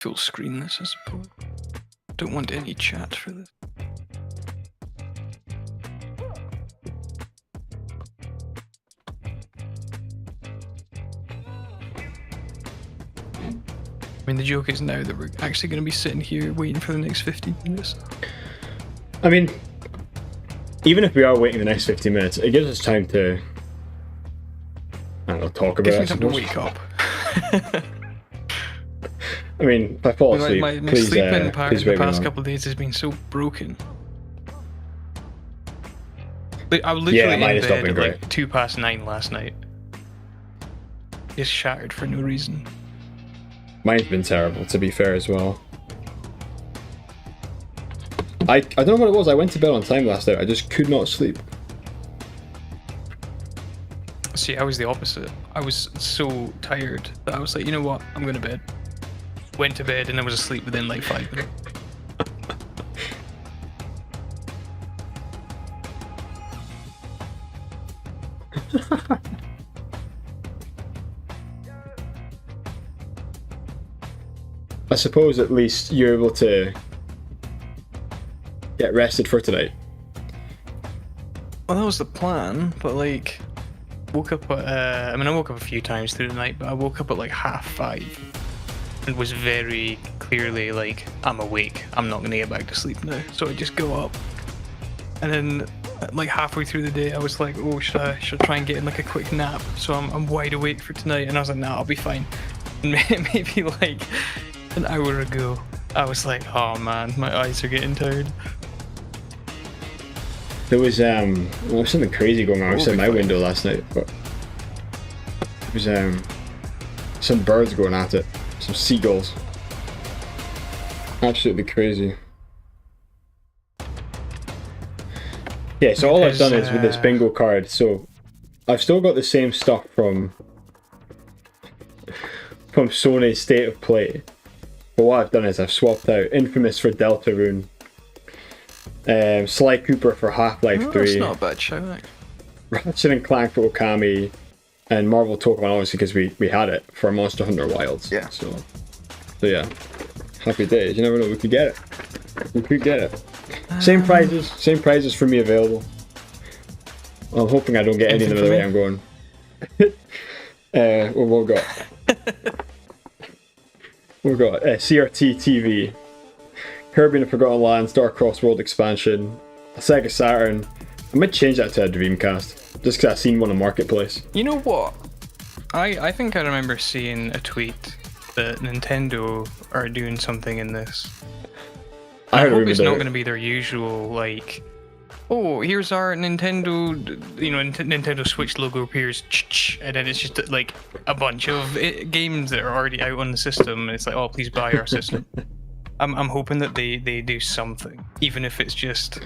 full screen this, I suppose. Don't want any chat for this. I mean, the joke is now that we're actually going to be sitting here waiting for the next 15 minutes. I mean, even if we are waiting the next 15 minutes, it gives us time to, I don't know, talk about it. Gives me time to wake up. I mean, if I fall asleep, my please, sleeping pattern please the wake me past up. couple of days has been so broken. Like, I was Yeah, literally mine in has not bed been at great. like 9:02 last night. Just shattered for no reason. Mine's been terrible, to be fair, as well. I don't know what it was. I went to bed on time last night. I just could not sleep. See, I was the opposite. I was so tired that I was like, you know what? I'm going to bed. Went to bed and I was asleep within like 5 minutes. I suppose at least you're able to get rested for tonight. Well, that was the plan, but like, woke up at, I mean, I woke up a few times through the night, but I woke up at like 5:30 and was very clearly like, I'm awake. I'm not going to get back to sleep now. So I just go up. And then like halfway through the day, I was like, oh, should I try and get in like a quick nap? So I'm wide awake for tonight. And I was like, nah, I'll be fine. And maybe like an hour ago, I was like, oh man, my eyes are getting tired. There was something crazy going on outside my window last night, but it was some birds going at it, some seagulls. Absolutely crazy. Yeah, so all I've done is with this bingo card, so I've still got the same stuff from Sony's State of Play. But what I've done is I've swapped out Infamous for Deltarune, Sly Cooper for Half-Life 3. That's not a bad shout, actually. Ratchet and Clank for Okami, and Marvel Pokemon obviously because we had it for Monster Hunter Wilds. Yeah. So yeah, happy days. You never know, we could get it. We could get it. Same prizes for me available. I'm hoping I don't get any of them the way I'm going. We've got CRT TV, Kirby and the Forgotten Land, Star Cross World expansion, a Sega Saturn. I might change that to a Dreamcast, just because I've seen one on Marketplace. You know what? I think I remember seeing a tweet that Nintendo are doing something in this. I hope it's not going to be their usual, like, oh, here's our Nintendo, Nintendo Switch logo appears, and then it's just like a bunch of games that are already out on the system, and it's like, oh, please buy our system. I'm hoping that they do something, even if it's just,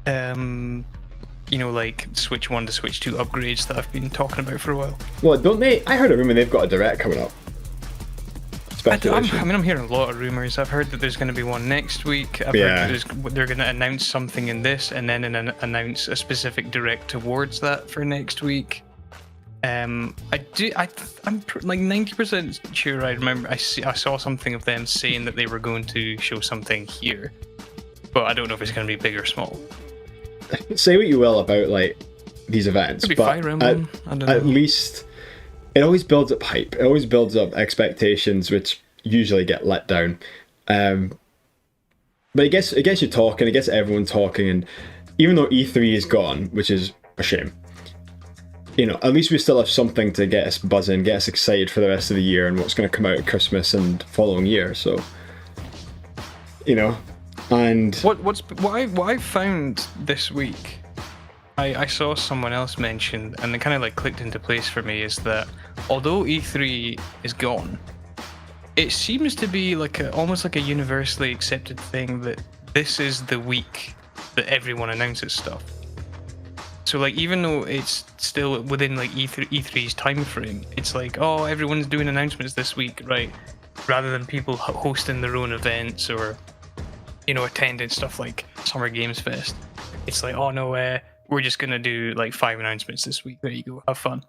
like Switch 1 to Switch 2 upgrades that I've been talking about for a while. Well, don't they? I heard a rumor they've got a direct coming up. I'm hearing a lot of rumors. I've heard that there's going to be one next week. I've heard that they're going to announce something in this, and then announce a specific direct towards that for next week. I'm like 90% sure I remember I saw something of them saying that they were going to show something here, but I don't know if it's going to be big or small. Say what you will about like these events, Could be but Fire Emblem. I don't know. At least it always builds up hype. It always builds up expectations, which usually get let down. But it gets you talking. It gets everyone talking, and even though E3 is gone, which is a shame, at least we still have something to get us buzzing, get us excited for the rest of the year and what's going to come out at Christmas and following year. So, and what I found this week, I saw someone else mention, and it kind of like clicked into place for me, is that although E3 is gone, it seems to be like almost like a universally accepted thing that this is the week that everyone announces stuff. So like, even though it's still within like E3's time frame, it's like, oh, everyone's doing announcements this week, right? Rather than people hosting their own events or, attending stuff like Summer Games Fest. It's like, oh no, we're just gonna do like 5 announcements this week. There you go, have fun.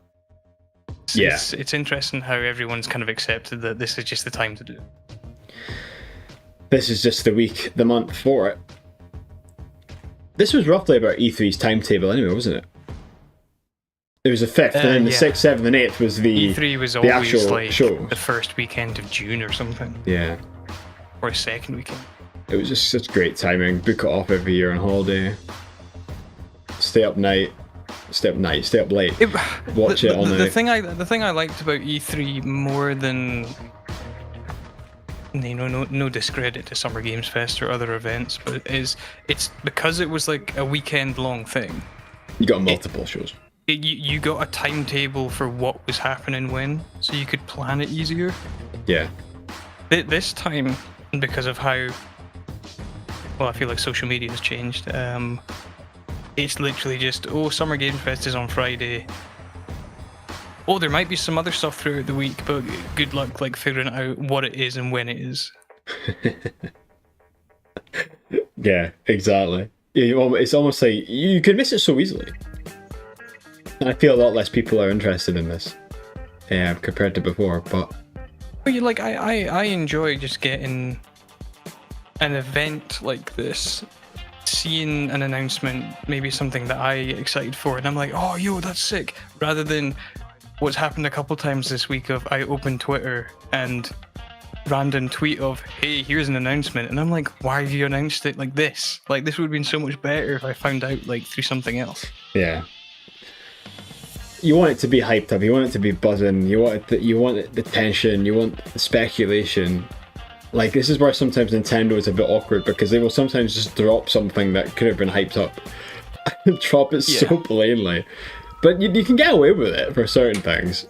It's interesting how everyone's kind of accepted that this is just the time to do it. this is just the month for it. This was roughly about E3's timetable anyway, wasn't it? It was the 5th, and then the 6th, 7th, and 8th was the E3 was the always actual like show. the first weekend of June or something. Yeah. Or a second weekend. It was just such great timing. Book it off every year on holiday. Stay up late. Watch it all night. The thing I liked about E3 more than, you know, no discredit to Summer Games Fest or other events, but it's because it was like a weekend long thing. You got multiple shows. You got a timetable for what was happening when, so you could plan it easier. Yeah. This time, because of how, well, I feel like social media has changed. It's literally just, Summer Games Fest is on Friday. Oh, there might be some other stuff throughout the week, but good luck like figuring out what it is and when it is. Yeah, exactly. It's almost like you could miss it so easily. And I feel a lot less people are interested in this compared to before, but... Well, I enjoy just getting an event like this, seeing an announcement, maybe something that I get excited for, and I'm like, oh, yo, that's sick, rather than what's happened a couple times this week of I open Twitter and random tweet of, hey, here's an announcement, and I'm like, why have you announced it like this? Like, this would have been so much better if I found out like through something else. Yeah. You want it to be hyped up, you want it to be buzzing, you want the tension, you want the speculation. Like, this is where sometimes Nintendo is a bit awkward, because they will sometimes just drop something that could have been hyped up. Drop it so plainly. But you can get away with it for certain things.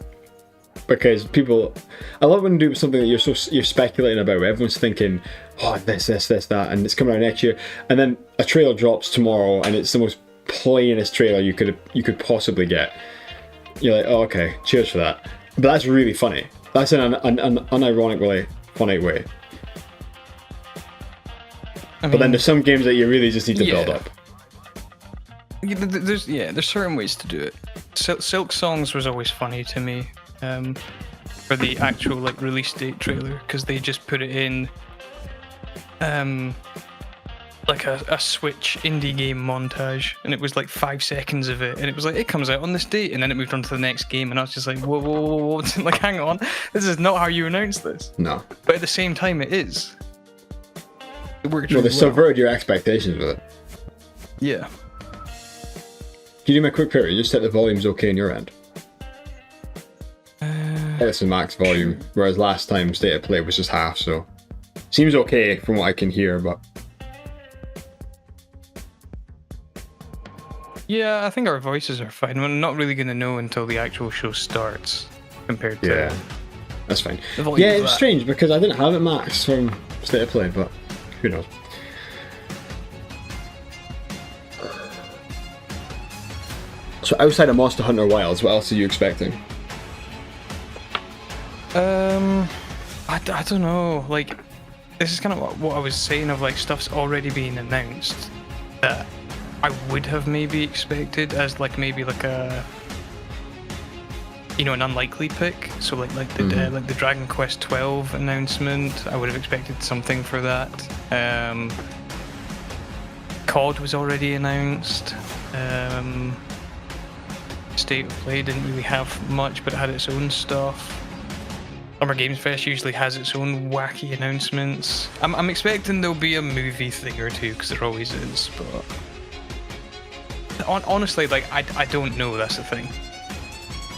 Because people... I love when you do something that you're speculating about, where everyone's thinking, oh, this, that, and it's coming out next year. And then a trailer drops tomorrow, and it's the most plainest trailer you could possibly get. You're like, oh, okay, cheers for that. But that's really funny. That's in an unironically funny way. But then there's some games that you really just need to build up. There's certain ways to do it. Silk Songs was always funny to me, for the actual like release date trailer, because they just put it in, like a Switch indie game montage, and it was like 5 seconds of it, and it was like, it comes out on this date, and then it moved on to the next game, and I was just like, whoa, like, hang on, this is not how you announce this. No. But at the same time, it is. It worked Well, really they subverted your expectations with it. Yeah. Can you do me a quick favor? You just set the volumes okay on your end. This is max volume, whereas last time State of Play was just half, so... Seems okay from what I can hear, but... Yeah, I think our voices are fine. We're not really going to know until the actual show starts, compared to... Yeah, that's fine. Yeah, it's strange, because I didn't have it max from State of Play, but who knows. So outside of Monster Hunter Wilds, what else are you expecting? I don't know. Like, this is kind of what I was saying of like stuff's already being announced that I would have maybe expected as like maybe like a, you know, an unlikely pick. So like the Dragon Quest 12 announcement, I would have expected something for that. COD was already announced. State of Play didn't really have much, but it had its own stuff. Summer Games Fest usually has its own wacky announcements. I'm expecting there'll be a movie thing or two, because there always is, but... honestly, like, I don't know, that's the thing.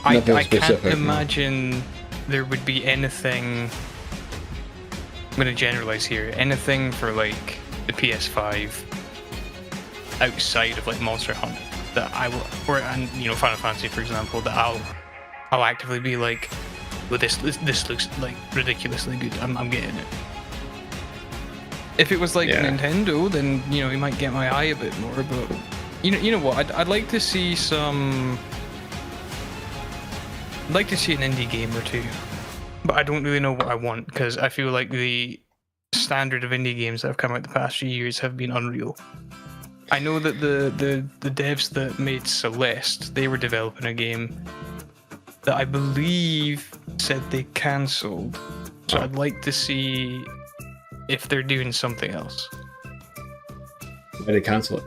I can't imagine there would be anything... I'm going to generalize here. Anything for, like, the PS5 outside of, like, Monster Hunter that I will... Or, and, you know, Final Fantasy, for example, that I'll actively be like... Well, this looks like ridiculously good. I'm getting it. If it was like Nintendo, then you know, you might get my eye a bit more. But you know what? I'd like to see some. I'd like to see an indie game or two, but I don't really know what I want, because I feel like the standard of indie games that have come out the past few years have been unreal. I know that the devs that made Celeste, they were developing a game that I believe said they cancelled. So I'd like to see if they're doing something else. Why they cancel it?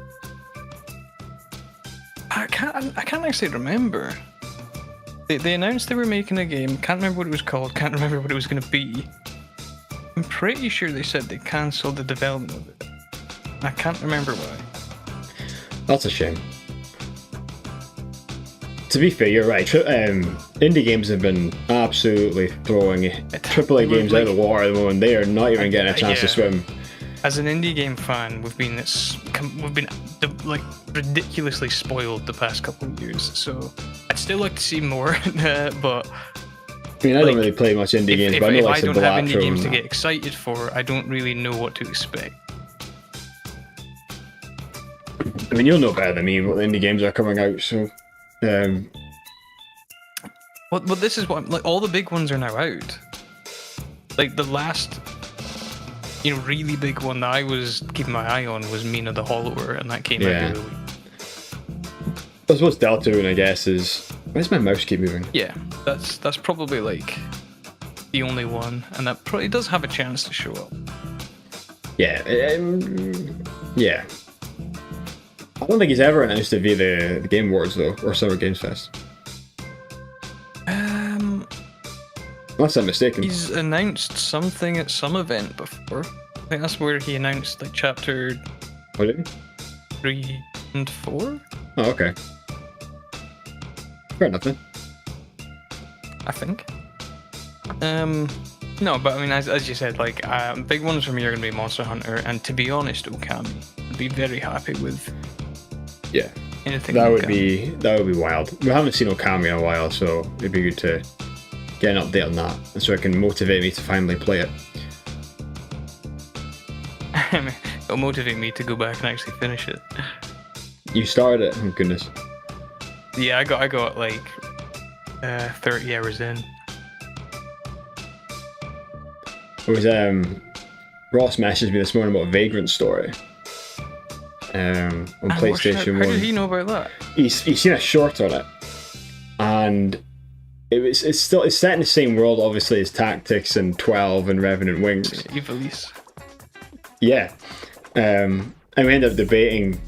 I can't actually remember. They announced they were making a game. Can't remember what it was called. Can't remember what it was going to be. I'm pretty sure they said they cancelled the development of it. I can't remember why. That's a shame. To be fair, you're right. Indie games have been absolutely throwing AAA games out of the water at the moment. They are not even getting a chance to swim. As an indie game fan, we've been like ridiculously spoiled the past couple of years. So I'd still like to see more, but I mean, I don't really play much indie games, but I know if I don't have indie games to that. get excited for, I don't really know what to expect. I mean, you'll know better than me what the indie games are coming out, so. Well, this is what, like, all the big ones are now out. Like, the last, really big one that I was keeping my eye on was Mina the Hollower, and that came out the other week. I suppose Deltarune, I guess, is... Where's my mouse keep moving? Yeah, that's probably, like, the only one, and that probably does have a chance to show up. Yeah, yeah. I don't think he's ever announced it via the Game Awards, though, or Summer Games Fest. Unless I'm mistaken. He's announced something at some event before. I think that's where he announced, like, chapter... What did he? 3 and 4? Oh, okay. Fair enough, then. I think. No, but I mean, as you said, like, big ones for me are going to be Monster Hunter, and to be honest, Okami. I'd be very happy with anything. That would be wild. We haven't seen Okami in a while, so it'd be good to get an update on that, and so it can motivate me to finally play it. It'll motivate me to go back and actually finish it. You started it? Oh goodness. Yeah, I got like 30 hours in. It was Ross messaged me this morning about a Vagrant story. On PlayStation 1. How did he know about that? He's seen a short on it, and it's set in the same world, obviously, as Tactics and 12 and Revenant Wings. Ivalice. Yeah. And we ended up debating.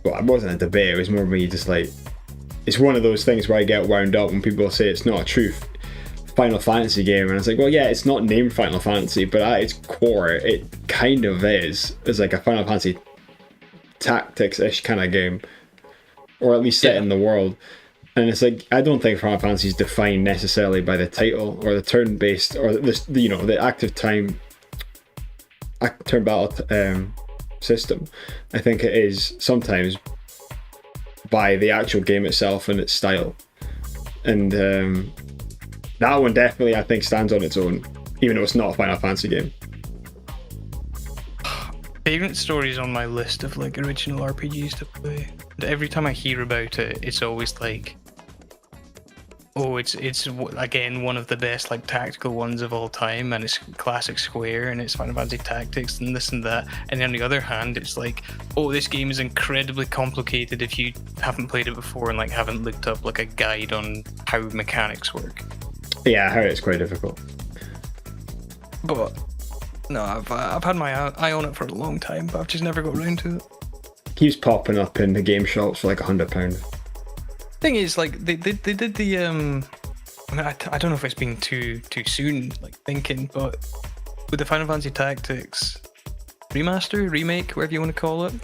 Well, it wasn't a debate. It was more me just like, it's one of those things where I get wound up when people say it's not a true Final Fantasy game, and it's like, well, yeah, it's not named Final Fantasy, but at its core, it kind of is. It's like a Final Fantasy Tactics-ish kind of game, or at least set in the world. And it's like, I don't think Final Fantasy is defined necessarily by the title or the turn-based or the active turn battle system. I think it is sometimes by the actual game itself and its style. And that one definitely, I think, stands on its own, even though it's not a Final Fantasy game. Vagrant Story is on my list of like original RPGs to play. And every time I hear about it, it's always like, oh, it's again one of the best like tactical ones of all time, and it's classic Square, and it's Final Fantasy Tactics and this and that. And on the other hand, it's like, oh, this game is incredibly complicated if you haven't played it before and like haven't looked up like a guide on how mechanics work. Yeah, I heard it's quite difficult. But no, I've had my eye on it for a long time, but I've just never got around to it. Keeps popping up in the game shops for like £100. Thing is, like they did the I mean, I don't know if it's been too soon, like thinking, but with the Final Fantasy Tactics remaster, remake, whatever you want to call it,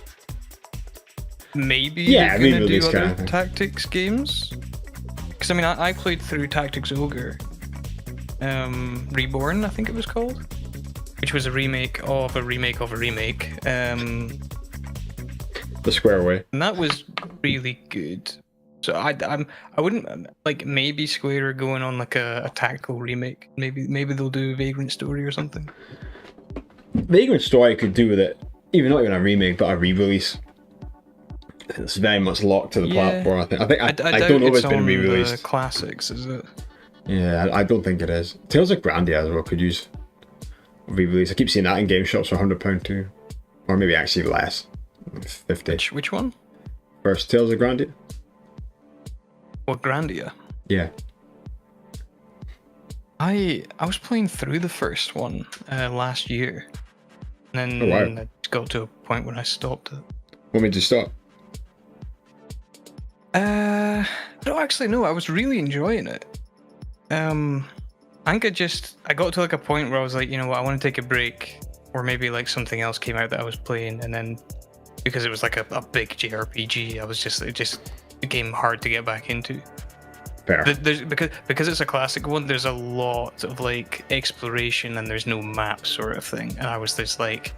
maybe they're gonna do other Tactics games. Because I mean, I played through Tactics Ogre, Reborn, I think it was called, which was a remake of a remake of a remake. The Square way, and that was really good. So I wouldn't like, maybe Square are going on like a tactical remake. Maybe they'll do Vagrant Story or something. Vagrant Story could do with it, even not even a remake, but a re-release. It's very much locked to the platform. I don't know if it's been re-released. The classics, is it? Yeah, I don't think it is. Tales of Grandia as well could use re-release. I keep seeing that in game shops for £100 too, or maybe actually less, 50. Which one? First Tales of Grandia. What, Grandia? Yeah. I was playing through the first one last year, And then wow. it got to a point when I stopped it. What made you stop? I don't actually know. I was really enjoying it. I think I got to like a point where I was like, you know what, I want to take a break, or maybe like something else came out that I was playing, and then because it was like a big JRPG, it just became hard to get back into. Fair. Because it's a classic one, there's a lot of like exploration and there's no map sort of thing, and I was just like,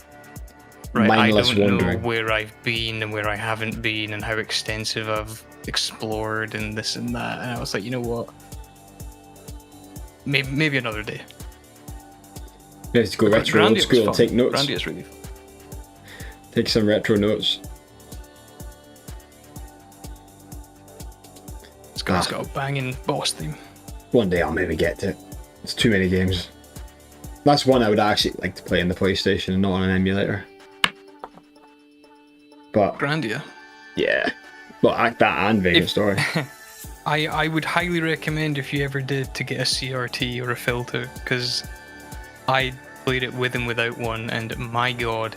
right, Mindless I don't wandering. know where I've been and where I haven't been and how extensive I've explored and this and that, and I was like, you know what, maybe another day. Let's go retro old school and take notes. Grandia's really fun. Take some retro notes. It's got a banging boss theme. One day I'll maybe get to it. It's too many games. That's one I would actually like to play in the PlayStation and not on an emulator. But Grandia. yeah. Well, that and Vegas Story. I would highly recommend, if you ever did, to get a CRT or a filter, because I played it with and without one, and my god,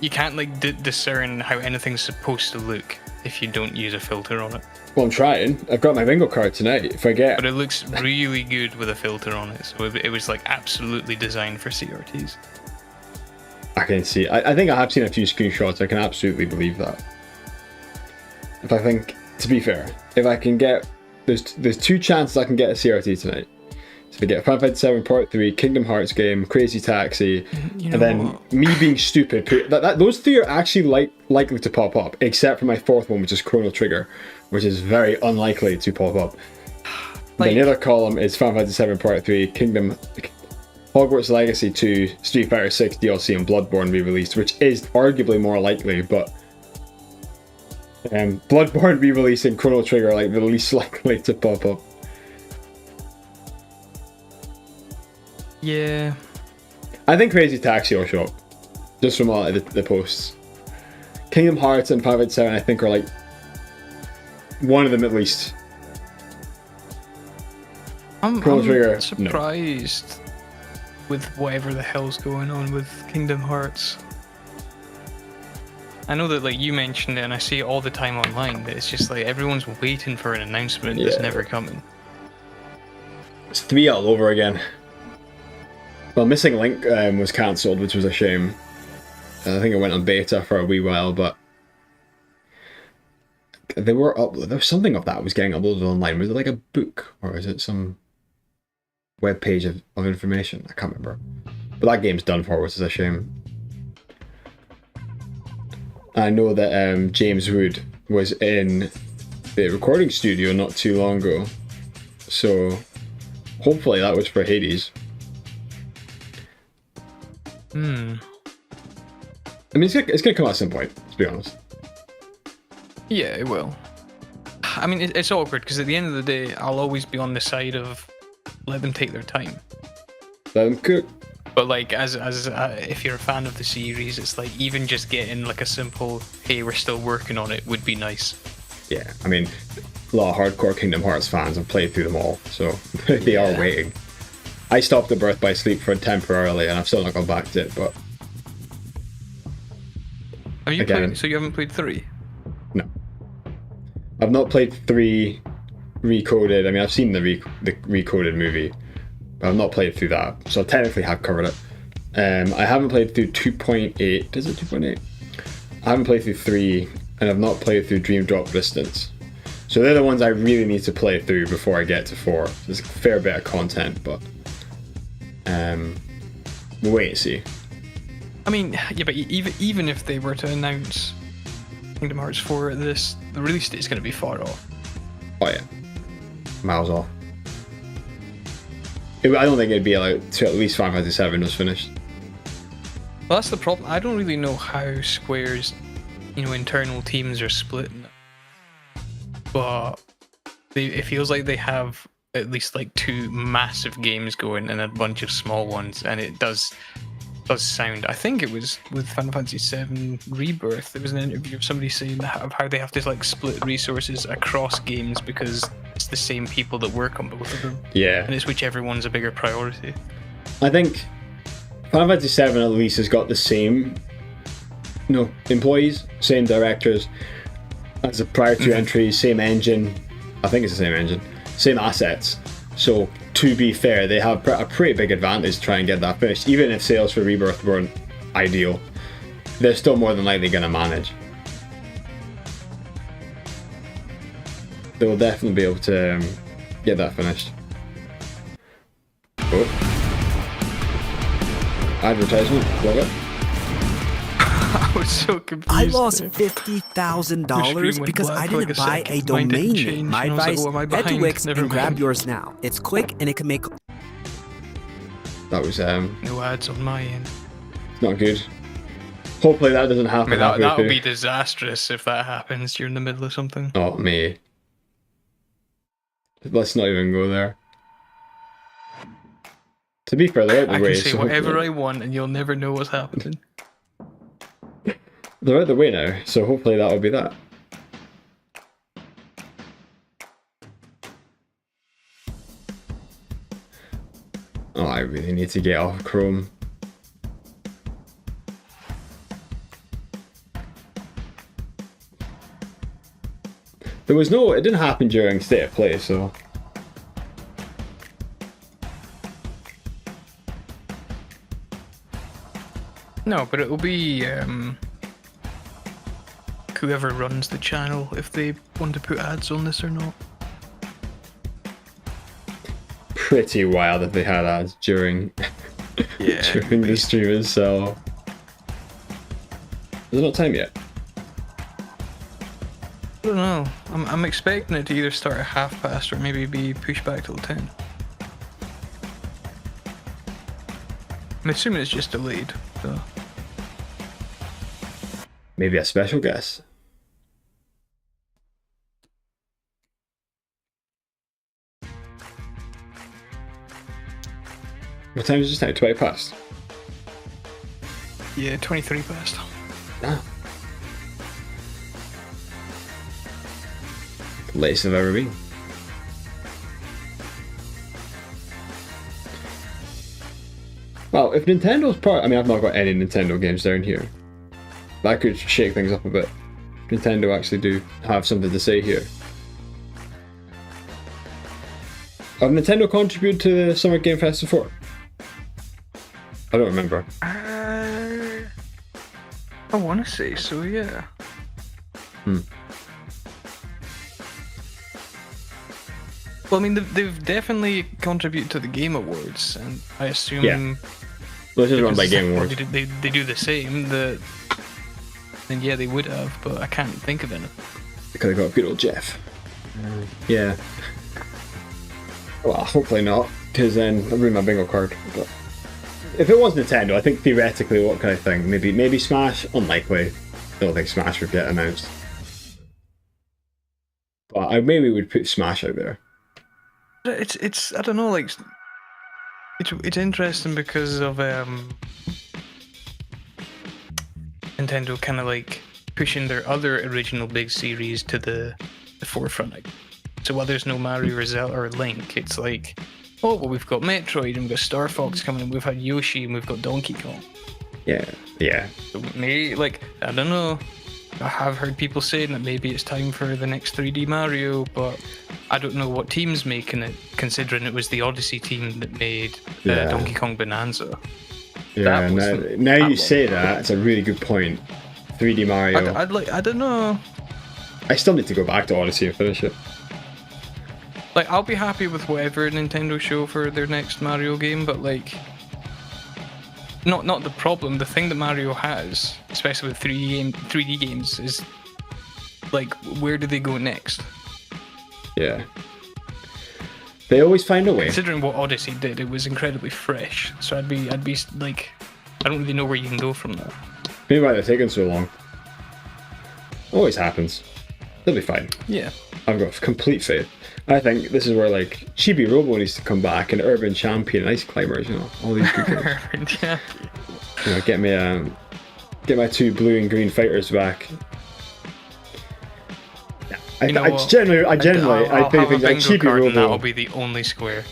you can't like discern how anything's supposed to look if you don't use a filter on it. Well, I'm trying. I've got my bingo card tonight. If I get... But it looks really good with a filter on it, so it was like absolutely designed for CRTs. I can see. I think I have seen a few screenshots. I can absolutely believe that. If I think, to be fair, if I can get... There's two chances I can get a CRT tonight. So if I get Final Fantasy VII Part 3, Kingdom Hearts game, Crazy Taxi, You know and then what? me being stupid. Those three are actually likely to pop up, except for my fourth one, which is Chrono Trigger, which is very unlikely to pop up. Then the other column is Final Fantasy VII Part 3, Kingdom... Hogwarts Legacy 2, Street Fighter 6 DLC, and Bloodborne re-released, which is arguably more likely, but Bloodborne re-release and Chrono Trigger are like the least likely to pop up. Yeah. I think Crazy Taxi will show up, just from all the posts. Kingdom Hearts and Final Fantasy VII, I think, are like one of them at least. I'm Trigger, no. surprised with whatever the hell's going on with Kingdom Hearts. I know that like you mentioned it, and I see it all the time online, that it's just like everyone's waiting for an announcement that's never coming. It's 3 all over again. Well, Missing Link was cancelled, which was a shame. I think it went on beta for a wee while, but there was something of that was getting uploaded online. Was it like a book, or is it some web page of information? I can't remember. But that game's done for, which is a shame. I know that James Wood was in the recording studio not too long ago, so hopefully that was for Hades. I mean, it's gonna come out at some point, to be honest. Yeah, it will. I mean, it's awkward because at the end of the day, I'll always be on the side of let them take their time. Let them cook. But like, as if you're a fan of the series, it's like even just getting like a simple, hey, we're still working on it, would be nice. Yeah, I mean, a lot of hardcore Kingdom Hearts fans have played through them all, so they are waiting. I stopped the Birth by Sleep for temporarily, and I've still not gone back to it, but... Have you played? So you haven't played 3? No. I've not played 3 Recoded. I mean, I've seen the Recoded movie, but I've not played through that, so I technically have covered it. I haven't played through 2.8. Is it 2.8? I haven't played through 3, and I've not played through Dream Drop Distance. So they're the ones I really need to play through before I get to 4. There's a fair bit of content, but we'll wait and see. I mean, yeah, but even if they were to announce Kingdom Hearts 4 at the release date is going to be far off. Oh yeah, miles off. I don't think it'd be allowed to at least Final Fantasy VII was finished. Well, that's the problem. I don't really know how Square's, internal teams are split, but it feels like they have at least like 2 massive games going and a bunch of small ones, and it does sound. I think it was with Final Fantasy VII Rebirth. There was an interview of somebody saying how they have to like split resources across games because it's the same people that work on both of them. Yeah, and it's whichever one's a bigger priority. I think Final Fantasy 7 at least has got the same, employees, same directors as the prior two entries, same engine. I think it's the same engine, same assets. So to be fair, they have a pretty big advantage to try and get that finished. Even if sales for Rebirth weren't ideal, they're still more than likely going to manage. They will definitely be able to get that finished. Oh. Advertisement, love it. I was so confused. I lost there. $50,000 because I didn't buy a domain name. My advice, head to Wix and grab yours now. It's quick and it can make... That was No ads on my end. not good. Hopefully that doesn't happen. I mean, that would be disastrous if that happens. You're in the middle of something. Oh, me. Let's not even go there. To be fair, they're out the I way. can say whatever I want and you'll never know what's happening. They're out the way now, so hopefully that will be that. Oh, I really need to get off Chrome. There was no, it didn't happen during State of Play, so... No, but it will be whoever runs the channel if they want to put ads on this or not. Pretty wild if they had ads during during the streaming, so... Is it not time yet? I don't know. I'm expecting it to either start at past or maybe be pushed back till 10. I'm assuming it's just delayed, so... Maybe a special guest. What time is it just now? 20 past? Yeah, 23 past. Ah. The latest I've ever been. Well, if Nintendo's part... I mean, I've not got any Nintendo games down here. That could shake things up a bit. Nintendo actually do have something to say here. Have Nintendo contributed to the Summer Game Fest before? I don't remember. I want to say so, yeah. Well, I mean, they've definitely contributed to the Game Awards, and I assume... Yeah. Well, this is run by Game Awards. They do the same, then yeah, they would have, but I can't think of anything. Because I got good old Jeff. Yeah. Well, hopefully not, because then I'll ruin my bingo card. But if it was Nintendo, I think theoretically, what kind of thing? Maybe Smash? Unlikely. I don't think Smash would get announced. But I maybe would put Smash out there. It's I don't know, like it's interesting because of Nintendo kind of like pushing their other original big series to the forefront. Like, so while there's no Mario or Zelda or Link, it's like, oh well, we've got Metroid and we've got Star Fox coming, and we've had Yoshi and we've got Donkey Kong. Yeah. So maybe, like, I don't know. I have heard people saying that maybe it's time for the next 3D Mario, but I don't know what team's making it, considering it was the Odyssey team that made Donkey Kong Bonanza. Yeah, now you say that, it's a really good point. 3D Mario. I don't know. I still need to go back to Odyssey and finish it. Like, I'll be happy with whatever Nintendo show for their next Mario game, but like, not the problem. The thing that Mario has, especially with 3D games, is like, where do they go next? Yeah. They always find a way. Considering what Odyssey did, it was incredibly fresh. So I'd be like, I don't really know where you can go from that. Maybe why they're taking so long. Always happens. They'll be fine. Yeah. I've got complete faith. I think this is where like Chibi Robo needs to come back, and Urban Champion, Ice Climbers, all these good games. Urban Champion. Get my two blue and green fighters back. I I'll genuinely have think a like bingo Chibi card and Robo. that'll be the only square.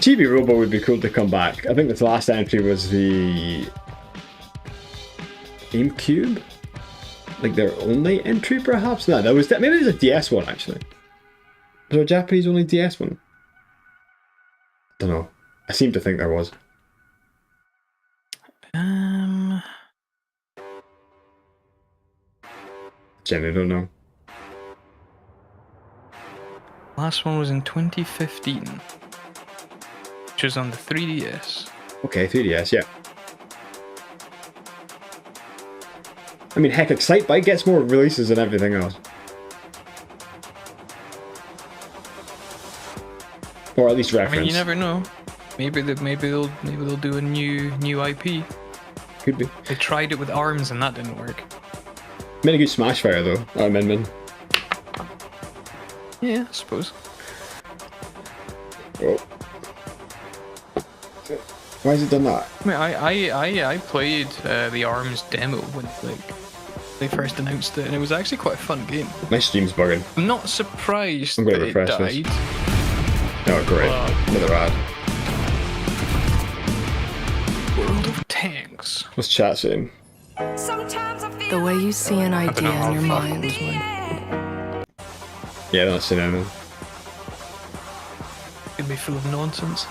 Chibi Robo would be cool to come back. I think the last entry was the GameCube, like their only entry, perhaps. No, that was maybe it was a DS one actually. Was there a Japanese only DS one? Don't know. I seem to think there was. Generally don't know. Last one was in 2015, which was on the 3DS. Okay, 3DS, yeah. I mean, heck, Excitebike gets more releases than everything else. Or at least reference. I mean, you never know. Maybe they'll do a new IP. Could be. They tried it with ARMS and that didn't work. Made a good Smash Fire though. Min. Yeah, I suppose. Oh. Why has it done that? I mean, I played the ARMS demo when they first announced it, and it was actually quite a fun game. My stream's bugging. I'm not surprised I'm gonna that it refresh died. this. Oh, great. Another ad. World of Tanks. What's chat saying? The way you see an idea in your mind. Yeah, that's saying anything. It'd be full of nonsense.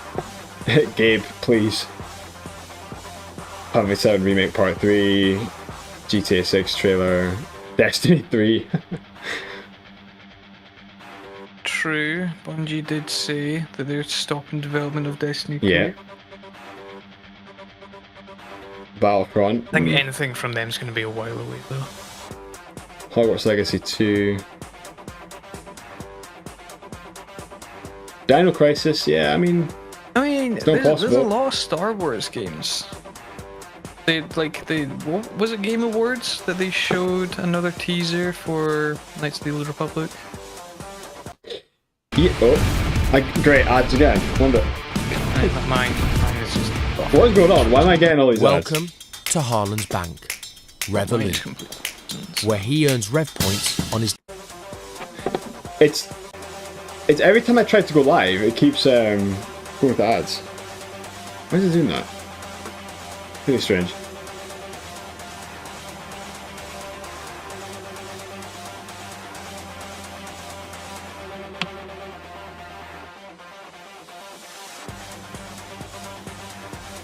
Gabe, please. Heavy 7 Remake Part 3, GTA 6 trailer, Destiny 3. True, Bungie did say that they're stopping development of Destiny 2. Yeah. Battlefront. I think anything from them is going to be a while away though. Hogwarts Legacy 2. Dino Crisis, yeah, I mean, it's not there's a possible. lot of Star Wars games. What was it, Game Awards, that they showed another teaser for Knights of the Old Republic? Yeah, oh, great ads again. Wonder. Mine is just off. What is going on? Why am I getting all these Welcome ads? to Harlan's Bank, Mine's Revolut, complete. where he earns rev points on his... It's every time I try to go live, it keeps going with the ads. Why is it doing that? Really strange.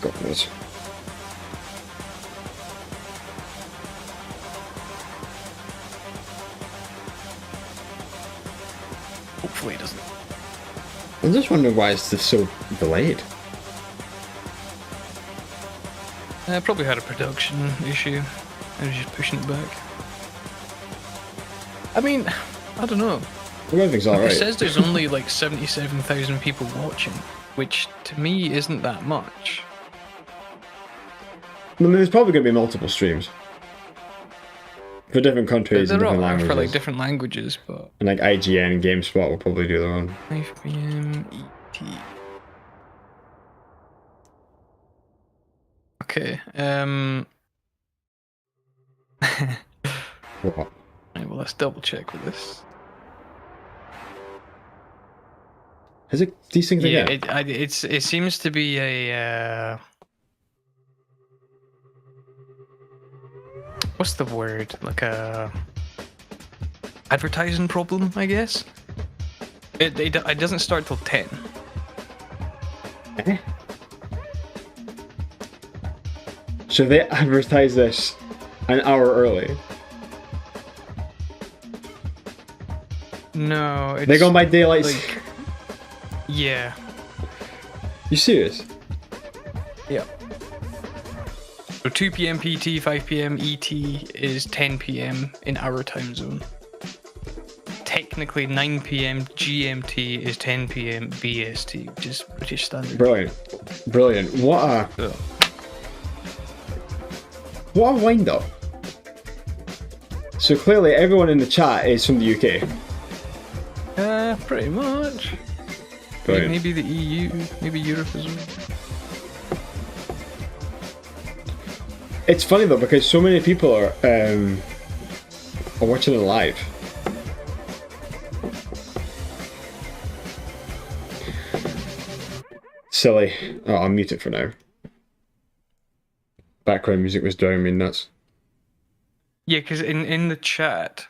God knows. Hopefully it doesn't. I'm just wondering why it's just so delayed. Probably had a production issue. I was just pushing it back. I mean, I don't know. Everything's alright. It says there's only like 77,000 people watching, which to me isn't that much. I mean, there's probably going to be multiple streams. For different countries and There different are languages. for like different languages, but... And like IGN and GameSpot will probably do their own. 5 PM ET. Okay, What? right, well, let's double check with this. Is it these things Yeah, again? it seems to be a what's the word? Like a advertising problem, I guess. It doesn't start till 10. Eh? Should they advertise this an hour early? No, it's They're going by daylight. like, yeah. You serious? Yeah. So 2 PM PT, 5 PM ET is 10 PM in our time zone. Technically 9 PM GMT is 10 PM BST, which is British Standard. Brilliant. Brilliant. What a wind up. So clearly everyone in the chat is from the UK. Pretty much. Brilliant. Maybe the EU, maybe Europe as well. It's funny though because so many people are watching it live. Silly. Oh, I'll mute it for now. Background music was driving me nuts. Yeah, because in the chat,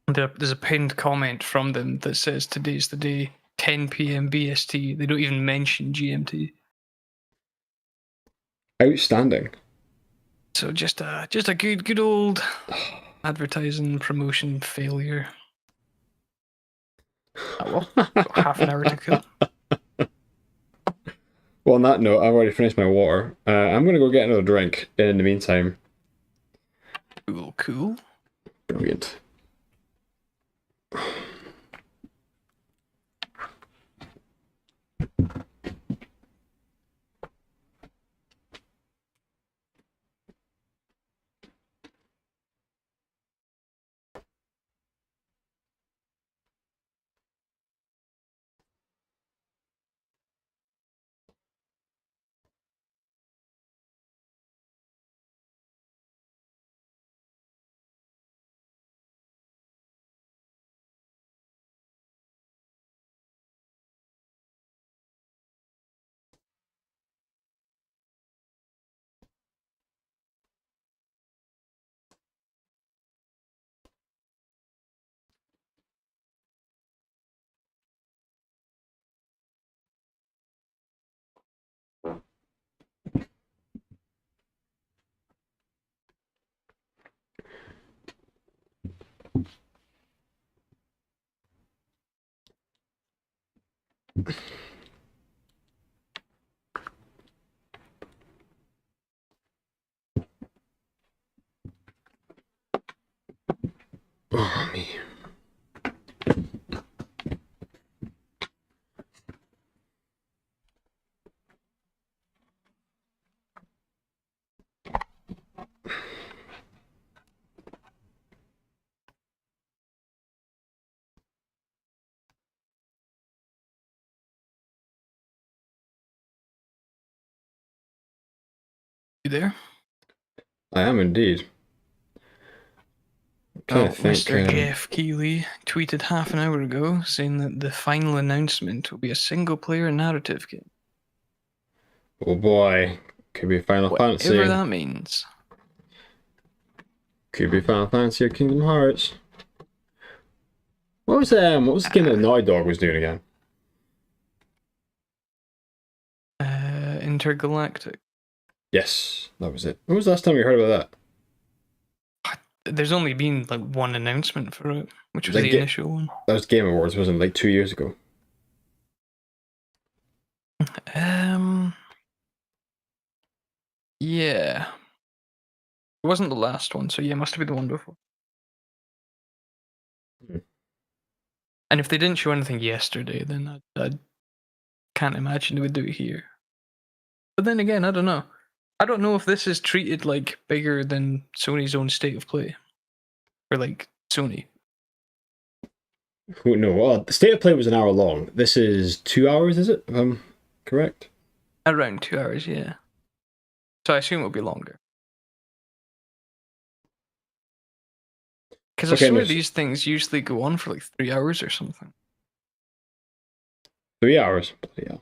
there's a pinned comment from them that says today's the day, 10 p.m. BST. They don't even mention GMT. Outstanding. So just a good old advertising promotion failure. Oh well, got half an hour to kill. Well, on that note, I've already finished my water. I'm going to go get another drink in the meantime. Cool. Brilliant. Oh, me. You there? I am indeed. Mr. Jeff Keighley tweeted half an hour ago saying that the final announcement will be a single-player narrative game. Oh boy, could be Final Fantasy. Whatever that means. Could be Final Fantasy or Kingdom Hearts. What was the game that Naughty Dog was doing again? Intergalactic. Yes, that was it. When was the last time you heard about that? There's only been like one announcement for it, which was the initial one. That was Game Awards, wasn't it? Like 2 years ago. Yeah. It wasn't the last one, so yeah, it must have been the one before. And if they didn't show anything yesterday, then I can't imagine they would do it here. But then again, I don't know. I don't know if this is treated like bigger than Sony's own State of Play. Or like Sony. No, well, the State of Play was an hour long. This is 2 hours, is it? Correct? Around 2 hours, yeah. So I assume it'll be longer. Because I swear these things usually go on for like 3 hours or something. 3 hours? Yeah.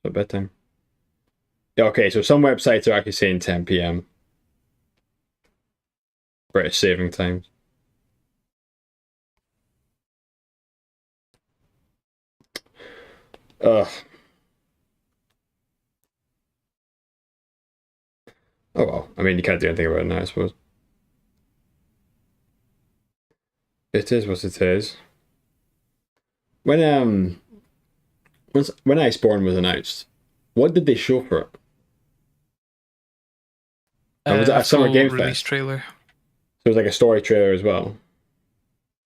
At bedtime. Yeah, okay, so some websites are actually saying 10 p.m. British saving times. Ugh. Oh well, I mean, you can't do anything about it now, I suppose. It is what it is. When Iceborne was announced, what did they show for it? Was it a Summer Game Fest release trailer? So it was like a story trailer as well.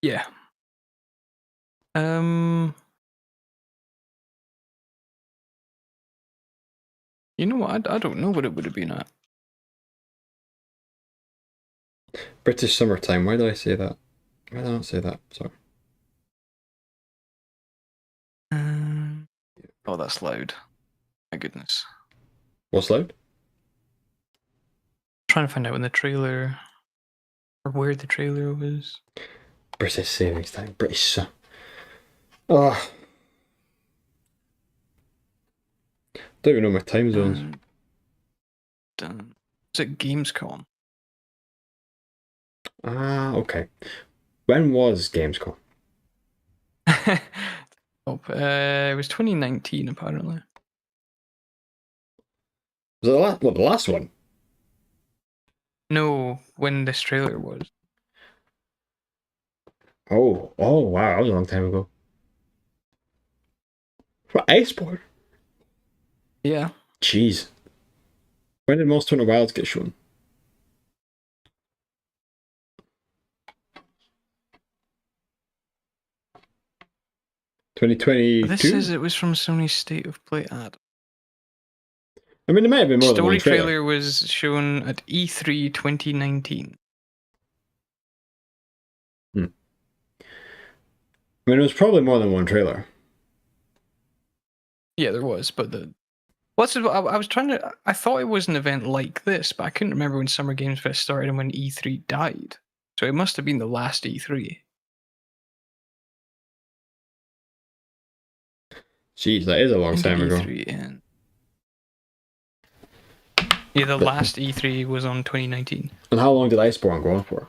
Yeah. You know what? I don't know what it would have been at. British summertime. Why did I say that? Why did I not say that? Sorry. Oh, that's loud. My goodness. What's loud? I'm trying to find out when the trailer, or where the trailer was. British savings time. British. Don't even know my time zones. Is it Gamescom? Okay. When was Gamescom? It was 2019, apparently. Was it the last one? No, when this trailer was. Oh, wow, that was a long time ago. For Iceborne? Yeah. Jeez. When did Monster Hunter Wilds get shown? (2022). This says it was from Sony's State of Play ad. I mean, it might have been more than one Story trailer. trailer was shown at E3 2019. I mean, it was probably more than one trailer. Yeah, there was, but I was trying to. I thought it was an event like this, but I couldn't remember when Summer Games Fest started and when E3 died. So it must have been the last E3. Jeez, that is a long time ago. And... Yeah, the last E3 was on 2019. And how long did Iceborne go on for?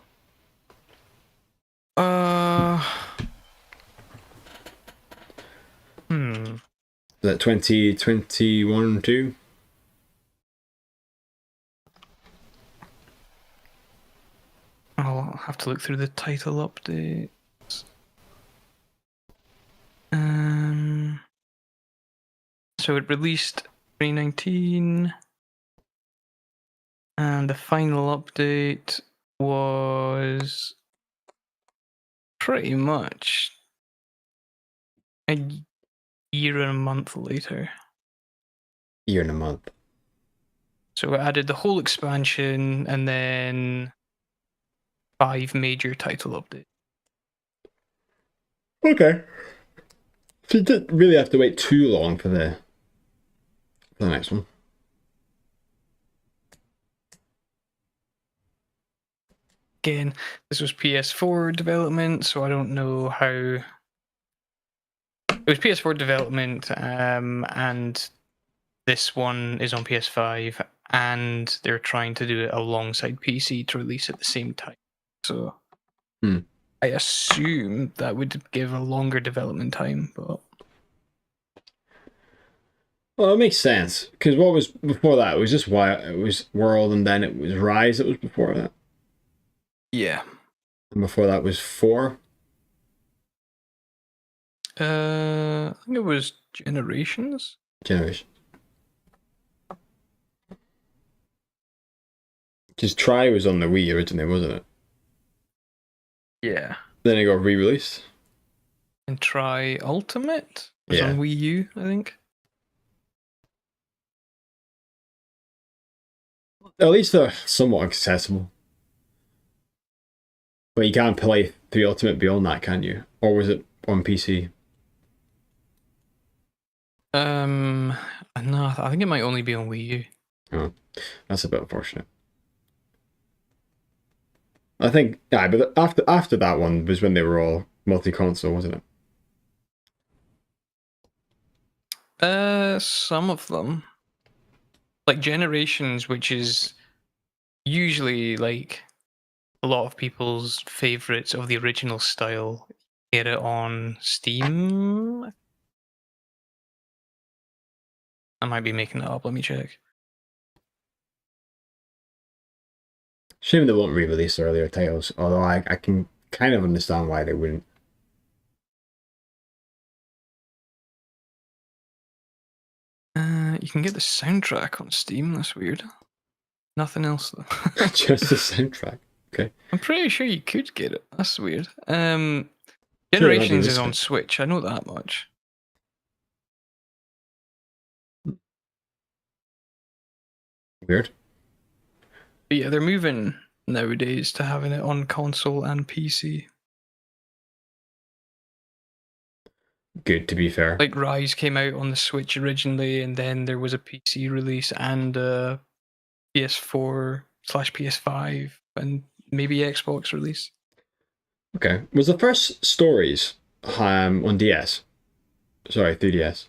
Is that 2021 too? I'll have to look through the title updates. So it released 2019, and the final update was pretty much a year and a month later. Year and a month. So it added the whole expansion and then 5 major title updates. Okay. So you didn't really have to wait too long for the next one. Again, this was PS4 development, so I don't know how... It was PS4 development, and this one is on PS5, and they're trying to do it alongside PC to release at the same time. So I assume that would give a longer development time, but... Well, it makes sense, because what was before that? It was just it was World, and then it was Rise that was before that. Yeah. And before that was 4. I think it was Generations. Generation. Because Try was on the Wii originally, wasn't it? Yeah. Then it got re-released. And Try Ultimate was Yeah. on Wii U, I think. At least they're somewhat accessible. But you can't play the Ultimate beyond that, can you? Or was it on PC? No, I think it might only be on Wii U. Oh, that's a bit unfortunate. I think, yeah, but after that one was when they were all multi-console, wasn't it? Some of them. Like Generations, which is usually like a lot of people's favorites of the original style, get it on Steam. I might be making that up, let me check. Shame they won't re-release earlier titles, although I can kind of understand why they wouldn't. You can get the soundtrack on Steam, that's weird. Nothing else though. Just the soundtrack. Okay. I'm pretty sure you could get it. That's weird. Generations is on Switch, I know that much. Weird. But yeah, they're moving nowadays to having it on console and PC. Good, to be fair. Like Rise came out on the Switch originally, and then there was a PC release and a PS4/PS5 and maybe Xbox release. Okay. Was the first Stories on DS? Sorry, 3DS.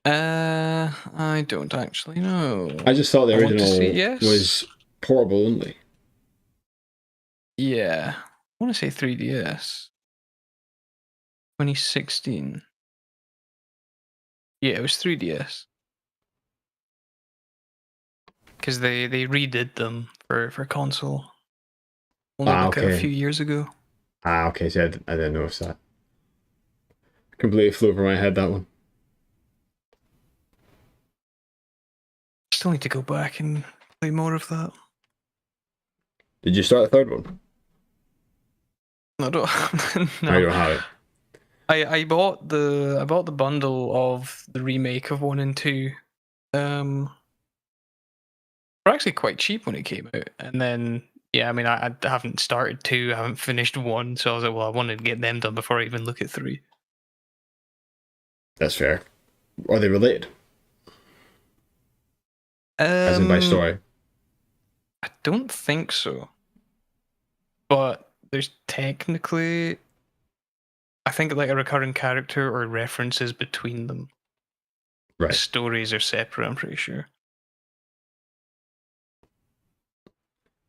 I don't actually know. I just thought the I want to original say yes. was portable only. Yeah, I want to say 3DS. 2016. Yeah, it was 3DS. Because they redid them for console. Only like a few years ago. Okay, so I didn't notice that. Completely flew over my head, that one. Still need to go back and play more of that. Did you start the third one? No, I don't. No. Oh, you don't have it. I bought the bundle of the remake of 1 and 2. Were actually quite cheap when it came out, and then yeah, I mean I haven't started 2, I haven't finished 1, so I was like, well, I wanted to get them done before I even look at 3. That's fair. Are they related? As in by story? I don't think so. But there's technically, I think, like a recurring character or references between them. Right. The stories are separate, I'm pretty sure.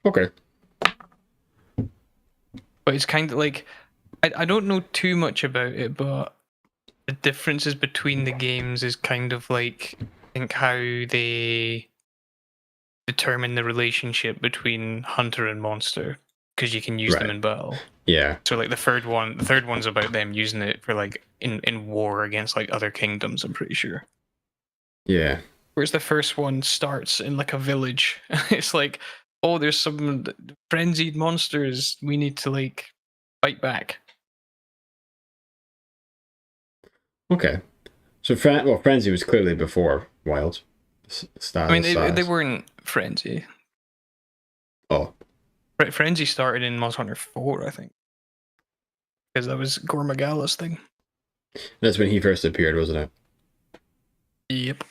Okay. But it's kind of like, I don't know too much about it, but the differences between the games is kind of like, I think, how they determine the relationship between hunter and monster, because you can use them in battle. Yeah. So like the third one's about them using it for like in war against like other kingdoms, I'm pretty sure. Yeah. Whereas the first one starts in like a village. It's like, oh, there's some frenzied monsters, we need to like fight back. Okay. So Frenzy was clearly before Wilds. I mean, they weren't Frenzy. Oh. Frenzy started in Monster Hunter 4, I think. Because that was Gormagala's thing. That's when he first appeared, wasn't it? Yep.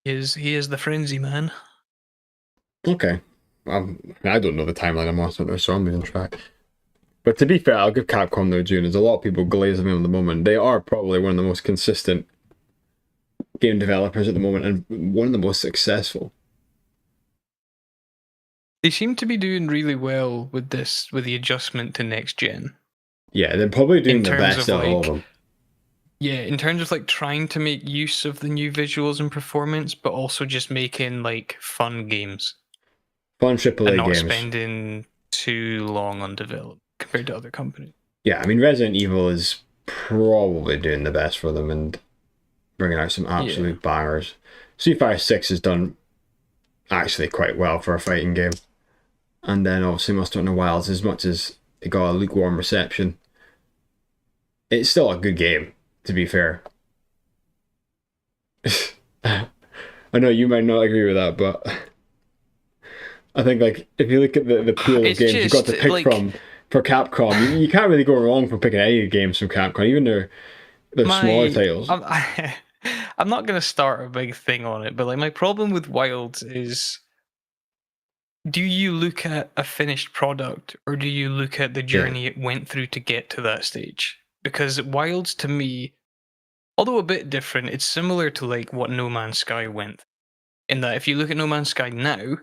He is the Frenzy man. Okay. I don't know the timeline of Monster Hunter, so I'm losing track. But to be fair, I'll give Capcom their due. There's a lot of people glazing them at the moment. They are probably one of the most consistent game developers at the moment, and one of the most successful. They seem to be doing really well with the adjustment to next gen. Yeah, they're probably doing the best out of all of them. Yeah, in terms of like trying to make use of the new visuals and performance, but also just making like fun games. Fun AAA and not games. Spending too long on development compared to other companies. Yeah, I mean, Resident Evil is probably doing the best for them and bringing out some absolute bangers. Street Fighter 6 has done actually quite well for a fighting game. And then obviously Monster Hunter Wilds, as much as it got a lukewarm reception, it's still a good game, to be fair. I know you might not agree with that, but I think like if you look at the pool of games you've got to pick like, from for Capcom, you can't really go wrong from picking any games from Capcom, even their smaller titles. I'm not going to start a big thing on it, but like my problem with Wilds is, do you look at a finished product or do you look at the journey it went through to get to that stage? Because Wilds, to me, although a bit different, it's similar to like what No Man's Sky went through. In that if you look at No Man's Sky now,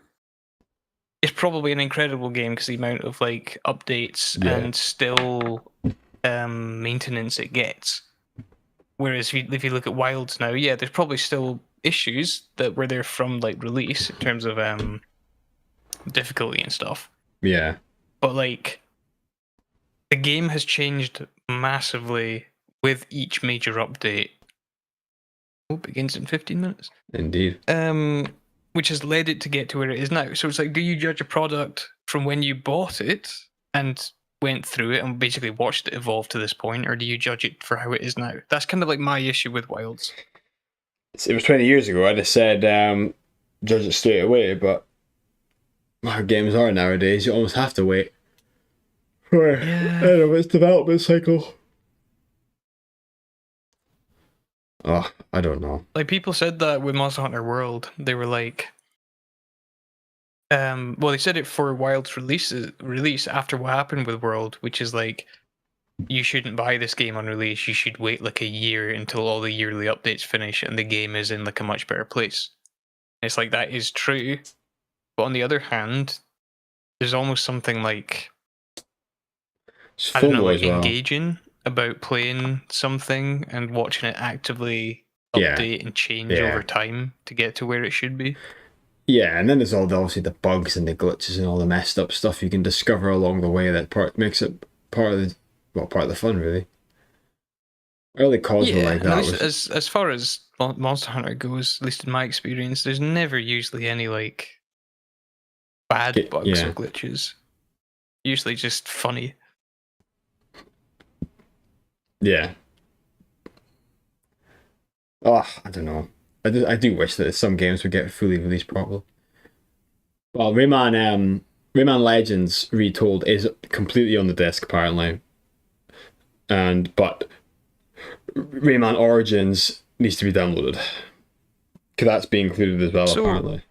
it's probably an incredible game because the amount of like updates and still maintenance it gets. Whereas if you look at Wilds now, yeah, there's probably still issues that were there from like release in terms of difficulty and stuff. Yeah. But like the game has changed massively with each major update. Oh, it begins in 15 minutes. Indeed. Which has led it to get to where it is now. So it's like, do you judge a product from when you bought it and went through it and basically watched it evolve to this point, or do you judge it for how it is now? That's kind of like my issue with Wilds. It was 20 years ago. I'd have said judge it straight away, but how games are nowadays, you almost have to wait for its development cycle. Oh, I don't know. Like people said that with Monster Hunter World, they were like, well, they said it for Wild's release after what happened with World, which is like you shouldn't buy this game on release. You should wait like a year until all the yearly updates finish and the game is in like a much better place. It's like that is true, but on the other hand, there's almost something like It's I don't know, FOMO like as well. engaging about playing something and watching it actively update and change over time to get to where it should be. Yeah, and then there's obviously the bugs and the glitches and all the messed up stuff you can discover along the way that makes it part of the fun, really. Early CODs were like that. As far as Monster Hunter goes, at least in my experience, there's never usually any like bad bugs or glitches. Usually just funny. Yeah. Oh, I don't know. I do wish that some games would get fully released properly. Well, Rayman Legends Retold is completely on the disc apparently, but Rayman Origins needs to be downloaded because that's being included as well apparently.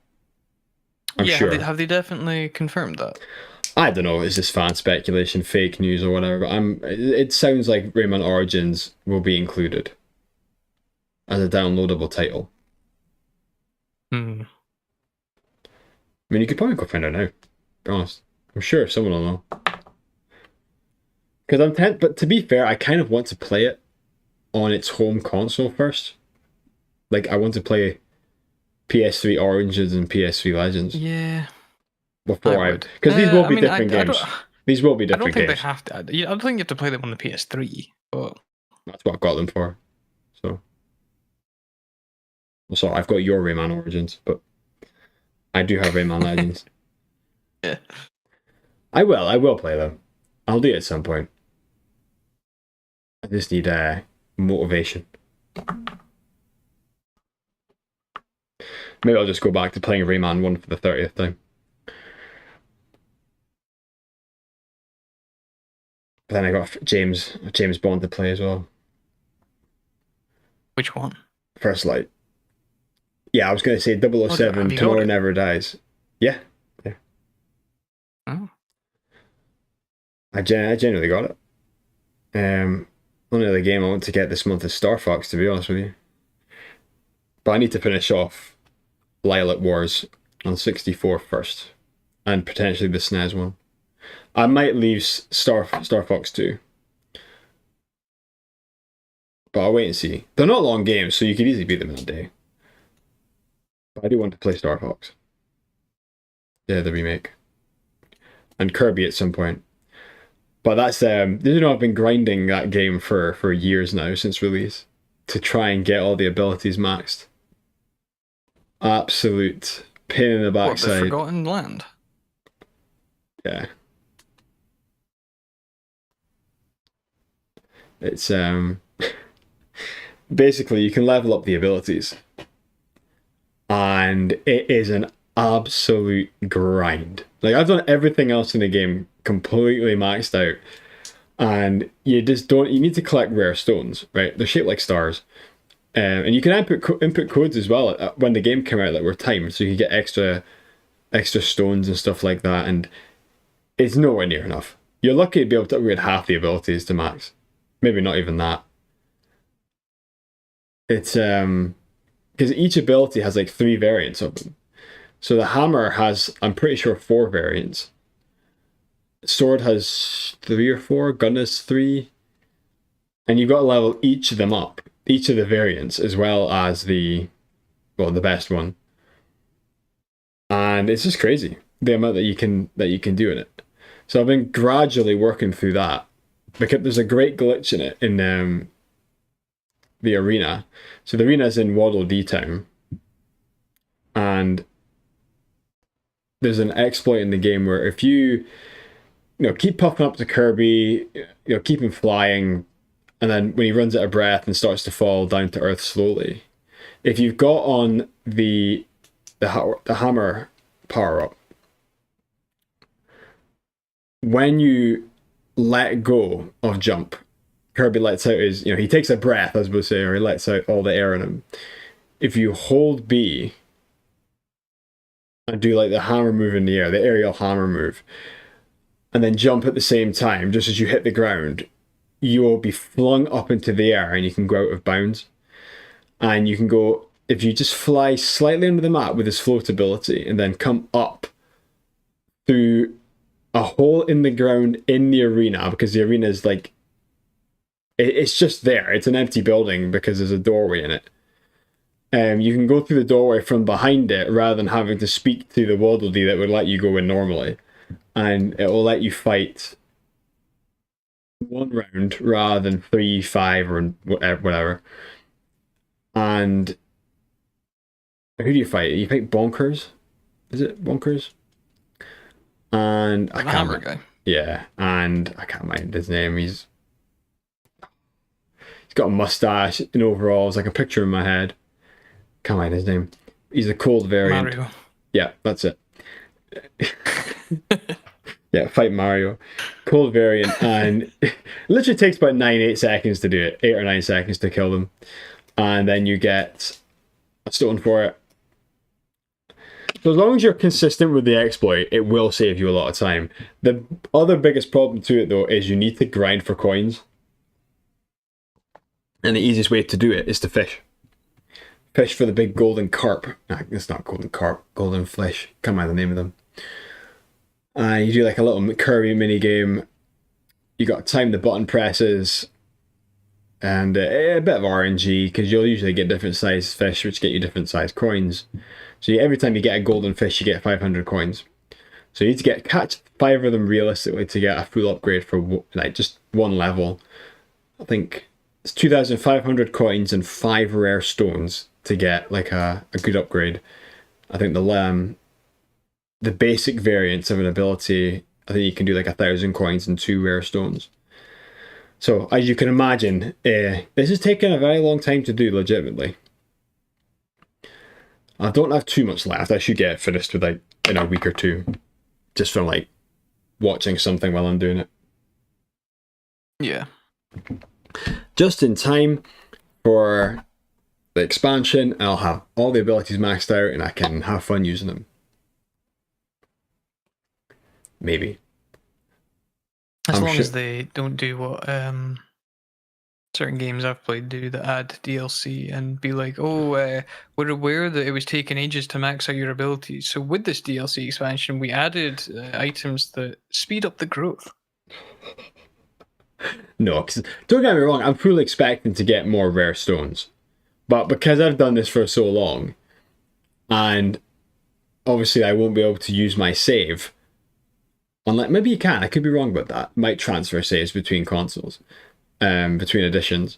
I'm sure. Have they definitely confirmed that? I don't know. Is this fan speculation, fake news, or whatever? It sounds like Rayman Origins will be included as a downloadable title. Hmm. I mean, you could probably go find out now. Be honest, I'm sure someone will know. Because but to be fair, I kind of want to play it on its home console first. Like, I want to play PS3 Origins and PS3 Legends. Yeah. Before because these will be different games. These will be different games. I don't think they have to. I don't think you have to play them on the PS3. But that's what I've got them for. So I've got your Rayman Origins, but I do have Rayman Legends. Yeah. I will play them. I'll do it at some point. I just need motivation. Maybe I'll just go back to playing Rayman 1 for the 30th time. But then I got James Bond to play as well. Which one? First Light. Yeah, I was going to say 007 Tomorrow Never Dies. Yeah. Oh. I genuinely got it. Only other game I want to get this month is Star Fox, to be honest with you. But I need to finish off Lilac Wars on 64 first, and potentially the SNES one. I might leave Star Fox 2. But I'll wait and see. They're not long games, so you could easily beat them in a day. But I do want to play Star Fox. Yeah, the remake. And Kirby at some point. But that's I've been grinding that game for years now since release to try and get all the abilities maxed. Absolute pain in the backside. What, the Forgotten Land? Yeah. It's basically you can level up the abilities, and it is an absolute grind. Like, I've done everything else in the game completely maxed out, and you need to collect rare stones, right? They're shaped like stars, and you can input codes as well when the game came out that were timed, so you can get extra stones and stuff like that, and it's nowhere near enough. You're lucky to be able to upgrade half the abilities to max. Maybe not even that. It's because each ability has like 3 variants of them. So the hammer has, I'm pretty sure, 4 variants. Sword has 3 or 4. Gun has 3. And you've got to level each of them up, each of the variants, as well as the best one. And it's just crazy the amount that you can do in it. So I've been gradually working through that, because there's a great glitch in it in the arena. So the arena is in Waddle Dee Town, and there's an exploit in the game where if you keep puffing up to Kirby, keep him flying, and then when he runs out of breath and starts to fall down to earth slowly, if you've got on the hammer power up, when you let go of jump, Kirby lets out his, he takes a breath, as we say, or he lets out all the air in him. If you hold B and do like the hammer move in the air, the aerial hammer move, and then jump at the same time, just as you hit the ground, you will be flung up into the air and you can go out of bounds. And you can go, if you just fly slightly under the map with this floatability and then come up through a hole in the ground in the arena, because the arena is like, it's just there. It's an empty building because there's a doorway in it. You can go through the doorway from behind it rather than having to speak to the waddle-dee that would let you go in normally. And it will let you fight one round rather than 3, 5, or whatever. And who do you fight? You fight Bonkers? Is it Bonkers? And I can't hammer guy. Yeah, and I can't mind his name. He's got a mustache in overalls. I can picture him in my head. Can't mind his name. He's a cold variant. Mario. Yeah, that's it. Yeah, fight Mario. Cold variant, and it literally takes about 8 seconds to do it. 8 or 9 seconds to kill them. And then you get a stone for it. So as long as you're consistent with the exploit, it will save you a lot of time. The other biggest problem to it, though, is you need to grind for coins. And the easiest way to do it is to fish. Fish for the big golden carp. Nah, it's not golden carp, golden fish. Can't remember the name of them. You do like a little Kirby mini game. You got to time the button presses. And a bit of RNG, because you'll usually get different sized fish, which get you different sized coins. So every time you get a golden fish, you get 500 coins. So you need to catch 5 of them realistically to get a full upgrade for like just one level. I think it's 2,500 coins and 5 rare stones to get like a good upgrade. I think the basic variants of an ability, I think you can do like 1,000 coins and 2 rare stones. So as you can imagine, this has taken a very long time to do legitimately. I don't have too much left. I should get it finished with like in a week or two, just from like watching something while I'm doing it. Yeah. Just in time for the expansion, I'll have all the abilities maxed out and I can have fun using them. Maybe. As long as they don't do what certain games I've played do that add DLC and be like, oh, we're aware that it was taking ages to max out your abilities. So with this DLC expansion, we added items that speed up the growth. No, because don't get me wrong, I'm fully expecting to get more rare stones. But because I've done this for so long, and obviously I won't be able to use my save, unless maybe you can, I could be wrong about that. Might transfer saves between consoles, between editions.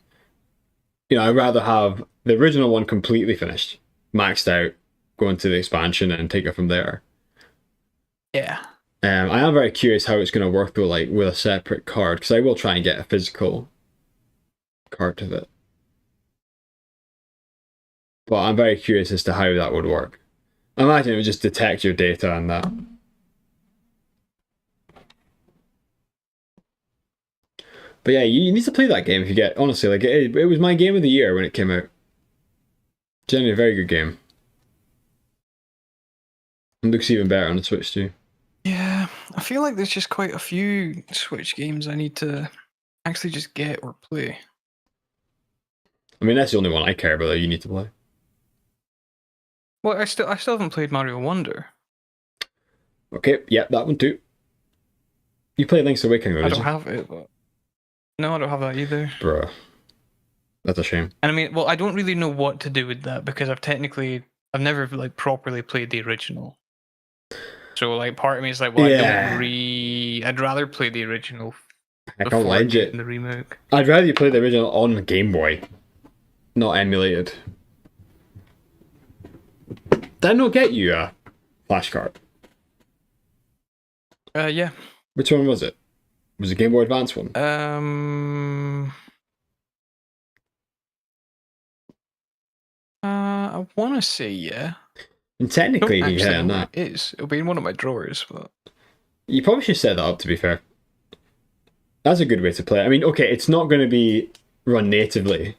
You know, I'd rather have the original one completely finished, maxed out, go into the expansion and take it from there. Yeah. I am very curious how it's going to work though, like with a separate card, because I will try and get a physical card of it. But I'm very curious as to how that would work. I imagine it would just detect your data and that. But yeah, you need to play that game if you get, honestly, like it was my game of the year when it came out. Generally a very good game. It looks even better on the Switch too. Yeah, I feel like there's just quite a few Switch games I need to actually just get or play. I mean, that's the only one I care about that you need to play. Well, I still haven't played Mario Wonder. Okay, yeah, that one too. You played Link's Awakening though, I don't have it, but... No, I don't have that either. Bruh. That's a shame. And I mean, well, I don't really know what to do with that because I've never like properly played the original. So like part of me is like, well, yeah. I'd rather play the original I can't like it. The remake. I'd rather you play the original on the Game Boy, not emulated. Did I not get you a flashcard? Yeah. Which one was it? Was it Game Boy Advance one? I want to say yeah. And technically, you can get it on that. It is. It'll be in one of my drawers, but you probably should set that up. To be fair, that's a good way to play it. I mean, okay, it's not going to be run natively,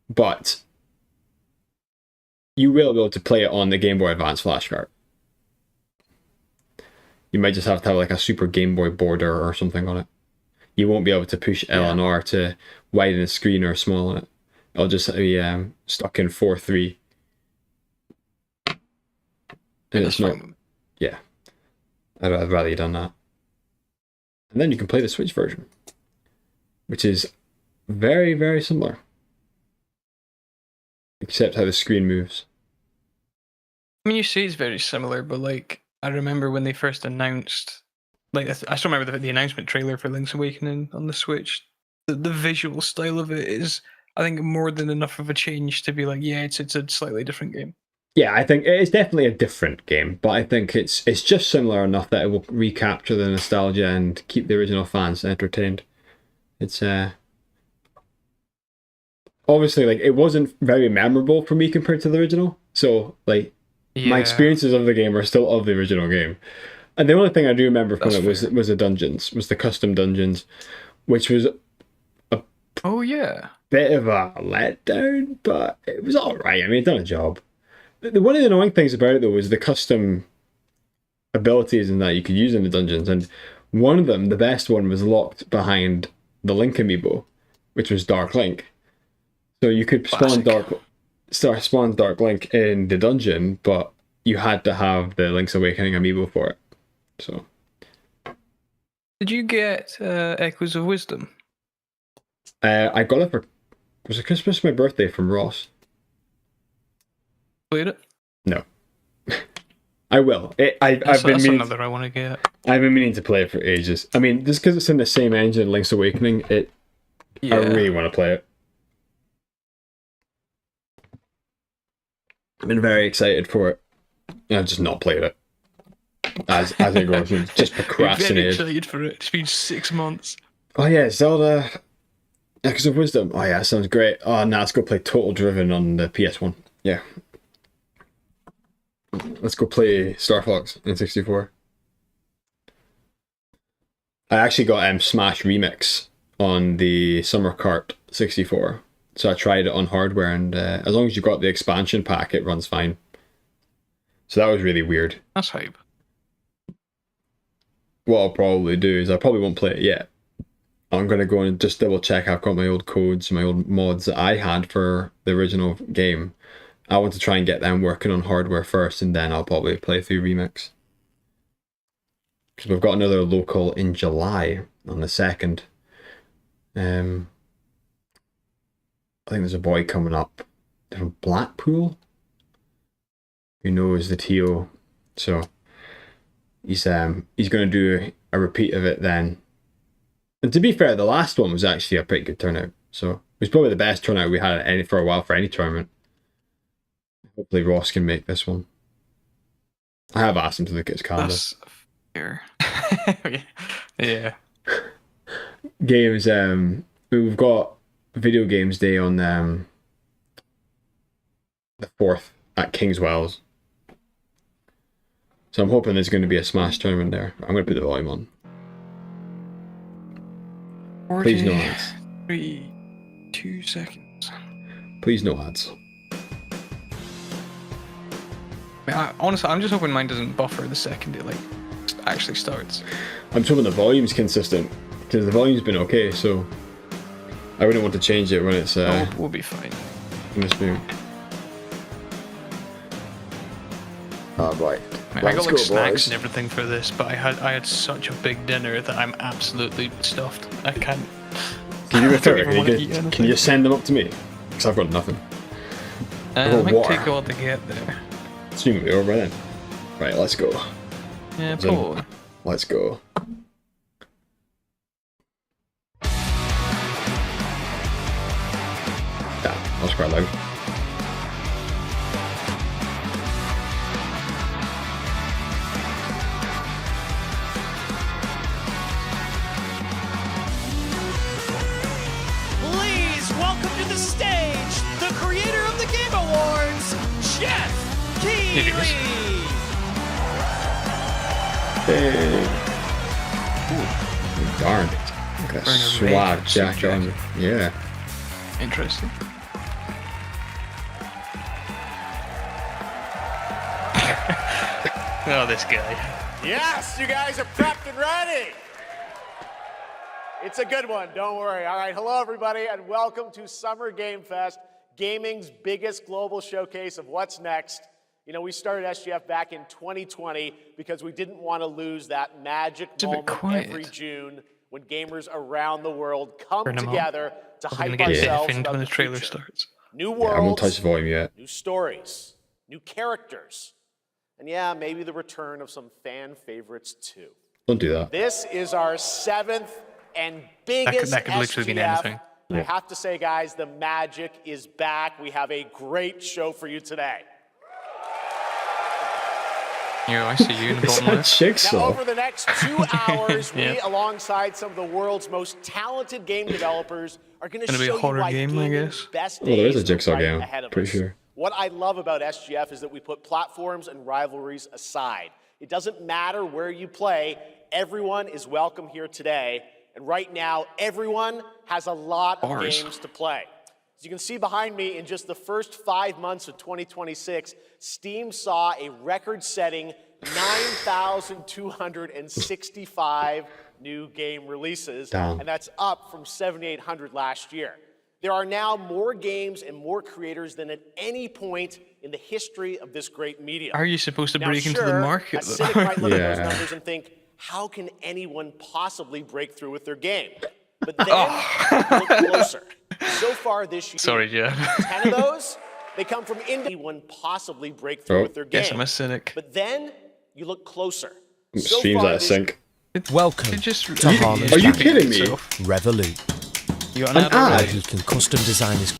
but you will be able to play it on the Game Boy Advance flashcard. You might just have to have like a Super Game Boy border or something on it. you won't be able to push L and R to widen the screen or smaller it. It'll just be stuck in 4:3. And it's not. Yeah. I'd rather you done that. And then you can play the Switch version, which is very, very similar. Except how the screen moves. I mean, you say it's very similar, but like, I remember when they first announced, like, I still remember the announcement trailer for Link's Awakening on the Switch. The visual style of it is, I think, more than enough of a change to be like, yeah, it's a slightly different game. Yeah, I think it's definitely a different game, but I think it's just similar enough that it will recapture the nostalgia and keep the original fans entertained. It's obviously, like, it wasn't very memorable for me compared to the original, so like my experiences of the game are still of the original game. And the only thing I do remember from it was the dungeons, was the custom dungeons, which was a bit of a letdown, but it was all right. I mean, it done a job. One of the annoying things about it, though, was the custom abilities and that you could use in the dungeons. And one of them, the best one, was locked behind the Link amiibo, which was Dark Link. So you could spawn Dark Link in the dungeon, but you had to have the Link's Awakening amiibo for it. So, did you get Echoes of Wisdom? I got it for, was it Christmas or my birthday from Ross? Played it? No. I will. That's another I want to get. I've been meaning to play it for ages. I mean, just because it's in the same engine, Link's Awakening, I really want to play it. I've been very excited for it. I've just not played it. As it goes, just procrastinated. Very excited for it. It's been 6 months. Oh yeah, Zelda Echoes of Wisdom. Oh yeah, sounds great. Oh, now let's go play Total Driven on the PS1. Yeah. Let's go play Star Fox in 64. I actually got Smash Remix on the Summer Cart 64. So I tried it on hardware, and as long as you've got the expansion pack, it runs fine. So that was really weird. That's hype. What I'll probably do is I probably won't play it yet. I'm going to go and just double check I've got my old codes, my old mods that I had for the original game. I want to try and get them working on hardware first, and then I'll probably play through Remix. Because we've got another local in July on the 2nd. I think there's a boy coming up from Blackpool who knows the TO, so he's going to do a repeat of it then. And to be fair, the last one was actually a pretty good turnout, so it was probably the best turnout we had for a while for any tournament. Hopefully Ross can make this one. I have asked him to look at his calendar. That's fair. Yeah. Games, we've got Video Games Day on the 4th at Kingswells. So I'm hoping there's going to be a Smash tournament there. I'm going to put the volume on. Please no ads. 2 seconds. Please no ads. Honestly, I'm just hoping mine doesn't buffer the second it actually starts. I'm just hoping the volume's consistent, because the volume's been okay, so I wouldn't want to change it when it's we'll be fine. in this mood. Oh boy. I got snacks and everything for this, but I had such a big dinner that I'm absolutely stuffed. I can't. Can you do a favor? Can you just send them up to me? Because I've got nothing. It might take a while to get there. It's going to be over by then. Right, let's go. Yeah, probably. Let's go. Yeah, that was quite loud. Please welcome to the stage the creator of the Game Awards, Jeff Keighley. Hey. Ooh, darn. Look at that swag jacket on me. Yeah. Interesting. Oh, this guy. Yes, you guys are prepped and ready. It's a good one, don't worry. All right, hello everybody, and welcome to Summer Game Fest, gaming's biggest global showcase of what's next. You know, we started SGF back in 2020 because we didn't want to lose that magic moment every June when gamers around the world come together to hype ourselves about the trailer starts. New worlds, I won't touch the volume yet. New stories, new characters, and yeah, maybe the return of some fan favorites too. Don't do that. This is our 7th and biggest that could literally be anything. I have to say, guys, the magic is back. We have a great show for you today. Yeah, I see you in the bottom left. Now, over the next 2 hours, we, alongside some of the world's most talented game developers, are going to show you why gaming's best days there is a Jigsaw right game, ahead of pretty us. sure. What I love about SGF is that we put platforms and rivalries aside. It doesn't matter where you play, everyone is welcome here today. And right now, everyone has a lot of games to play. As you can see behind me, in just the first 5 months of 2026, Steam saw a record-setting 9,265 new game releases, and that's up from 7,800 last year. There are now more games and more creators than at any point in the history of this great medium. Are you supposed to break into the market? A cynic might look at those numbers and think, how can anyone possibly break through with their game? But then, look closer. So far this year, sorry, Jeff. 10 of those, they come from anyone possibly break through with their game. Yes, I'm a cynic. But then, you look closer. Streams out of sync. Welcome to Harlan's Are you kidding me? Revolut. You got an ad who can custom design his...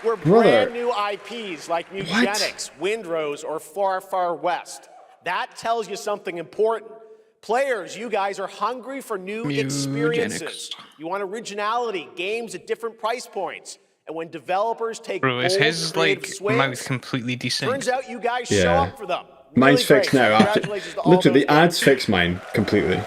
We're brand new IPs like Mugenics, Windrose, or Far Far West. That tells you something important. Players, you guys are hungry for new experiences. You want originality, games at different price points. And when developers take bold, is his swings, mouth completely desynced? Turns out you guys show up for them. Mine's fixed now. Literally, the ads fixed mine completely.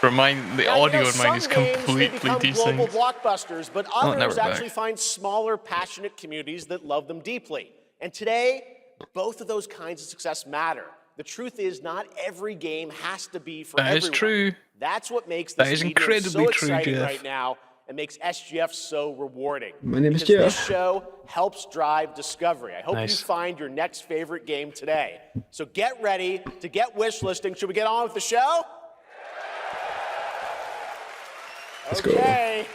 For mine, the audio on mine is completely desynced. Global desynced. blockbusters, but others actually find smaller, passionate communities that love them deeply. And today, both of those kinds of success matter. The truth is, not every game has to be for everyone. That is true. That's what makes this medium incredibly so exciting true, Jeff. right now and makes SGF so rewarding. My name is Because Jeff. this show helps drive discovery. I hope you find your next favorite game today. So get ready to get wish listing. Should we get on with the show? Let's okay.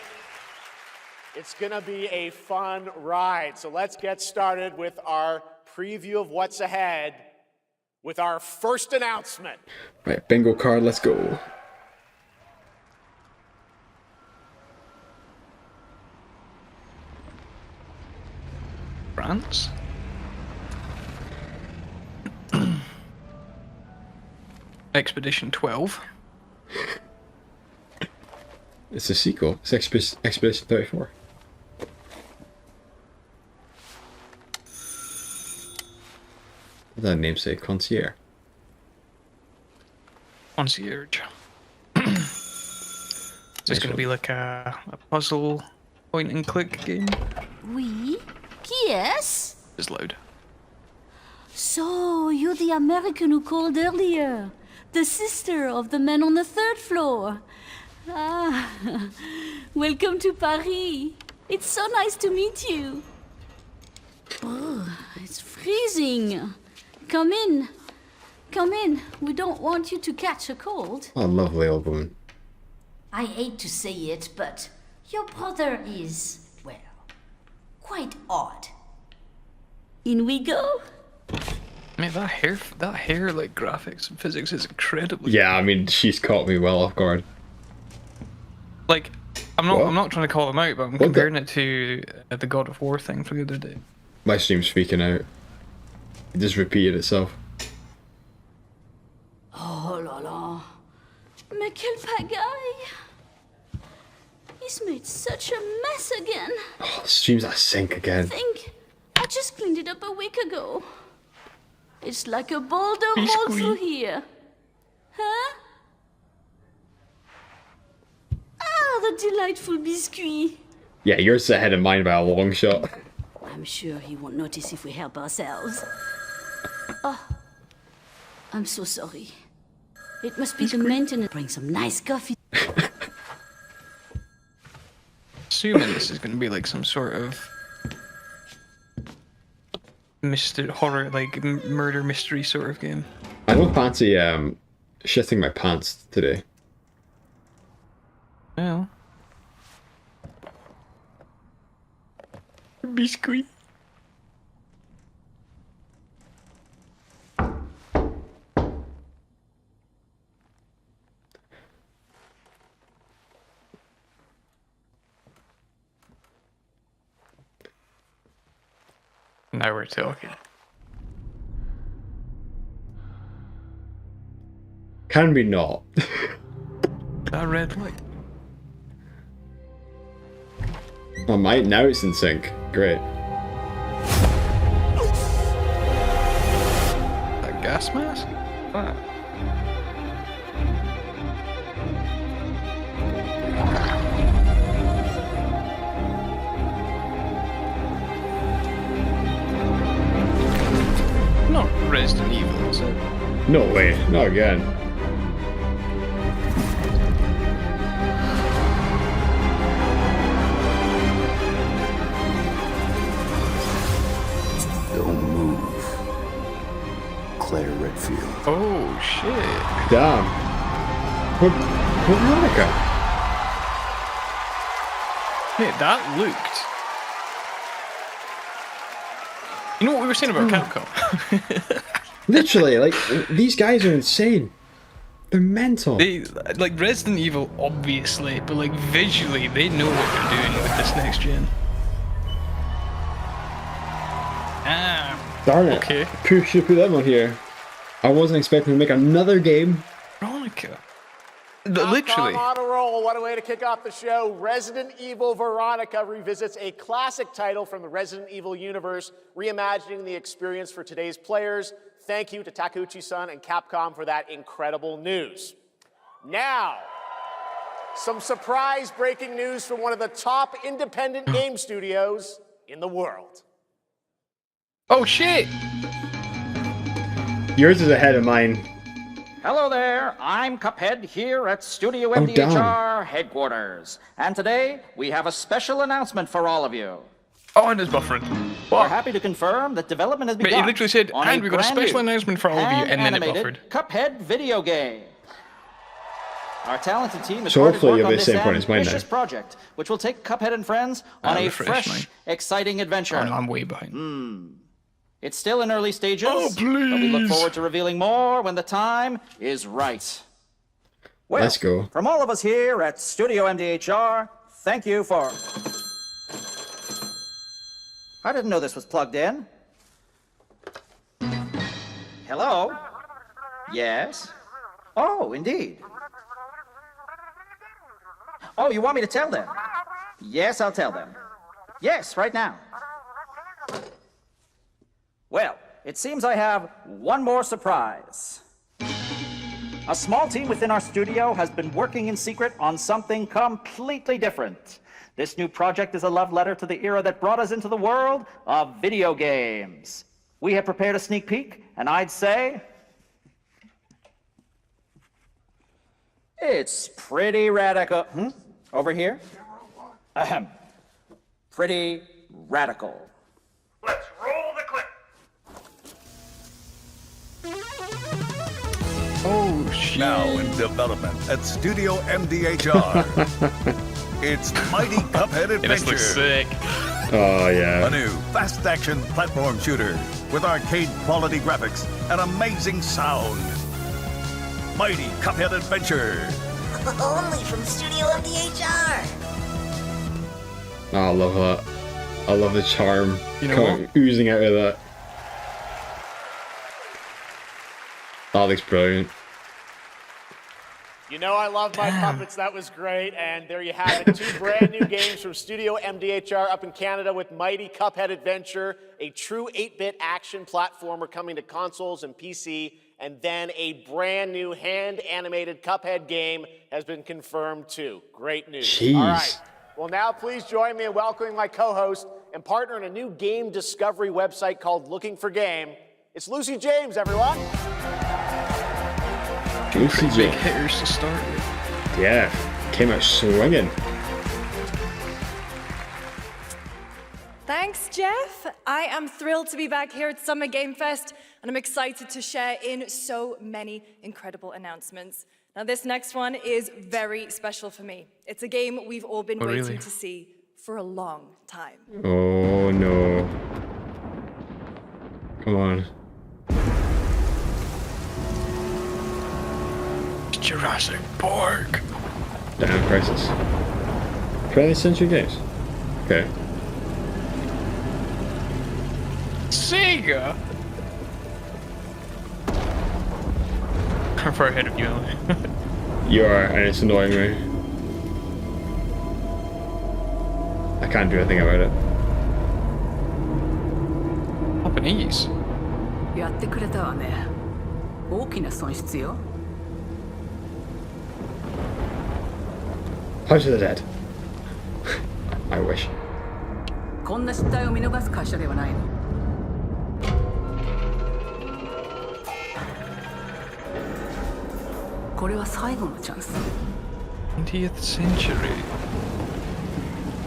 go. It's going to be a fun ride. So let's get started with our preview of what's ahead with our first announcement. Right, bingo card, let's go. France? Expedition 12. It's a sequel. It's Expedition 34. What's that name say? Concierge. Concierge. Is this going to be like a puzzle point and click game? Oui? Qui est-ce? It's loud. So, you're the American who called earlier. The sister of the man on the 3rd floor. Ah, welcome to Paris. It's so nice to meet you. Oh, it's freezing. Come in. Come in. We don't want you to catch a cold. Oh, lovely old woman. I hate to say it, but your brother is, well, quite odd. In we go. I mean, that hair, like graphics and physics is incredibly. Yeah, I mean, she's caught me well off guard. Like, I'm not trying to call them out, but I'm comparing it to the God of War thing from the other day. My stream's freaking out. It just repeated itself. Oh la la. Mais quel pagaille. He's made such a mess again. Oh, the stream's at sync again. I just cleaned it up a week ago. It's like a boulder rolled through here. Huh? Ah, the delightful biscuit. Yeah, yours is ahead of mine by a long shot. I'm sure he won't notice if we help ourselves. Oh, I'm so sorry. It must be the maintenance. Bring some nice coffee. assuming this is going to be like some sort of horror, like murder mystery sort of game. I don't fancy shitting my pants today. Well, biscuit. Now we're talking. Can we not? That red light. Oh, mate, now it's in sync. Great. A gas mask? What? Not Resident Evil, is it? No way. Not again. Don't move. Claire Redfield. Oh shit. Damn. What Veronica? Hey, that looked. You know what we were saying about Capcom? Literally, like, these guys are insane. They're mental. They like Resident Evil, obviously, but like visually, they know what they're doing with this next gen. Ah, Darn it. okay. Should put them on here. I wasn't expecting to make another game. Veronica. Literally. On a roll. What a way to kick off the show. Resident Evil Veronica revisits a classic title from the Resident Evil universe, reimagining the experience for today's players. Thank you to Takeuchi-san and Capcom for that incredible news. Now, some surprise breaking news from one of the top independent game studios in the world. Oh shit! Yours is ahead of mine. Hello there, I'm Cuphead here at Studio damn. MDHR headquarters. And today, we have a special announcement for all of you. Oh, and it's buffering. We're What? happy to confirm that development has But begun. he literally said, on and we've got a brand special new announcement for all of you, and then it hand-animated buffered. Cuphead video game. Our talented team has So started hopefully work you'll on be this the same point as mine now. ambitious project, which will take Cuphead and friends on a refresh fresh, mine. exciting adventure. Oh no, I'm way behind. It's still in early stages, Oh, but we look please. forward to revealing more when the time is right. Well, Let's go. From all of us here at Studio MDHR, thank you for... I didn't know this was plugged in. Hello? Yes? Oh, indeed. Oh, you want me to tell them? Yes, I'll tell them. Yes, right now. Well, it seems I have one more surprise. A small team within our studio has been working in secret on something completely different. This new project is a love letter to the era that brought us into the world of video games. We have prepared a sneak peek, and I'd say it's pretty radical. Over here? Ahem. Pretty radical. Let's roll the clip. Oh shit. Now in development at Studio MDHR. It's Mighty Cuphead Yeah, this looks Adventure. sick. Oh, yeah. A new fast-action platform shooter with arcade-quality graphics and amazing sound. Mighty Cuphead Adventure. Only from Studio MDHR. Oh, I love that. I love the charm You know coming, oozing out of that. That looks brilliant. You know I love my puppets. That was great. And there you have it. 2 brand new games from Studio MDHR up in Canada with Mighty Cuphead Adventure, a true 8-bit action platformer coming to consoles and PC, and then a brand new hand-animated Cuphead game has been confirmed too. Great news. Jeez. All right. Well, now please join me in welcoming my co-host and partner in a new game discovery website called Looking for Game. It's Lucy James, everyone. Lucy Big James. hitters to start with. Yeah, came out swinging. Thanks, Jeff. I am thrilled to be back here at Summer Game Fest, and I'm excited to share in so many incredible announcements. Now, this next one is very special for me. It's a game we've all been waiting to see for a long time. Oh no. Come on. Jurassic Park. Damn, Crisis. 20th Century Games. Okay. Sega. I'm far ahead of you, Emily. You are, and it's annoying me. I can't do anything about it. Japanese. やってくれたわね。大きな損失よ。Punch of the Dead. I wish. こんな失態を見逃す会社ではないの。これは最後のチャンス。20th century.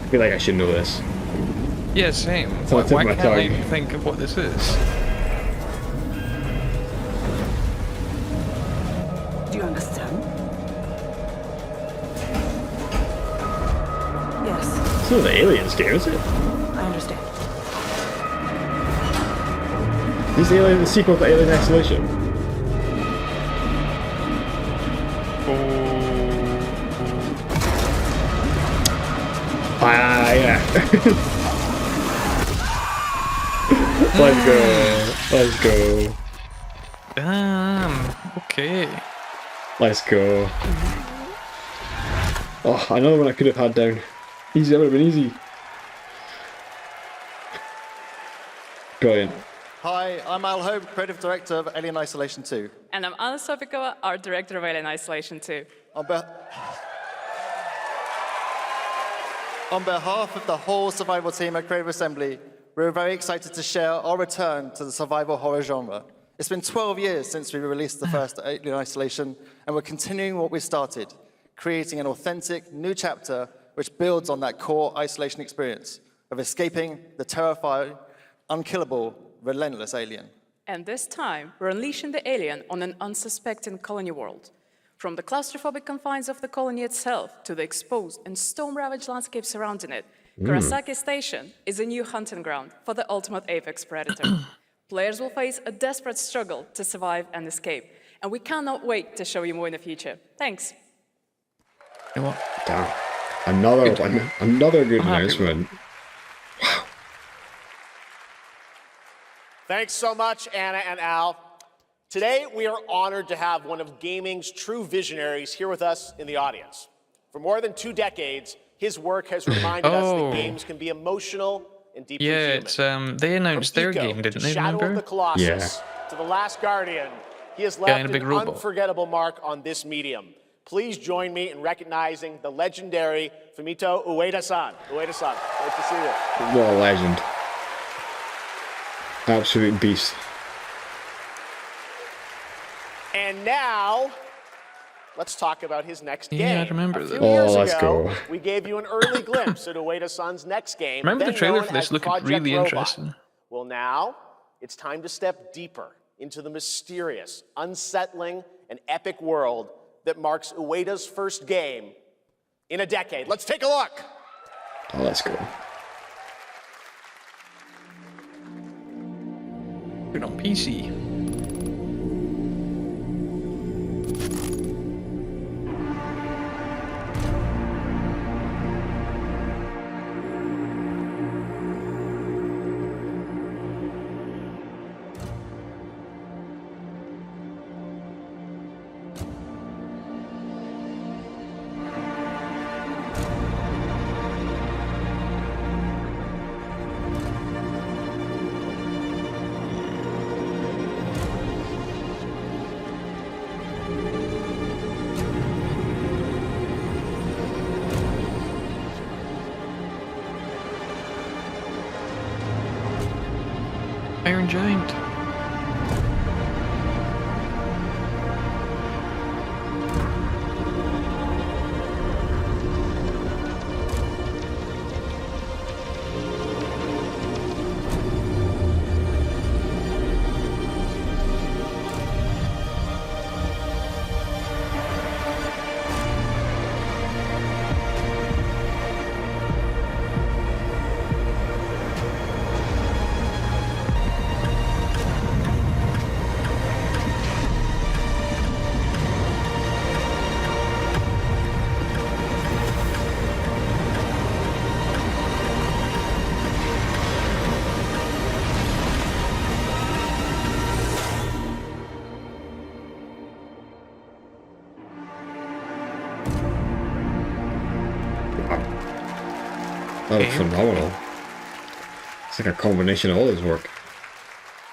I feel like I should know this. Yeah, same. So Why my can't I tongue. think of what this is? Do you understand? Yes. It's not the Aliens game, is it? I understand. Is Alien the sequel to Alien Isolation? Ah, yeah. Let's go. Let's go. Damn. Okay. Let's go. Oh, another one I could have had down. Easy, that would have been easy. Brilliant. Hi, I'm Al Hope, Creative Director of Alien Isolation 2. And I'm Anna Sovikova, Art Director of Alien Isolation 2. On behalf of the whole survival team at Creative Assembly, we're very excited to share our return to the survival horror genre. It's been 12 years since we released the first Alien Isolation, and we're continuing what we started, creating an authentic new chapter which builds on that core isolation experience of escaping the terrifying, unkillable, relentless alien. And this time, we're unleashing the alien on an unsuspecting colony world. From the claustrophobic confines of the colony itself to the exposed and storm-ravaged landscape surrounding it, Kurosaki Station is a new hunting ground for the ultimate apex predator. Players will face a desperate struggle to survive and escape, and we cannot wait to show you more in the future. Thanks. You know what? Damn. Another one. Another good announcement. Thanks so much, Anna and Al. Today, we are honored to have one of gaming's true visionaries here with us in the audience. For more than 2 decades, his work has reminded us that games can be emotional and deeply human. It's they announced their game, didn't they? Shadow Remember? of the Colossus to The Last Guardian, he has left an unforgettable mark on this medium. Please join me in recognizing the legendary Fumito Ueda-san. Ueda-san, great to see you. What a legend. Absolute beast. And now, let's talk about his next game. Yeah, I remember that. Let's go. We gave you an early glimpse at Ueda-san's next game. Remember the trailer for this looked really interesting. Well, now, it's time to step deeper into the mysterious, unsettling, and epic world that marks Ueda's first game in a decade. Let's take a look. Oh, let's go. Good on PC. Iron Giant. That looks phenomenal. It's like a combination of all his work.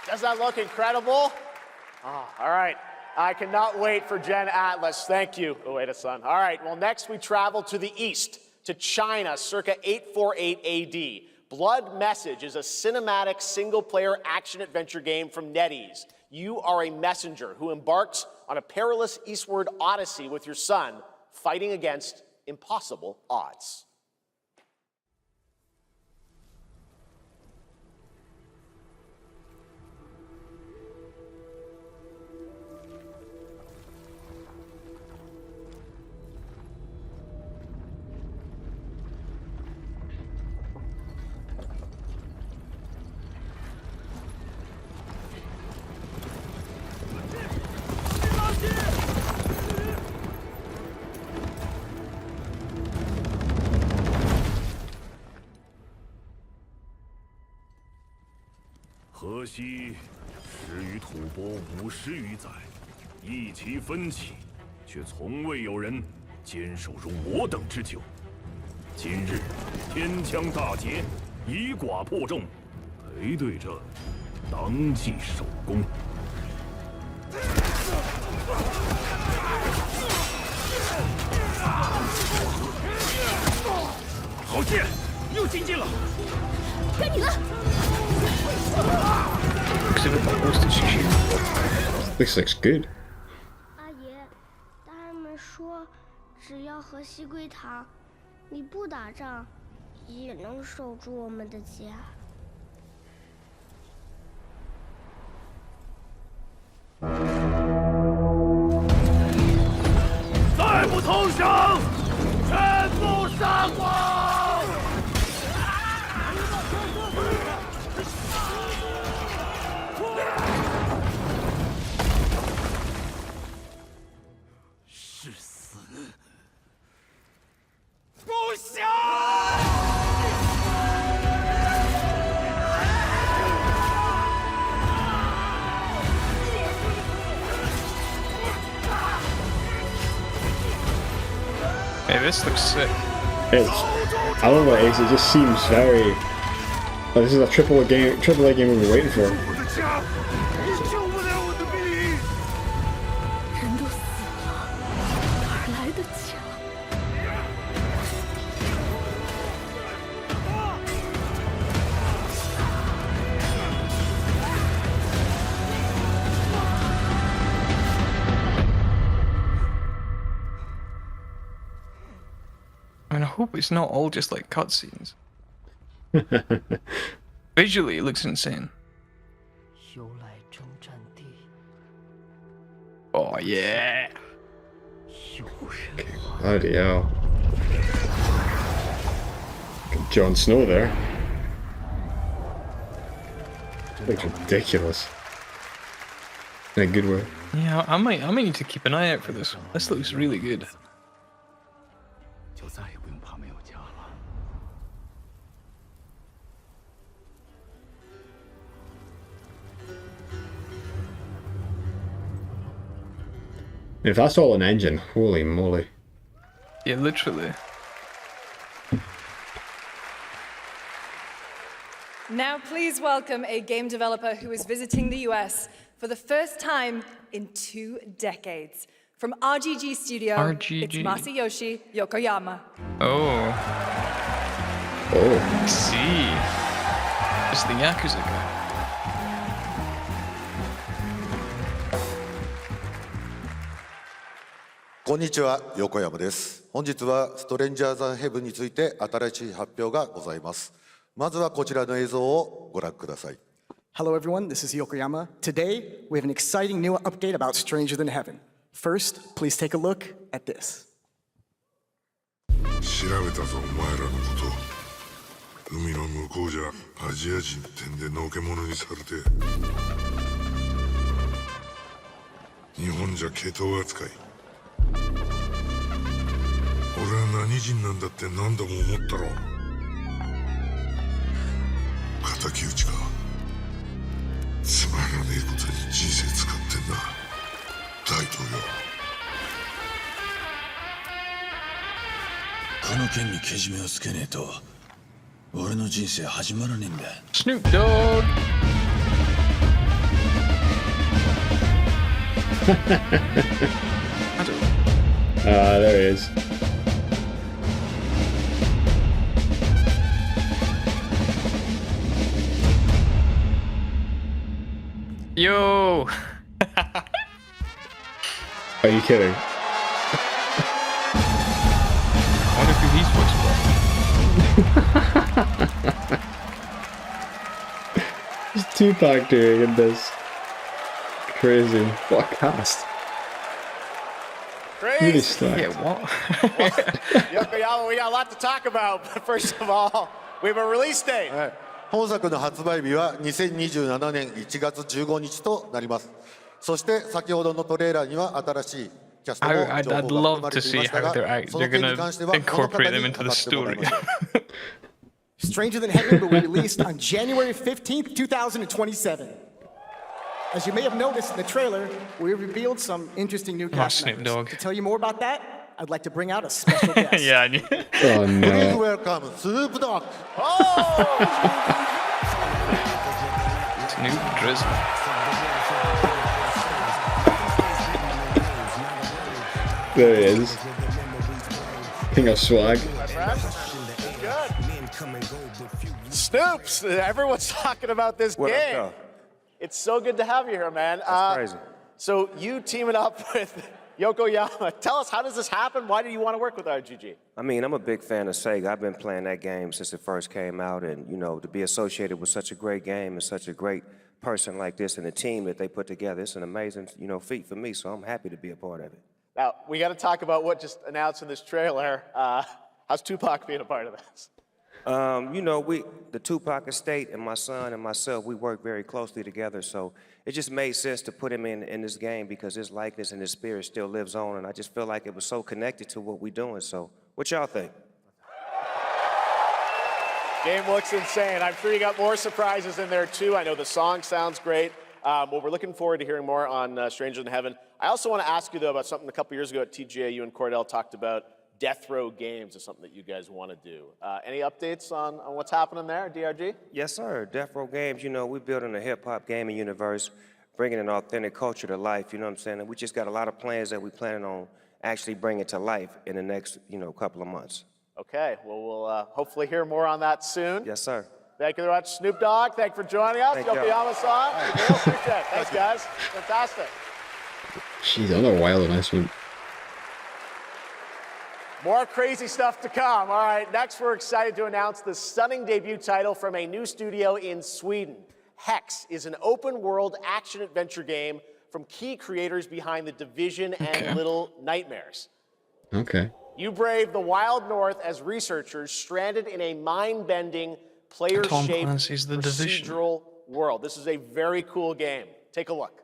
Does that look incredible? Oh, all right. I cannot wait for Gen Atlas. Thank you, Ueda-san. All right, well, next we travel to the east, to China, circa 848 AD. Blood Message is a cinematic single-player action-adventure game from NetEase. You are a messenger who embarks on a perilous eastward odyssey with your son, fighting against impossible odds.河西始于吐蕃50余载，意其分歧，却从未有人坚守如我等之久。今日天枪大捷，以寡破众，陪对着当即首功。好剑，又进进了，该你了。 This looks good. 阿爷，大人们说，只要河西归唐，你不打仗，也能守住我们的家。再不投降，全部杀光！ 不行！ Hey, this looks sick. I don't know what it is. It just seems very. Like this is a AAA game we've been waiting for. I mean, I hope it's not all just like cutscenes. Visually, it looks insane. Oh yeah! Bloody hell. Jon Snow there. Looks ridiculous. In a good way. Yeah, I might need to keep an eye out for this one. This looks really good. If that's all an engine, holy moly. Yeah, literally. Now please welcome a game developer who is visiting the US for the first time in 2 decades. From RGG Studio, it's Masayoshi Yokoyama. Oh. Oh. I see. It's the Yakuza guy. こんにちは、横山です。本日はストレンジャーズ・ヘブンについて新しい発表がございます。まずはこちらの映像をご覧ください。Hello everyone, this is Yokoyama. Today, we have an exciting new update about Stranger Than Heaven. First, please take a look at this. 調べたぞ、お前らのこと。海の向こうじゃアジア人ってんでのけ者にされて。日本じゃ毛頭扱い。 俺は何人なんだって何度も思ったろ。敵討ちか。つまらねえことに人生使ってんな、大統領。この件にけじめをつけねえと Snoop Dogg. There he is. Yo. Are you kidding? I wonder who he's voiced by. There's Tupac doing in this. Crazy. What a cast. Really stacked. Yeah, what? Yokoyama, we got a lot to talk about, but first of all, we have a release date. 本作の発売日は2027年1月15日となります。そして先ほどのトレーラーには新しいキャストの情報が I'd 含 love まれ to ていま see した how が、 they're その点に関しては gonna この方 incorporate に them into 語 the ってもらい story. ましょう。 Stranger Than Heaven will be released on January 15th, 2027. As you may have noticed in the trailer, we revealed some interesting new cast Snoop members. Dogg. To tell you more about that, I'd like to bring out a special guest. Yeah, I knew. Oh Please no. welcome Snoop Dogg. Snoop Drizzle. There he is. King of swag. Snoops, everyone's talking about this game. It's so good to have you here, man. That's crazy. So you teaming up with Yokoyama. Tell us, how does this happen? Why do you want to work with RGG? I mean, I'm a big fan of Sega. I've been playing that game since it first came out, and you know, to be associated with such a great game and such a great person like this and the team that they put together, it's an amazing, you know, feat for me. So I'm happy to be a part of it. Now, we got to talk about what just announced in this trailer. How's Tupac being a part of this? You know, the Tupac estate and my son and myself, we work very closely together. So it just made sense to put him in this game because his likeness and his spirit still lives on. And I just feel like it was so connected to what we're doing. So what y'all think? Game looks insane. I'm sure you got more surprises in there too. I know the song sounds great. Well, we're looking forward to hearing more on Stranger Than Heaven. I also want to ask you, though, about something a couple years ago at TGA, you and Cordell talked about Death Row Games is something that you guys want to do. Any updates on what's happening there, DRG? Yes, sir. Death Row Games, you know, we're building a hip-hop gaming universe, bringing an authentic culture to life, you know what I'm saying? And we just got a lot of plans that we're planning on actually bringing to life in the next, you know, couple of months. Okay, well, we'll hopefully hear more on that soon. Yes, sir. Thank you very much, Snoop Dogg. Thank you for joining us. Yokoyama-san. Real appreciate it. Thanks, guys. Fantastic. Jeez, another wild announcement. More crazy stuff to come. All right, next we're excited to announce the stunning debut title from a new studio in Sweden. Hex is an open-world action-adventure game from key creators behind The Division and Little Nightmares. Okay. You brave the wild north as researchers stranded in a mind-bending, player-shaped procedural world. This is a very cool game. Take a look.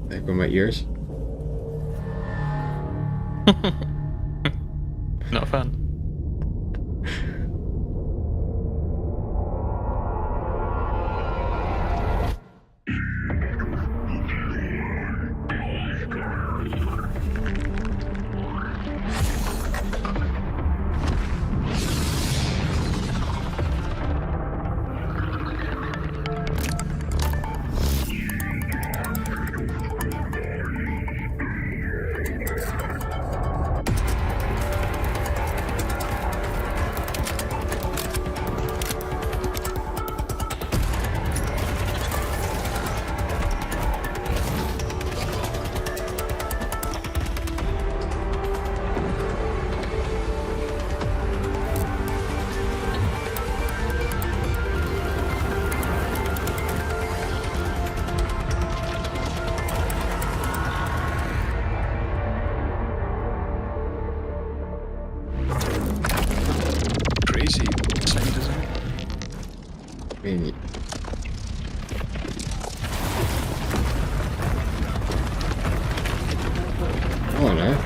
Echo my ears. Not fun. Oh no.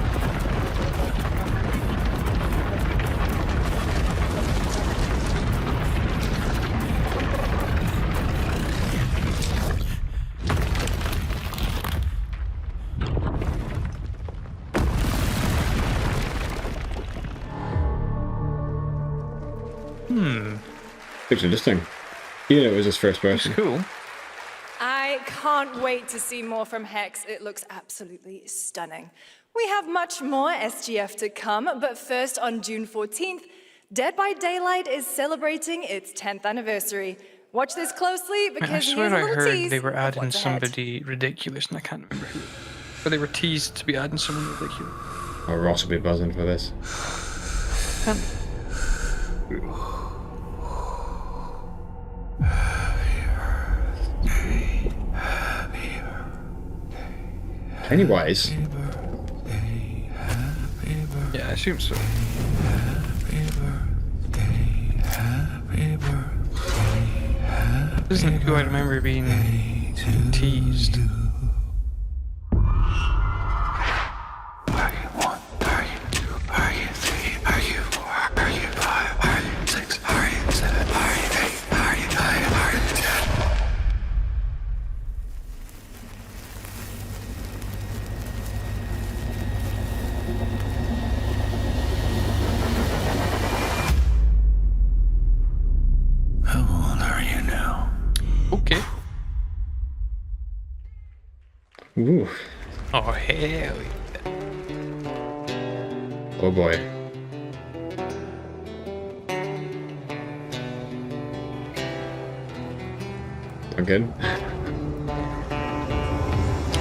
Looks interesting. You know, it was his first person. It's cool. I can't wait to see more from Hex. It looks absolutely stunning. We have much more SGF to come, but first on June 14th, Dead by Daylight is celebrating its 10th anniversary. Watch this closely because I swear here's a I little heard tease they were of adding what's ahead. somebody ridiculous, and I can't remember who. But they were teased to be adding someone ridiculous. Oh, Ross will be buzzing for this. Pennywise? Yeah, I assume so. Isn't who I remember being teased. Okay. Ooh. Oh, hell yeah. Oh boy. Again?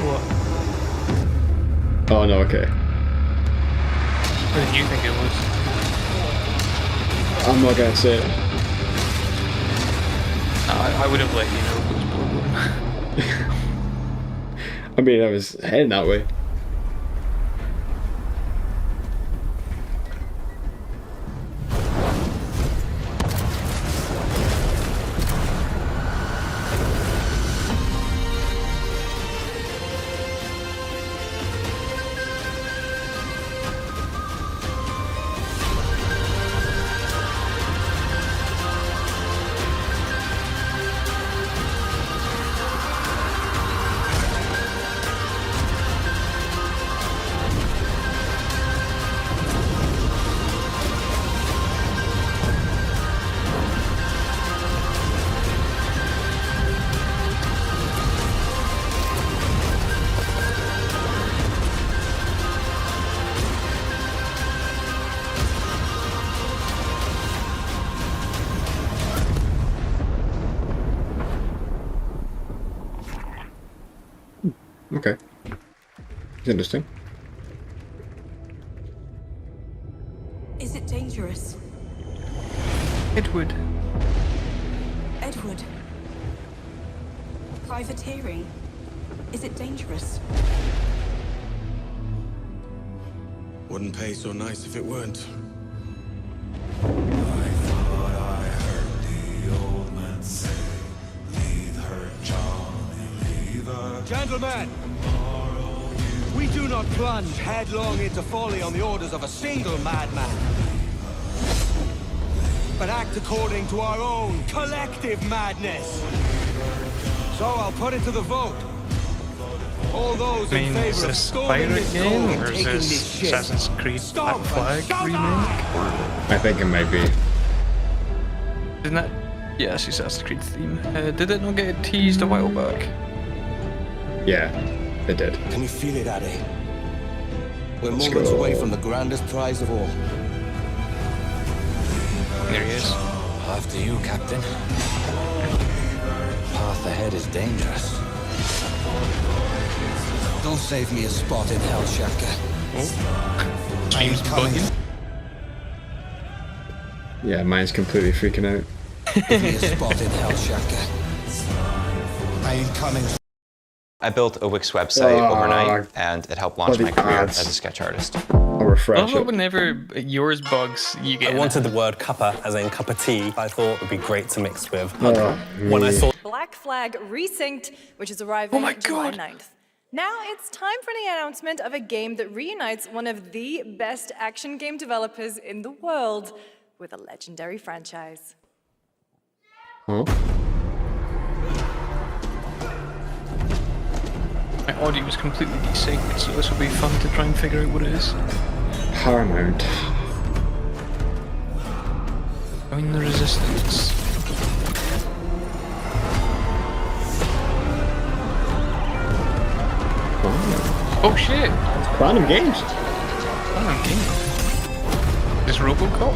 What? Oh no, okay. What did you think it was? I'm not gonna say it. I would have let you know if it was Bloodborne. I mean, I was heading that way. Okay. It's interesting. Is it dangerous? Edward. Edward. Privateering. Is it dangerous? Wouldn't pay so nice if it weren't. Gentlemen, we do not plunge headlong into folly on the orders of a single madman, but act according to our own collective madness. So I'll put it to the vote. All those in favor is of this storming pirate this game, gold and or is taking this this ship. Assassin's Creed Black Flag remake? I think it might be. Isn't that? Yeah, it's Assassin's Creed theme. Did it not get teased a while back? Yeah, it did. Can you feel it, Addy? We're Let's moments go. away from the grandest prize of all. There he is. After you, Captain. Path ahead is dangerous. Don't save me a spot in hell, Shaka. Time's bugging. Yeah, mine's completely freaking out. Give me a spot in hell, Shaka. I ain't coming. I built a Wix website overnight, and it helped launch my career as a sketch artist. I'll refresh I love it. whenever yours bugs, you get. I wanted the word cuppa, as in cup of tea, I thought would be great to mix with. Oh, When I saw Black Flag Resynced, which is arriving July 9th. Now it's time for the announcement of a game that reunites one of the best action game developers in the world with a legendary franchise. Oh. My audio was completely desynced, so this will be fun to try and figure out what it is. Paramount. Join the resistance. Oh shit! Platinum Games. Platinum Games. This Robocop?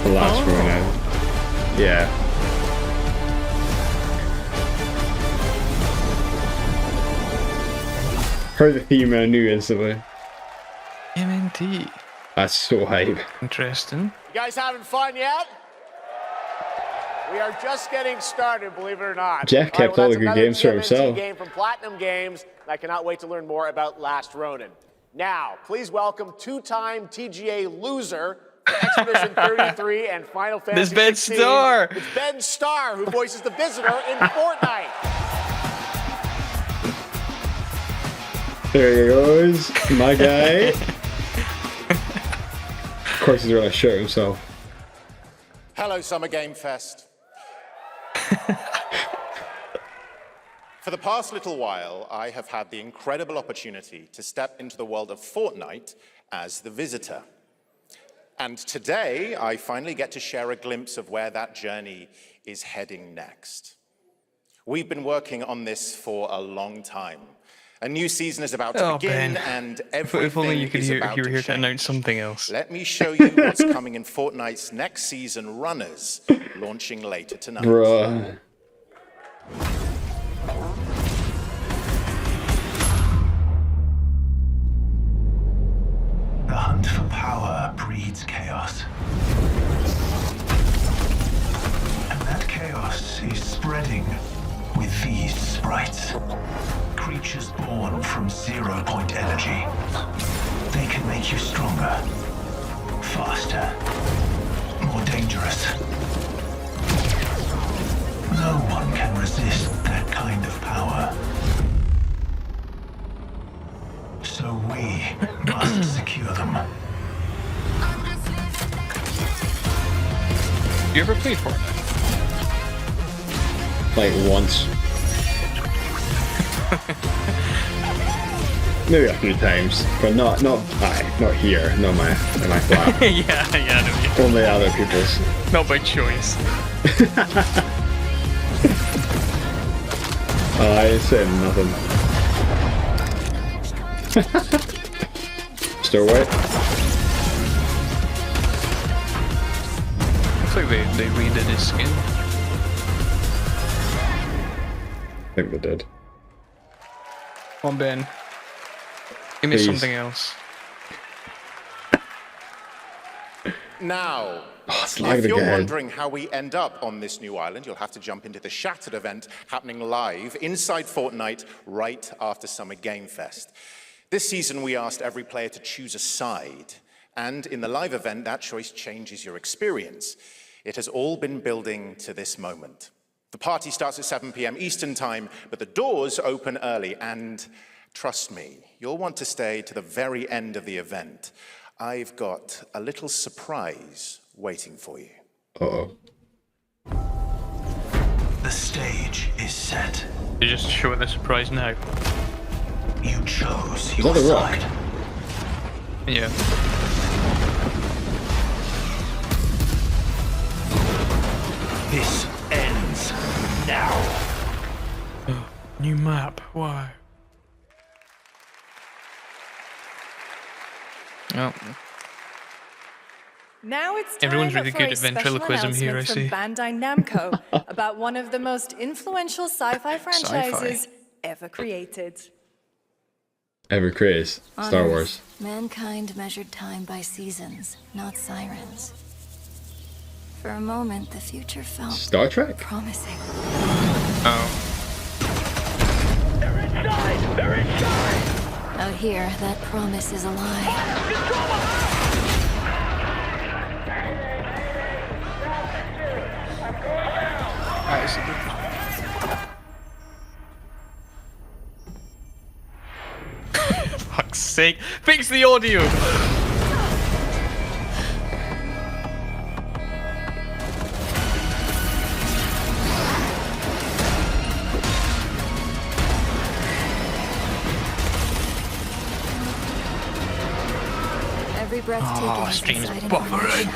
The last one out. Yeah. Heard the theme and I knew instantly. MNT. That's so hype. Interesting. You guys having fun yet? We are just getting started, believe it or not. Jeff kept all the good games for himself. Game from Platinum Games, and I cannot wait to learn more about Last Ronin. Now, please welcome two-time TGA loser for Expedition 33 and Final Fantasy 16. This Ben Starr. It's Ben Starr who voices the Visitor in Fortnite. There he goes, my guy. Of course he's gonna show himself. Hello, Summer Game Fest. For the past little while, I have had the incredible opportunity to step into the world of Fortnite as the Visitor. And today, I finally get to share a glimpse of where that journey is heading next. We've been working on this for a long time. A new season is about to begin, Ben. and everything If only you could is hear, about you were to here to change. announce something else. Let me show you what's coming in Fortnite's next season, Runners, launching later tonight. Bruh. The hunt for power breeds chaos. And that chaos is spreading with these sprites. Creatures born from 0-point energy. They can make you stronger, faster, more dangerous. No one can resist that kind of power. So we must secure them. You ever played Fortnite? Like once. Maybe a few times, but not here, not in my flat. yeah, I know you. Only other people's. Not by choice. I ain't saying nothing. Still white? Looks like they redid his skin. I think they did. Come on, Ben. Give me Please. something else. Now, it's if lagged you're again. wondering how we end up on this new island, you'll have to jump into the Shattered event happening live inside Fortnite right after Summer Game Fest. This season, we asked every player to choose a side, and in the live event, that choice changes your experience. It has all been building to this moment. The party starts at 7 p.m. Eastern Time, but the doors open early, and trust me, you'll want to stay to the very end of the event. I've got a little surprise waiting for you. Uh-oh. The stage is set. You just show it the surprise now. You chose Is your that the Rock? side. Yeah. This ends now. New map. Wow. Oh. Now it's time Everyone's really for good a at special ventriloquism here, I announcement see. from Bandai Namco about one of the most influential sci-fi franchises ever created. Ever craze. Star Wars. Mankind measured time by seasons, not sirens. For a moment, the future felt Star Trek? promising. Oh. They're inside! They're inside! Out here, that promise is a lie. Fuck's sake. Fix the audio! breathtaking as stream's inside an buffering.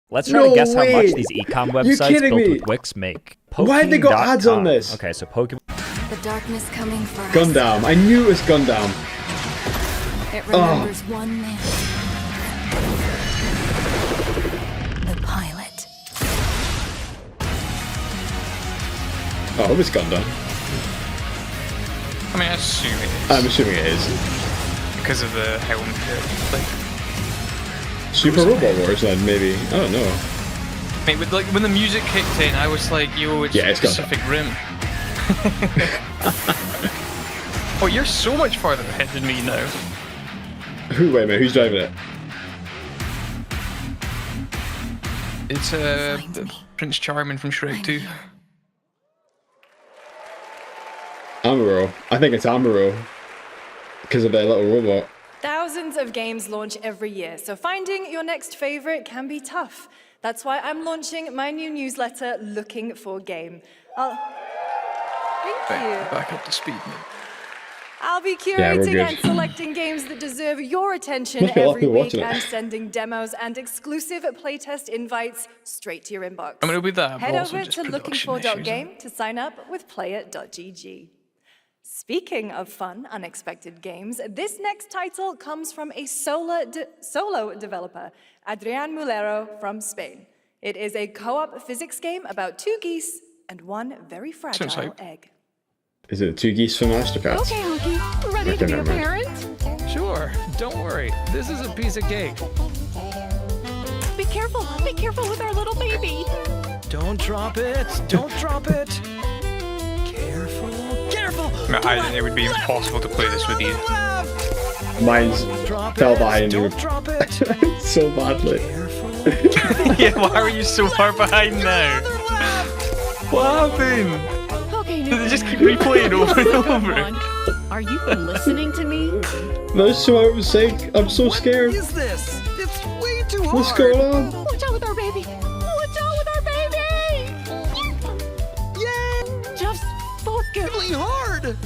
Let's try to guess how much these ecom websites built with Wix make. Why have they got ads on this? Okay, so Pokemon. The darkness coming for us. Gundam. I knew it was Gundam. It remembers one man. The pilot. Oh, it was Gundam. I mean, I assume it is. I'm assuming it is. Because of the helm like Super Robot Wars then, maybe. I don't know. Mate, with, like, when the music kicked in, I was like, yo, it's Pacific Rim. Oh, you're so much farther ahead than me now. Wait a minute, who's driving it? It's Prince Charming from Shrek 2. Amuro. I think it's Amuro. Because of their little robot. Thousands of games launch every year, so finding your next favorite can be tough. That's why I'm launching my new newsletter, Looking for Game. Thank you. Back up to speed, mate. I'll be curating and selecting games that deserve your attention Must be a lot of every people week watching it. and sending demos and exclusive playtest invites straight to your inbox. I mean, it'll be that. Head also over just to production issues. lookingfor.game to sign up with player.gg. Speaking of fun, unexpected games, this next title comes from a solo developer, Adrián Mulero from Spain. It is a co-op physics game about two geese and one very fragile egg. Is it 2 geese from Mastercard? Okay, Hunky, ready to be a parent? Sure, don't worry. This is a piece of cake. Be careful with our little baby. Don't drop it, don't drop it. Careful. I think it would be impossible to play this with you. Mine's fell behind you so badly. Yeah, why are you so far behind now? What happened? Okay, Did they just keep replaying over and over? Are you listening to me? That's what I was saying. I'm so scared. What is this? It's way too hard. What's going on? Watch out with our baby! Watch out with our baby! Yay! Just focus. Really hard.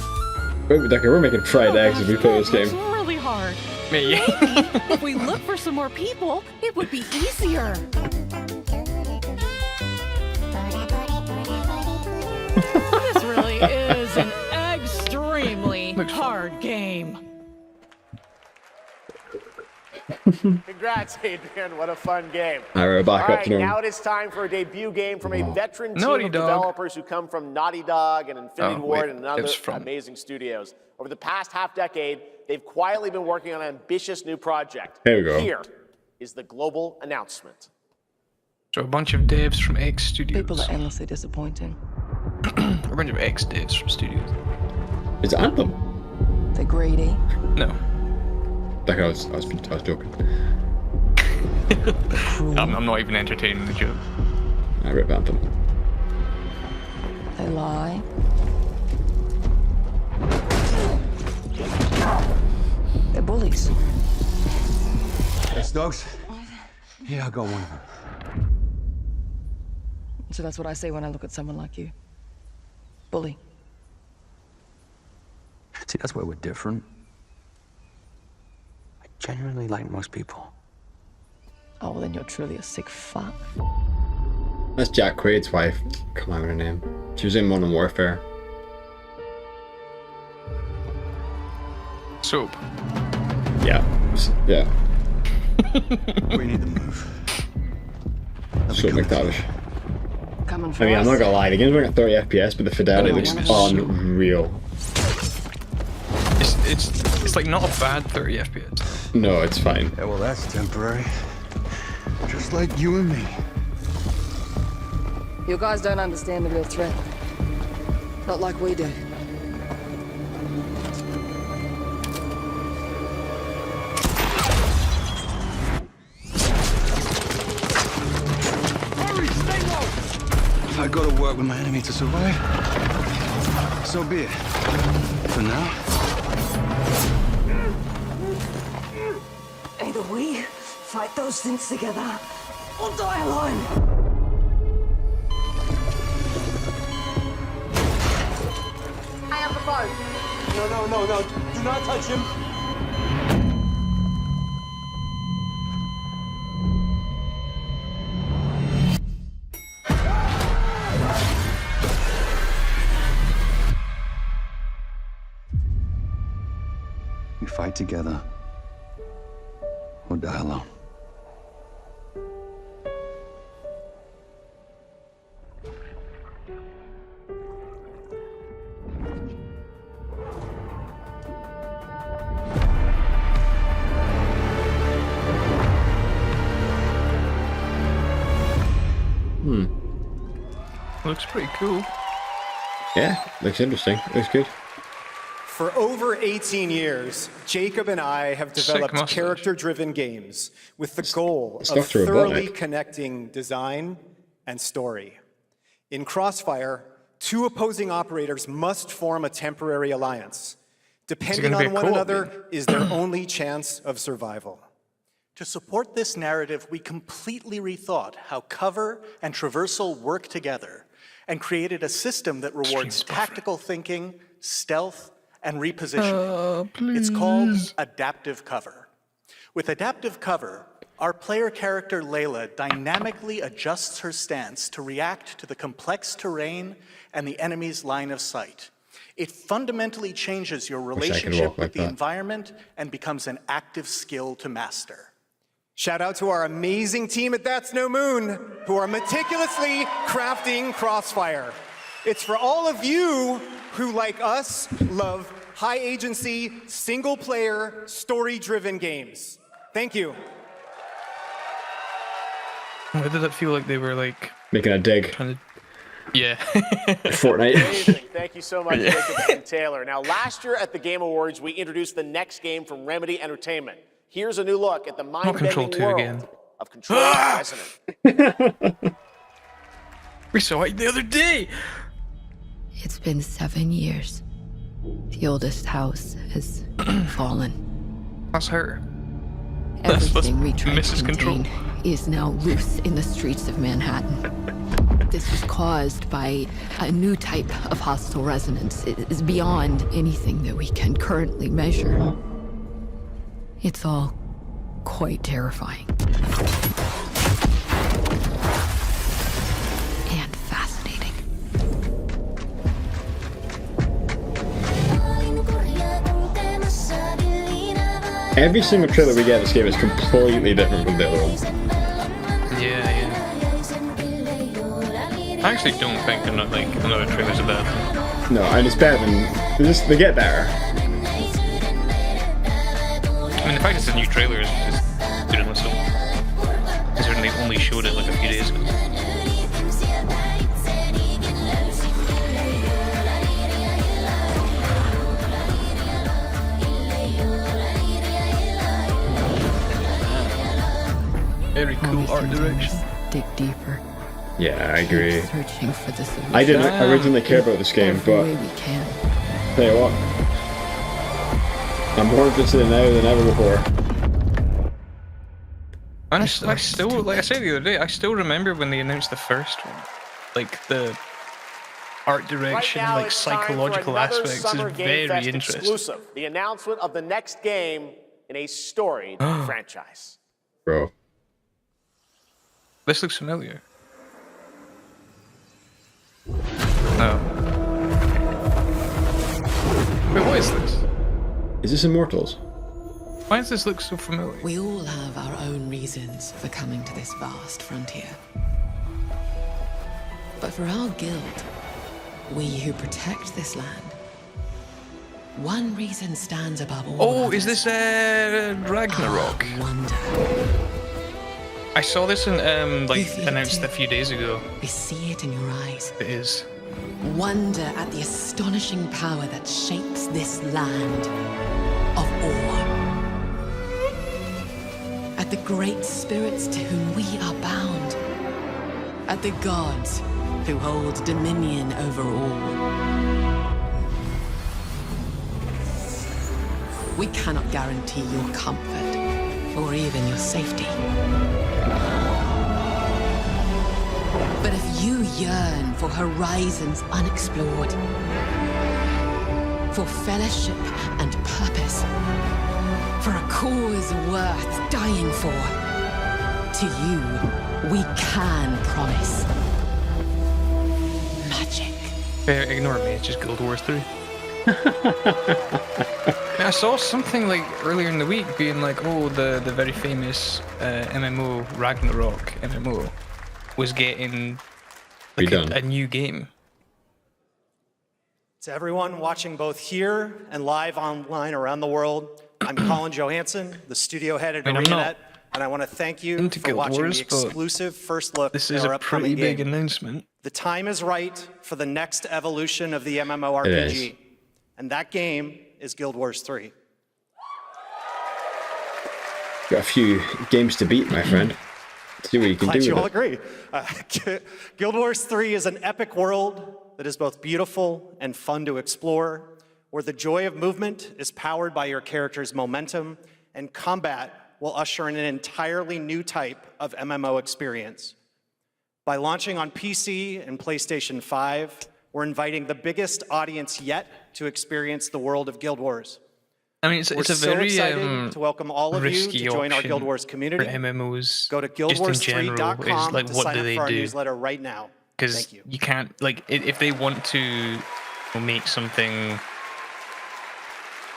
Okay, we're making fried eggs if we play this game. It's really hard. Me. If we look for some more people, it would be easier. This really is an extremely hard game. Congrats, Adrian. What a fun game. All right, we're back All up right, to normal. now it is time for a debut game from a veteran team Naughty of Dog. developers who come from Naughty Dog and Infinity Ward and other it's from- amazing studios. Over the past half-decade, they've quietly been working on an ambitious new project. Here we go. Here is the global announcement. So a bunch of devs from X Studios. People are endlessly disappointing. A bunch of X devs from studios. Is it Anthem? They're greedy. No. Like I was joking. I'm not even entertaining the joke. I rip Anthem. They lie. They're bullies. Yes, dogs? Yeah, I got one of them. So that's what I say when I look at someone like you. Bully. See, that's where we're different. I genuinely like most people. Oh, well, then you're truly a sick fuck. That's Jack Quaid's wife. Come on, with her name. She was in Modern Warfare. Soap. Yeah. Yeah. We need to move. So McTavish. Coming for I mean, I'm us. not gonna lie, the game's running at 30 FPS, but the fidelity looks unreal. It's like not a bad 30 FPS. No, it's fine. Yeah, well, that's temporary. Just like you and me. You guys don't understand the real threat. Not like we do. If I go to work with my enemy to survive, so be it. For now. Either we fight those things together, or die alone. fine. No. Do not touch him. We fight together or die alone. Looks pretty cool. Yeah, looks interesting. Looks good. For over 18 years, Jacob and I have developed character-driven games with the goal of thoroughly connecting design and story. In Crossfire, two opposing operators must form a temporary alliance. Depending on one another is their only chance of survival. To support this narrative, we completely rethought how cover and traversal work together and created a system that rewards tactical thinking, stealth, and repositioning. It's called adaptive cover. With adaptive cover, our player character Layla dynamically adjusts her stance to react to the complex terrain and the enemy's line of sight. It fundamentally changes your relationship with the environment and becomes an active skill to master. Shout out to our amazing team at That's No Moon, who are meticulously crafting Crossfire. It's for all of you who, like us, love high-agency, single-player, story-driven games. Thank you. Why did it feel like they were like making a dig? Yeah. Fortnite. Amazing. Thank you so much, Jacob and Taylor. Now, last year at the Game Awards, we introduced the next game from Remedy Entertainment. Here's a new look at the mind-bending world of Control Resonant. We saw it the other day. It's been 7 years. The oldest house has fallen. That's her. Everything we tried to contain is now loose in the streets of Manhattan. This was caused by a new type of hostile resonance. It is beyond anything that we can currently measure. It's all quite terrifying. And fascinating. Every single trailer we get in this game is completely different from the other one. Yeah. I actually don't think another trailer's a bad thing. No, and it's better than they get better. I mean, the fact it's a new trailer is just good enough, so considering they only showed it like a few days ago. Very cool art direction. Dig deeper. Yeah, I agree. Searching for the solution. I didn't originally care about this game, but we can. Tell you what, I'm more interested in now than ever before. And I still, like I said the other day, I still remember when they announced the first one. Like the art direction, Right now, like it's psychological time for another aspects Summer is Game very Fest interesting. exclusive, the announcement of the next game in a storied franchise. Bro. This looks familiar. No. Wait, what is this? Is this Immortals? Why does this look so familiar? We all have our own reasons for coming to this vast frontier. But for our guild, we who protect this land, one reason stands above all. Oh, is this Ragnarok? I saw this in announced a few days ago. We see it in your eyes. It is. Wonder at the astonishing power that shapes this land of awe. At the great spirits to whom we are bound. At the gods who hold dominion over all. We cannot guarantee your comfort or even your safety. But if you yearn for horizons unexplored, for fellowship and purpose, for a cause worth dying for. To you, we can promise magic. Ignore me, it's just Guild Wars 3. I saw something like earlier in the week being like, oh, the very famous MMO, Ragnarok MMO, was getting like a new game. To everyone watching both here and live online around the world, I'm Colin Johansson, the studio head at ArenaNet, and I want to thank you for watching the exclusive first look at our upcoming game. This is a pretty big announcement. The time is right for the next evolution of the MMORPG, and that game is Guild Wars 3. Got a few games to beat, my friend. See what you can do with it. You all agree. Guild Wars 3 is an epic world that is both beautiful and fun to explore, where the joy of movement is powered by your character's momentum, and combat will usher in an entirely new type of MMO experience. By launching on PC and PlayStation 5, we're inviting the biggest audience yet to experience the world of Guild Wars. I mean, it's a very excited to welcome all of you to join our Guild Wars community. For MMOs, go to guildwars3.com like, to what sign do up they for our do? newsletter right now. Because you can't, like, if they want to make something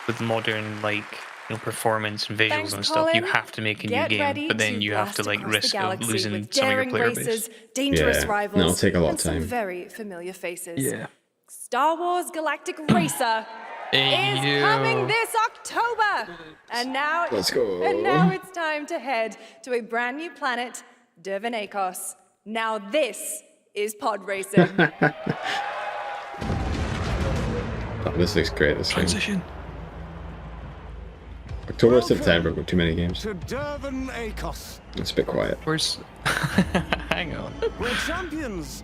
with modern, like, performance and visuals and stuff, you have to make a new game, but then you have to, like, risk of losing some of your player base. Dangerous rivals, that'll take a lot of some time. very familiar faces. Yeah. Star Wars Galactic Racer is coming this October, and now let's go. And now it's time to head to a brand new planet, Dervenakos. Now this is pod racing. Oh, this looks great. This transition. October, September, but too many games. To Dervenakos. It's a bit quiet. Where's? Hang on. Where champions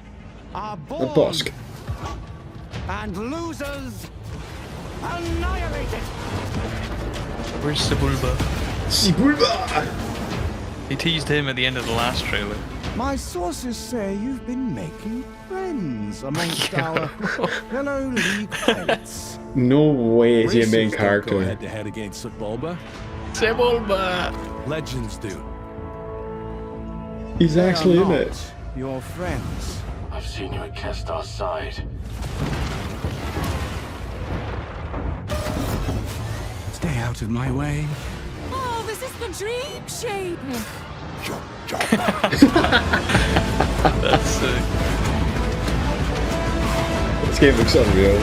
are born. A Bosk. And losers annihilated. Where's Sebulba? Sebulba! They teased him at the end of the last trailer. My sources say you've been making friends amongst our fellow league mates. No way is he a main Racers character. don't go head to head against Sebulba. Sebulba! Legends do. He's actually in it. Your friends. I've seen you at Kestar's side. Stay out of my way. Oh, this is the dream shape. That's sick. This game looks unreal.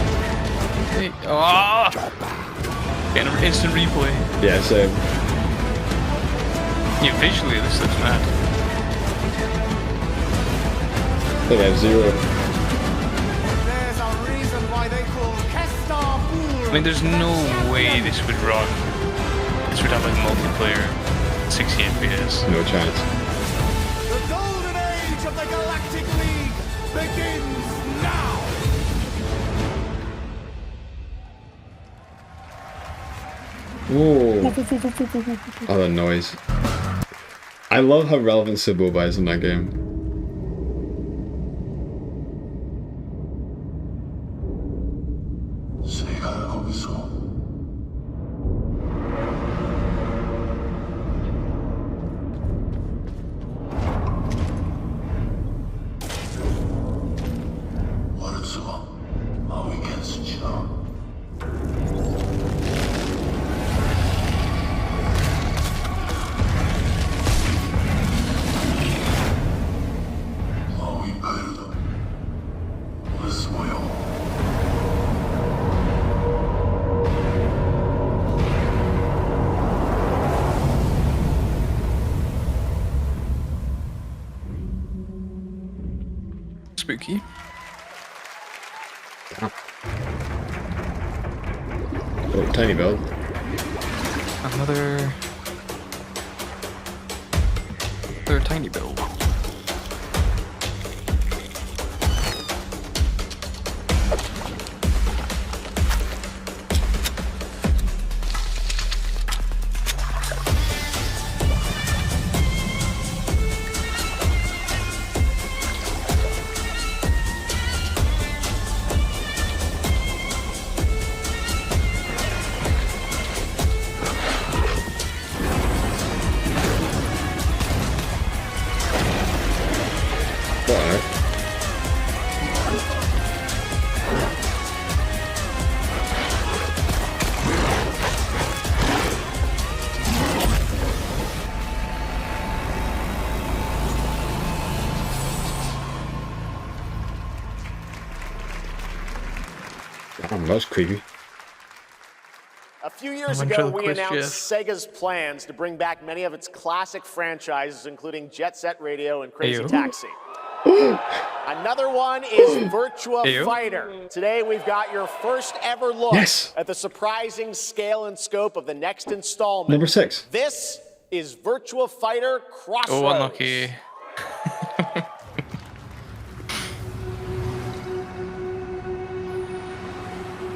Hey, oh! Getting an instant replay. Yeah, same. Yeah, visually this looks mad. I think I have 0. There's a reason why they call Kestar Fool. I mean, there's no way this would run. This would have like multiplayer, 60 FPS. No chance. The golden age of the Galactic League begins now. Whoa. Oh, the noise. I love how relevant Sebulba is in that game. Spooky. Oh, tiny build. Another tiny build. that was creepy. A few years ago, we announced Sega's plans to bring back many of its classic franchises, including Jet Set Radio and Crazy Taxi. Another one is Virtua Fighter. Today, we've got your first ever look at the surprising scale and scope of the next installment. Number 6. This is Virtua Fighter Crossroads. Oh, unlucky.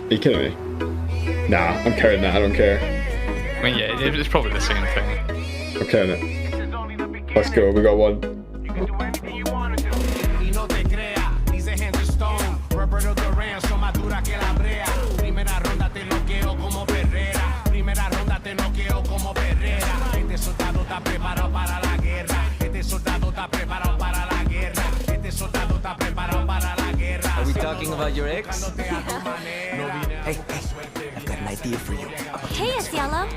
Are you kidding me? Nah, I'm carrying that. I don't care. I mean, yeah, it's probably the same thing. I'm carrying it. Let's go. We got one. Are we talking about your ex? Hey, I've got an idea for you. Hey, it's Yellow.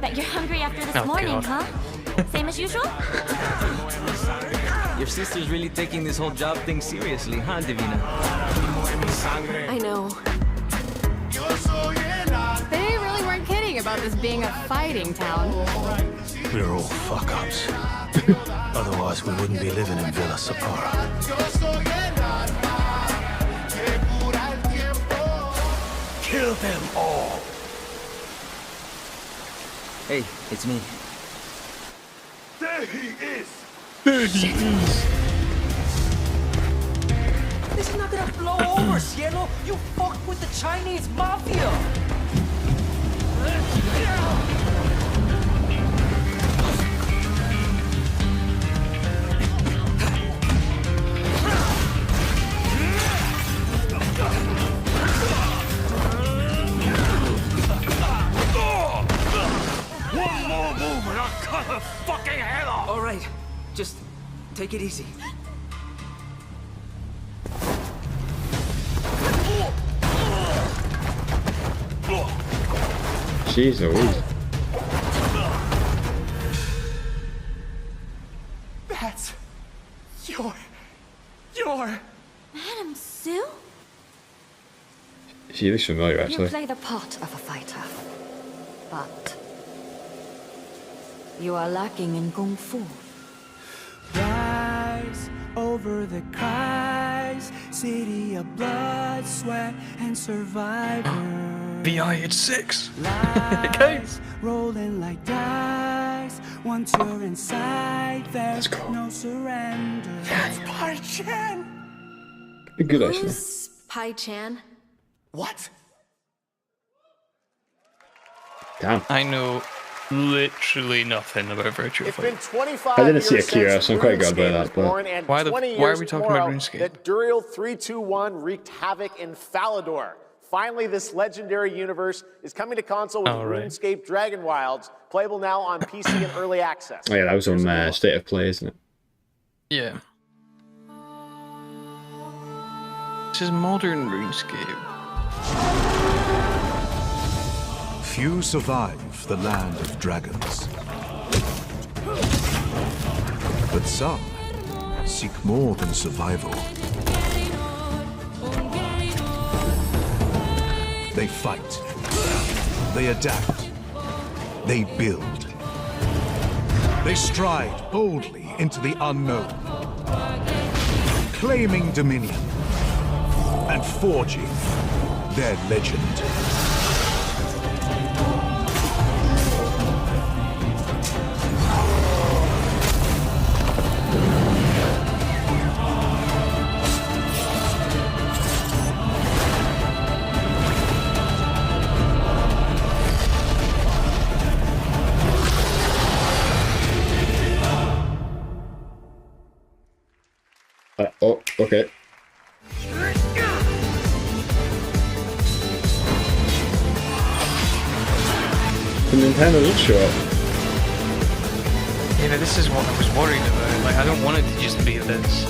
Bet you're hungry after this morning, huh? Same as usual? Your sister's really taking this whole job thing seriously, huh, Divina? I know. They really weren't kidding about this being a fighting town. We're all fuck-ups. Otherwise, we wouldn't be living in Villa Sapara. Kill them all! Hey, it's me. There he is! There he is! This is not gonna blow over, Cielo! You fucked with the Chinese mafia! One more move and I'll cut her fucking head off! All right, just take it easy. Jeez Louise. That's your... Madam Sue? She looks familiar, actually. You play the part of a fighter, but you are lacking in kung fu. Rise over the cries, city of blood, sweat, and survivor. VI, it's 6. Lies rolling like dice. Once you're inside, there's no surrender. That's Pai Chan. Good, actually. Who's Pai Chan? What? Damn. I know literally nothing about Virtua It's Fighter. been 25 I didn't see years Akira, since so I'm quite good RuneScape about was that, but- born, and Why 20 are years we talking tomorrow about RuneScape? that Duriel 321 wreaked havoc in Falador. Finally, this legendary universe is coming to console with RuneScape Dragon Wilds, playable now on PC and early access. Oh yeah, that was on State of Play, isn't it? Yeah. This is modern RuneScape. Few survive the land of dragons. But some seek more than survival. They fight. They adapt. They build. They stride boldly into the unknown, claiming dominion and forging their legend. Oh, okay. The Nintendo did show up. Yeah, but this is what I was worried about. Like, I don't want it to just be this.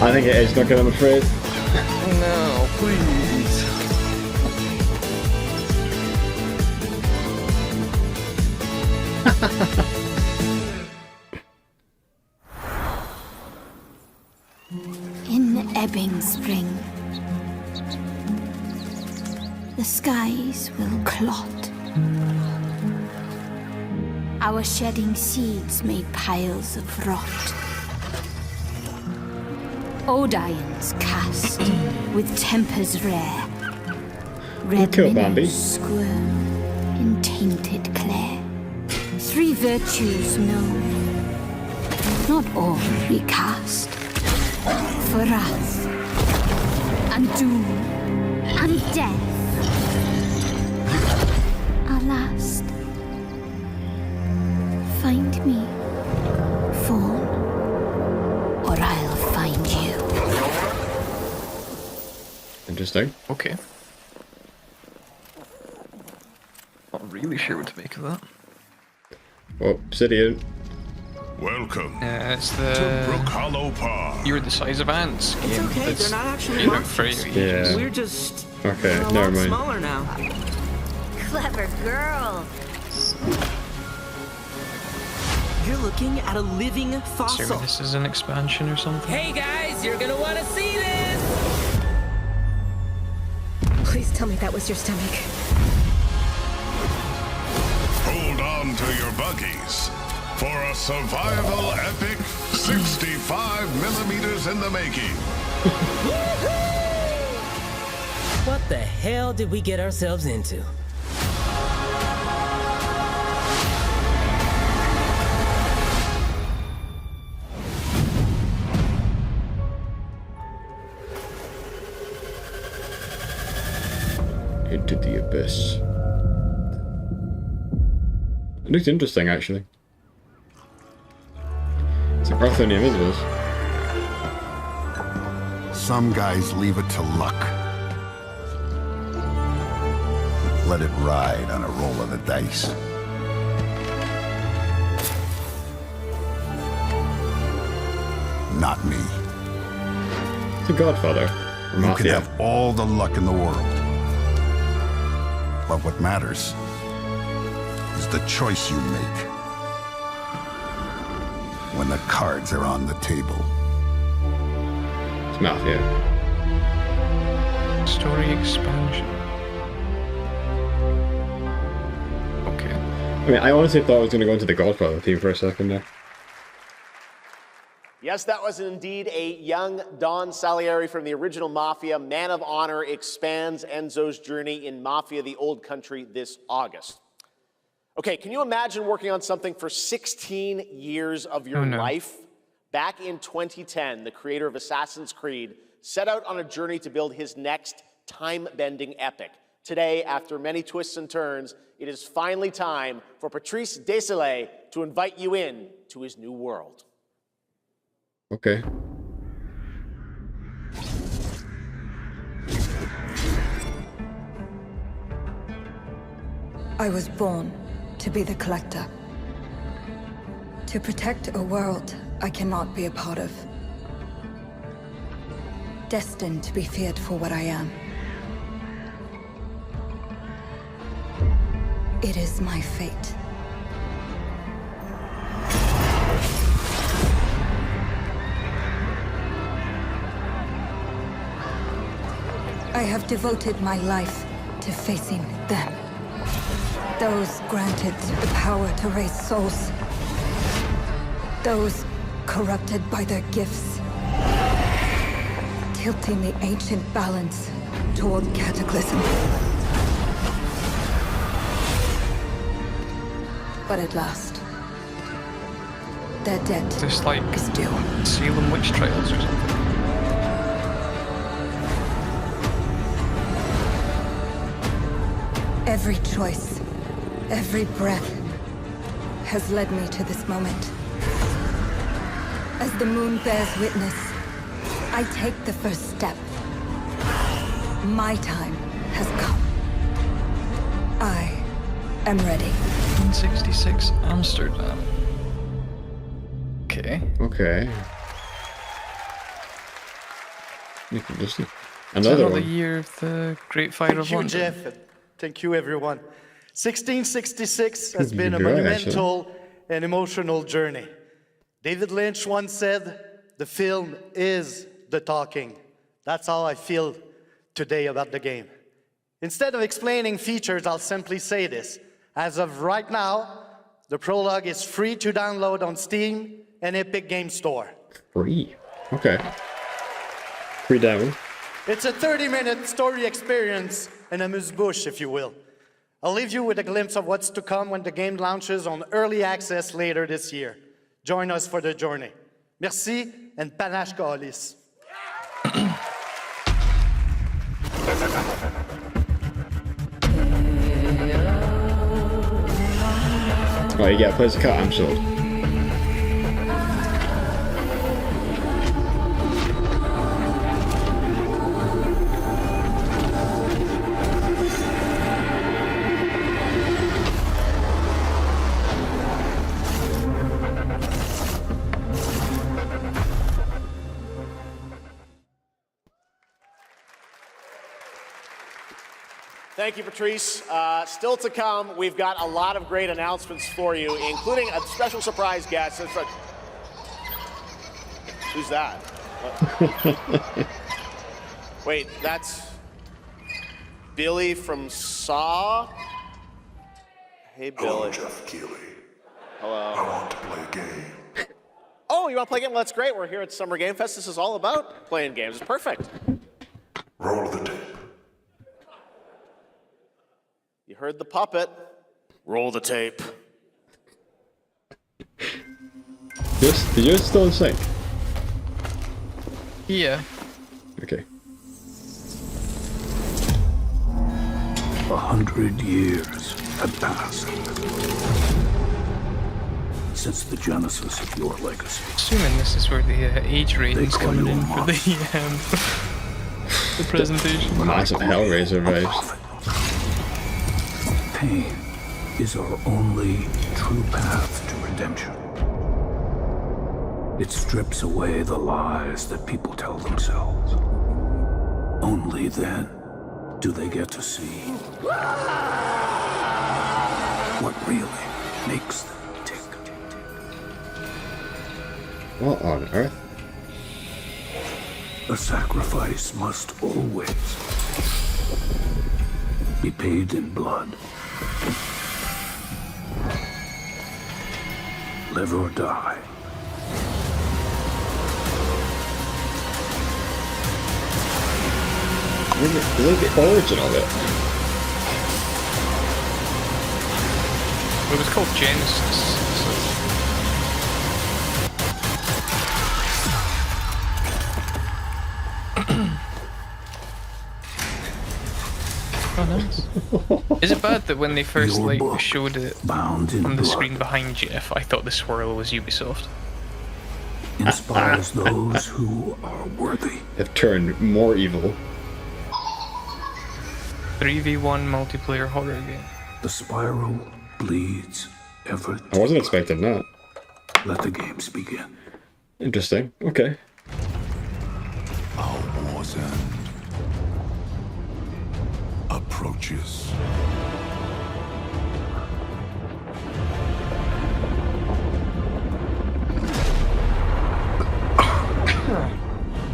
I think it is, not good, I'm afraid. No, please. In ebbing spring, the skies will clot. Our shedding seeds made piles of rot. Odions cast with tempers rare. Red minnows squirm in tainted clay. 3 virtues known, not all recast. For us, and doom, and death. Our last. Find me, Fawn, or I'll find you. Interesting. Okay. Not really sure what to make of that. Oh, Obsidian. Welcome it's the to Brook Hollow Park. You're the size of ants. It's okay, they're not actually monsters. Yeah. We're just okay, a never lot mind. smaller now. Clever girl. You're looking at a living fossil. Assuming this is an expansion or something. Hey guys, you're gonna want to see this! Please tell me that was your stomach. Hold on to your buggies for a survival epic 65 millimeters in the making. What the hell did we get ourselves into? Into the abyss. It looks interesting, actually. It's a Breath of the Invisibles. Some guys leave it to luck. Let it ride on a roll of the dice. Not me. It's a Godfather. You can have all the luck in the world. But what matters is the choice you make when the cards are on the table. It's Mafia. Story expansion. Okay. I mean, I honestly thought I was going to go into the Godfather theme for a second there. Yes, that was indeed a young Don Salieri from the original Mafia. Man of Honor expands Enzo's journey in Mafia: The Old Country this August. Okay, can you imagine working on something for 16 years of your life? Back in 2010, the creator of Assassin's Creed set out on a journey to build his next time-bending epic. Today, after many twists and turns, it is finally time for Patrice Désilets to invite you in to his new world. Okay. I was born to be the collector. To protect a world I cannot be a part of. Destined to be feared for what I am. It is my fate. I have devoted my life to facing them. Those granted the power to raise souls. Those corrupted by their gifts. Tilting the ancient balance toward cataclysm. But at last, their debt Just like is due. Salem witch trials or something. Every choice, every breath has led me to this moment. As the moon bears witness, I take the first step. My time has come. I am ready. 1966 Amsterdam. Okay. Okay. You can just Is another that one. the year of the Great Fire of London? Thank you, Jeff. Thank you, everyone. 1666 has been a You're right, monumental and emotional journey. David Lynch once said, "The film is the talking." That's how I feel today about the game. Instead of explaining features, I'll simply say this. As of right now, the prologue is free to download on Steam and Epic Games Store. Free? Okay. Free down. It's a 30-minute story experience and amuse-bouche, if you will. I'll leave you with a glimpse of what's to come when the game launches on early access later this year. Join us for the journey. Merci and panache kaolis. Oh, you gotta play as a cat, I'm sold. Thank you, Patrice. Still to come, we've got a lot of great announcements for you, including a special surprise guest. Who's that? Wait, that's Billy from Saw? Hey, Billy. Hello, Jeff Keighley. Hello. I want to play a game. Oh, you want to play a game? Well, that's great. We're here at Summer Game Fest. This is all about playing games. It's perfect. Roll the tape. You heard the puppet. Roll the tape. Did yours still in sync? Yeah. Okay. 100 years have passed since the genesis of your legacy. Assuming this is where the age rating's coming in for the presentation. Massive Hellraiser vibes. Pain is our only true path to redemption. It strips away the lies that people tell themselves. Only then do they get to see what really makes them tick. What on earth? A sacrifice must always be paid in blood. Live or die. Is it the origin of it? It was called Genesis. Oh, nice. Is it bad that when they first showed it on the screen behind Jeff, I thought the swirl was Ubisoft? Inspires those who are worthy. Have turned more evil. 3v1 multiplayer horror game. The spiral bleeds ever deeper. I wasn't expecting that. Let the games begin. Interesting. Okay. Our war's end approaches.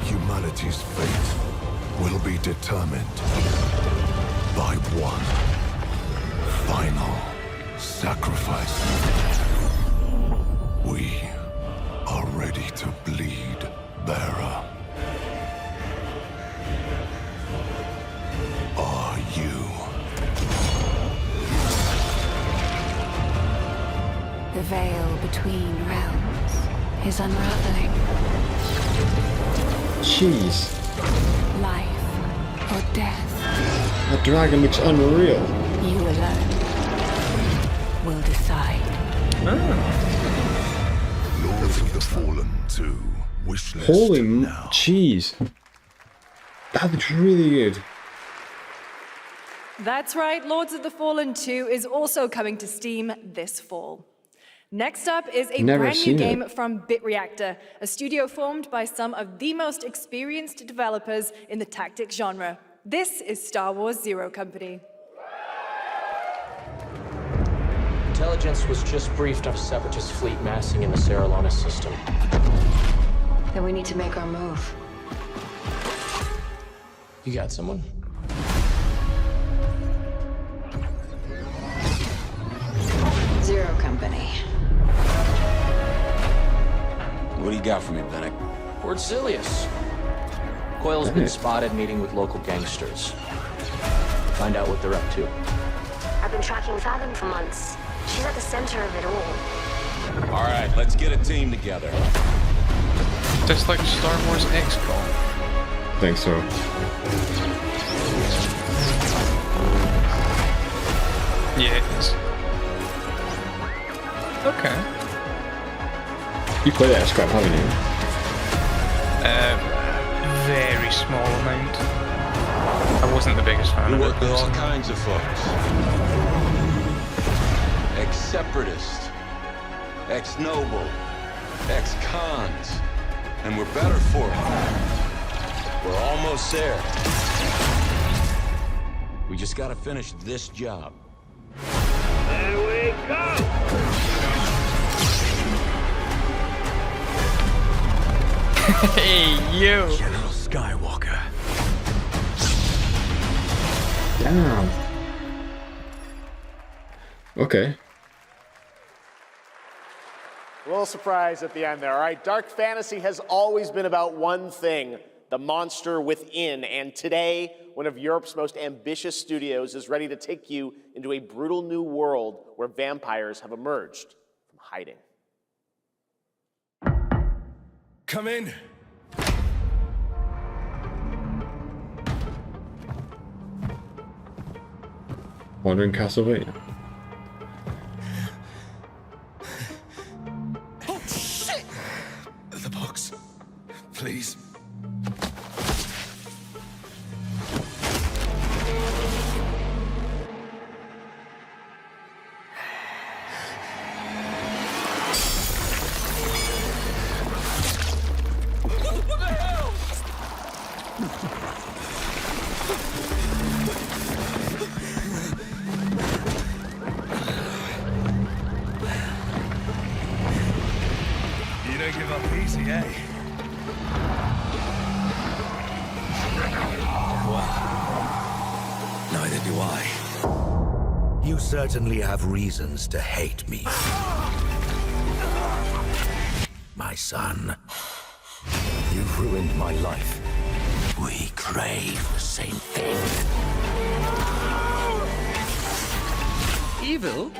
Humanity's fate will be determined by one final sacrifice. We are ready to bleed, bearer. Are you? The veil between realms is unraveling. Jeez. Life or death. That dragon looks unreal. You alone will decide. Lords of the Fallen 2. Wishlist Holy now. jeez. That looks really good. That's right, Lords of the Fallen 2 is also coming to Steam this fall. Next up is a brand new game from BitReactor, a studio formed by some of the most experienced developers in the tactics genre. This is Star Wars Zero Company. Intelligence was just briefed of a Separatist fleet massing in the Serralona system. Then we need to make our move. You got someone? company. What do you got for me, Bennett? Word Silius. Coil's been spotted meeting with local gangsters. Find out what they're up to. I've been tracking Fathom for months. She's at the center of it all. All right, let's get a team together. Just like Star Wars XCOM. I think so. Yeah, it is. Okay. You played that scrap, haven't you? Very small amount. I wasn't the biggest fan of it. We work with all kinds of folks. Ex-separatists, ex-noble, ex-cons, and we're better for it. We're almost there. We just gotta finish this job. There we go! Hey, you! General Skywalker. Damn. Okay. A little surprise at the end there. All right, dark fantasy has always been about one thing, the monster within. And today, one of Europe's most ambitious studios is ready to take you into a brutal new world where vampires have emerged from hiding. Come in. Wandering Castlevania. Oh, shit! The box. Please. What the hell? You don't give up easy, eh? Well, neither do I. You certainly have reasons to hate me. My son. You've ruined my life. We crave the same thing. Evil?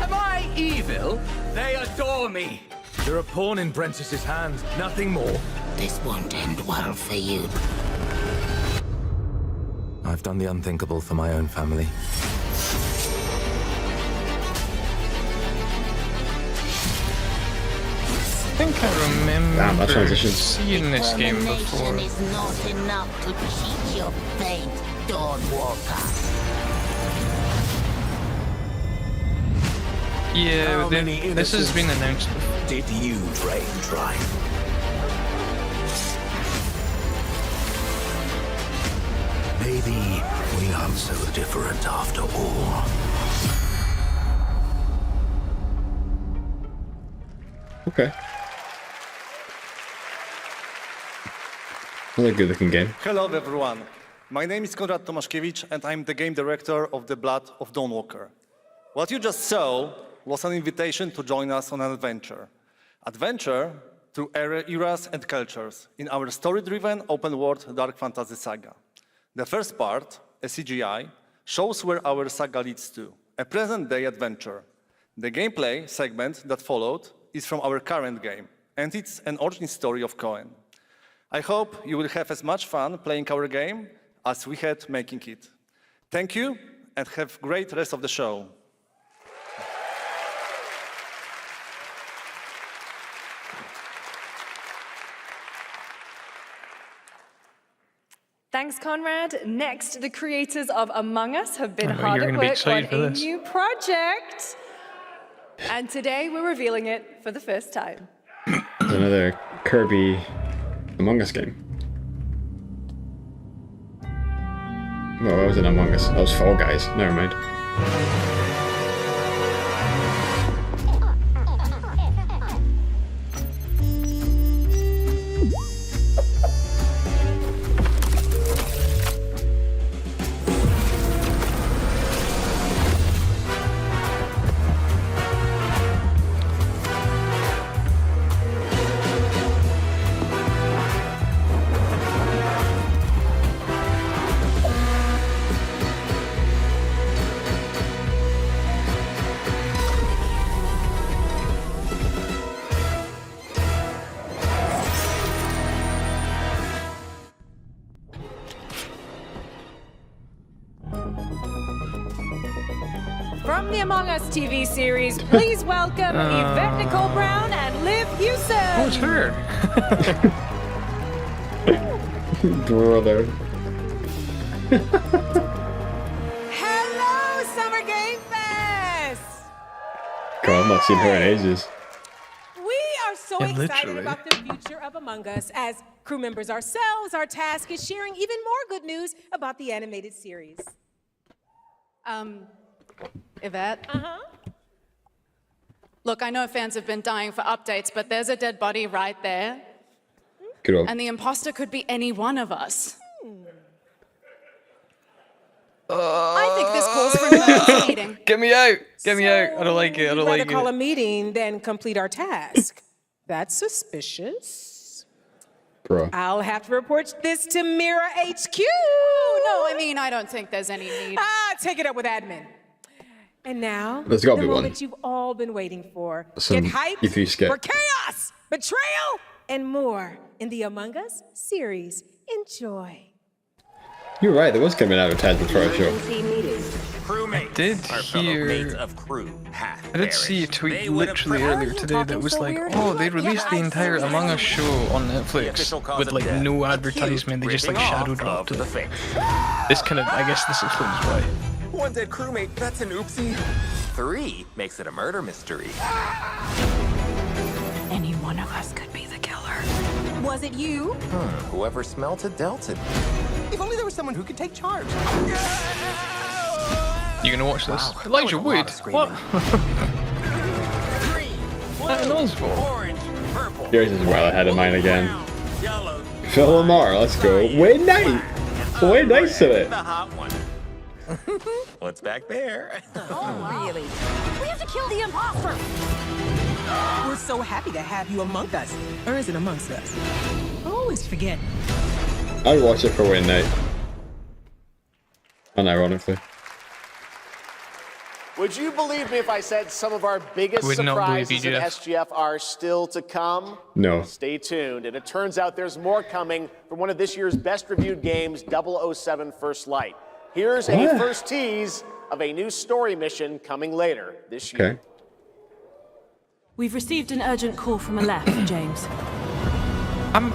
Am I evil? They adore me. You're a pawn in Brent's hands, nothing more. This won't end well for you. I've done the unthinkable for my own family. I think I remember that transition. seeing this game before. Is not enough to cheat your fate, Dawnwalker. Yeah, this has been announced before. Did you drain dry? Maybe we aren't so different after all. Okay. Another good looking game. Hello everyone. My name is Konrad Tomaszkiewicz and I'm the game director of The Blood of Dawnwalker. What you just saw was an invitation to join us on an adventure. Adventure through eras and cultures in our story-driven open-world dark fantasy saga. The first part, a CGI, shows where our saga leads to, a present-day adventure. The gameplay segment that followed is from our current game, and it's an origin story of Cohen. I hope you will have as much fun playing our game as we had making it. Thank you, and have a great rest of the show. Thanks, Conrad. Next, the creators of Among Us have been I know hard you're at gonna be work on excited for a this. new project. And today we're revealing it for the first time. Another Kirby Among Us game. Well, that wasn't Among Us. That was Fall Guys. Never mind. Among Us TV series, please welcome Yvette Nicole Brown and Liv Houston. Oh, it's her. Brother. Hello, Summer Game Fest! God, I've not seen her in ages. We are so Yeah, excited literally. about the future of Among Us. As crew members ourselves, our task is sharing even more good news about the animated series. Yvette? Uh-huh. Look, I know fans have been dying for updates, but there's a dead body right there. Good old. And the imposter could be any one of us. I think this calls for an emergency meeting. Get me out! Get me out! I don't like it. I don't You'd like rather call a it. meeting than complete our task. That's suspicious. Bro. I'll have to report this to Mira HQ. No, I mean, I don't think there's any need. Take it up with admin. And now, There's gotta the be one. moment you've all been waiting for. Some Get hyped E3 skit. for chaos, betrayal, and more in the Among Us series. Enjoy. You're right, there was coming advertisement for a show. I did hear. I did see a tweet literally earlier today that was like, oh, they released the entire Among Us show on Netflix with like no advertisement. They just like shadow dropped it. This kind of, I guess this explains why. One dead crewmate, that's an oopsie. 3 makes it a murder mystery. Any one of us could be the killer. Was it you? Whoever smelt it dealt it. If only there was someone who could take charge. You gonna watch this? Wow, Elijah that was a lot Wood? of screaming. What? That knows for. Yours is well ahead of mine again. Phil Lamar, let's go. Wayne Knight! Wayne Knight's in it. The hot one. What's back there? Oh, really? We have to kill the imposter. We're so happy to have you among us. Or is it amongst us? I always forget. I would watch it for Wayne Knight. Unironically. Would you believe me if I said some of our biggest Would not believe you, surprises in Jeff. SGF are still to come? No. Stay tuned. And it turns out there's more coming from one of this year's best reviewed games, 007 First Light. Here's a What? first tease of a new story mission coming later this year. Okay. We've received an urgent call from Aleph, James.